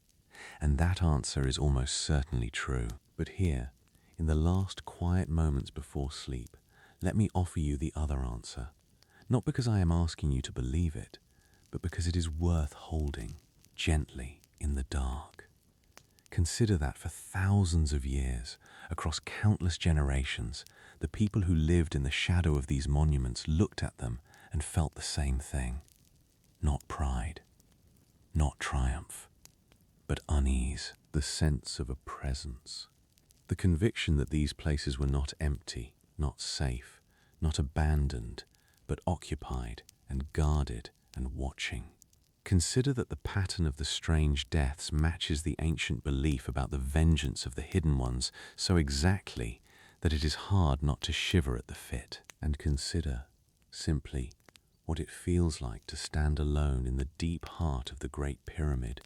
S1: And that answer is almost certainly true. But here, in the last quiet moments before sleep, let me offer you the other answer. Not because I am asking you to believe it, but because it is worth holding, gently, in the dark. Consider that for thousands of years, across countless generations, the people who lived in the shadow of these monuments looked at them and felt the same thing. Not pride, not triumph, but unease, the sense of a presence. The conviction that these places were not empty, not safe, not abandoned, but occupied and guarded and watching. Consider that the pattern of the strange deaths matches the ancient belief about the vengeance of the hidden ones so exactly that it is hard not to shiver at the fit. And consider, simply, what it feels like to stand alone in the deep heart of the Great Pyramid,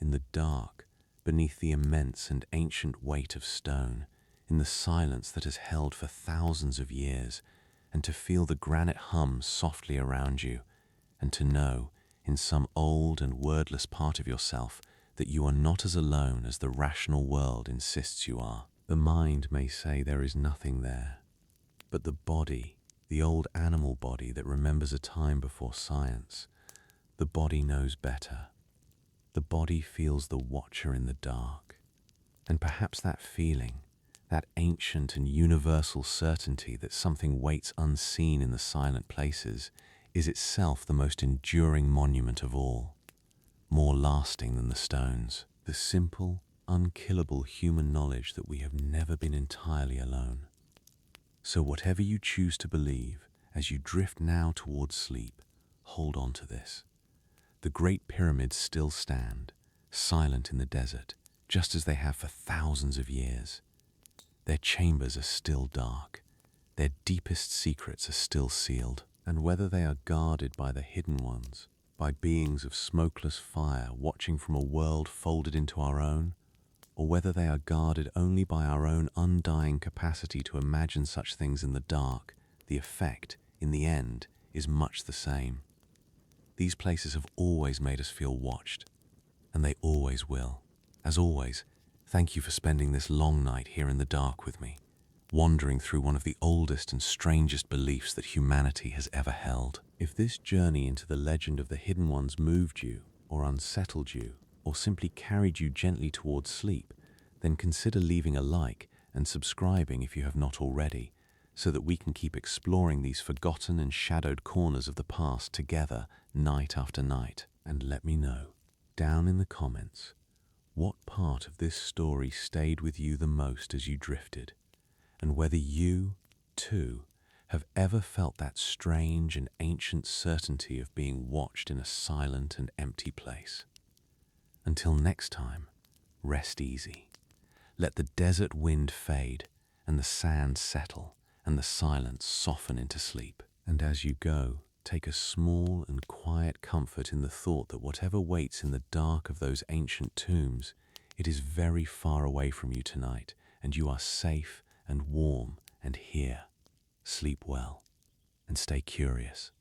S1: in the dark, beneath the immense and ancient weight of stone, in the silence that has held for thousands of years, and to feel the granite hum softly around you, and to know, in some old and wordless part of yourself, that you are not as alone as the rational world insists you are. The mind may say there is nothing there, but the body, the old animal body that remembers a time before science, the body knows better. The body feels the watcher in the dark, and perhaps that feeling, that ancient and universal certainty that something waits unseen in the silent places, is itself the most enduring monument of all, more lasting than the stones. The simple, unkillable human knowledge that we have never been entirely alone. So whatever you choose to believe, as you drift now towards sleep, hold on to this. The Great Pyramids still stand, silent in the desert, just as they have for thousands of years. Their chambers are still dark. Their deepest secrets are still sealed. And whether they are guarded by the hidden ones, by beings of smokeless fire watching from a world folded into our own, or whether they are guarded only by our own undying capacity to imagine such things in the dark, the effect, in the end, is much the same. These places have always made us feel watched, and they always will. As always, thank you for spending this long night here in the dark with me, wandering through one of the oldest and strangest beliefs that humanity has ever held. If this journey into the legend of the hidden ones moved you, or unsettled you, or simply carried you gently towards sleep, then consider leaving a like and subscribing if you have not already, so that we can keep exploring these forgotten and shadowed corners of the past together night after night. And let me know, down in the comments, what part of this story stayed with you the most as you drifted, and whether you, too, have ever felt that strange and ancient certainty of being watched in a silent and empty place. Until next time, rest easy. Let the desert wind fade, and the sand settle, and the silence soften into sleep. And as you go, take a small and quiet comfort in the thought that whatever waits in the dark of those ancient tombs, it is very far away from you tonight, and you are safe and warm and here. Sleep well, and stay curious.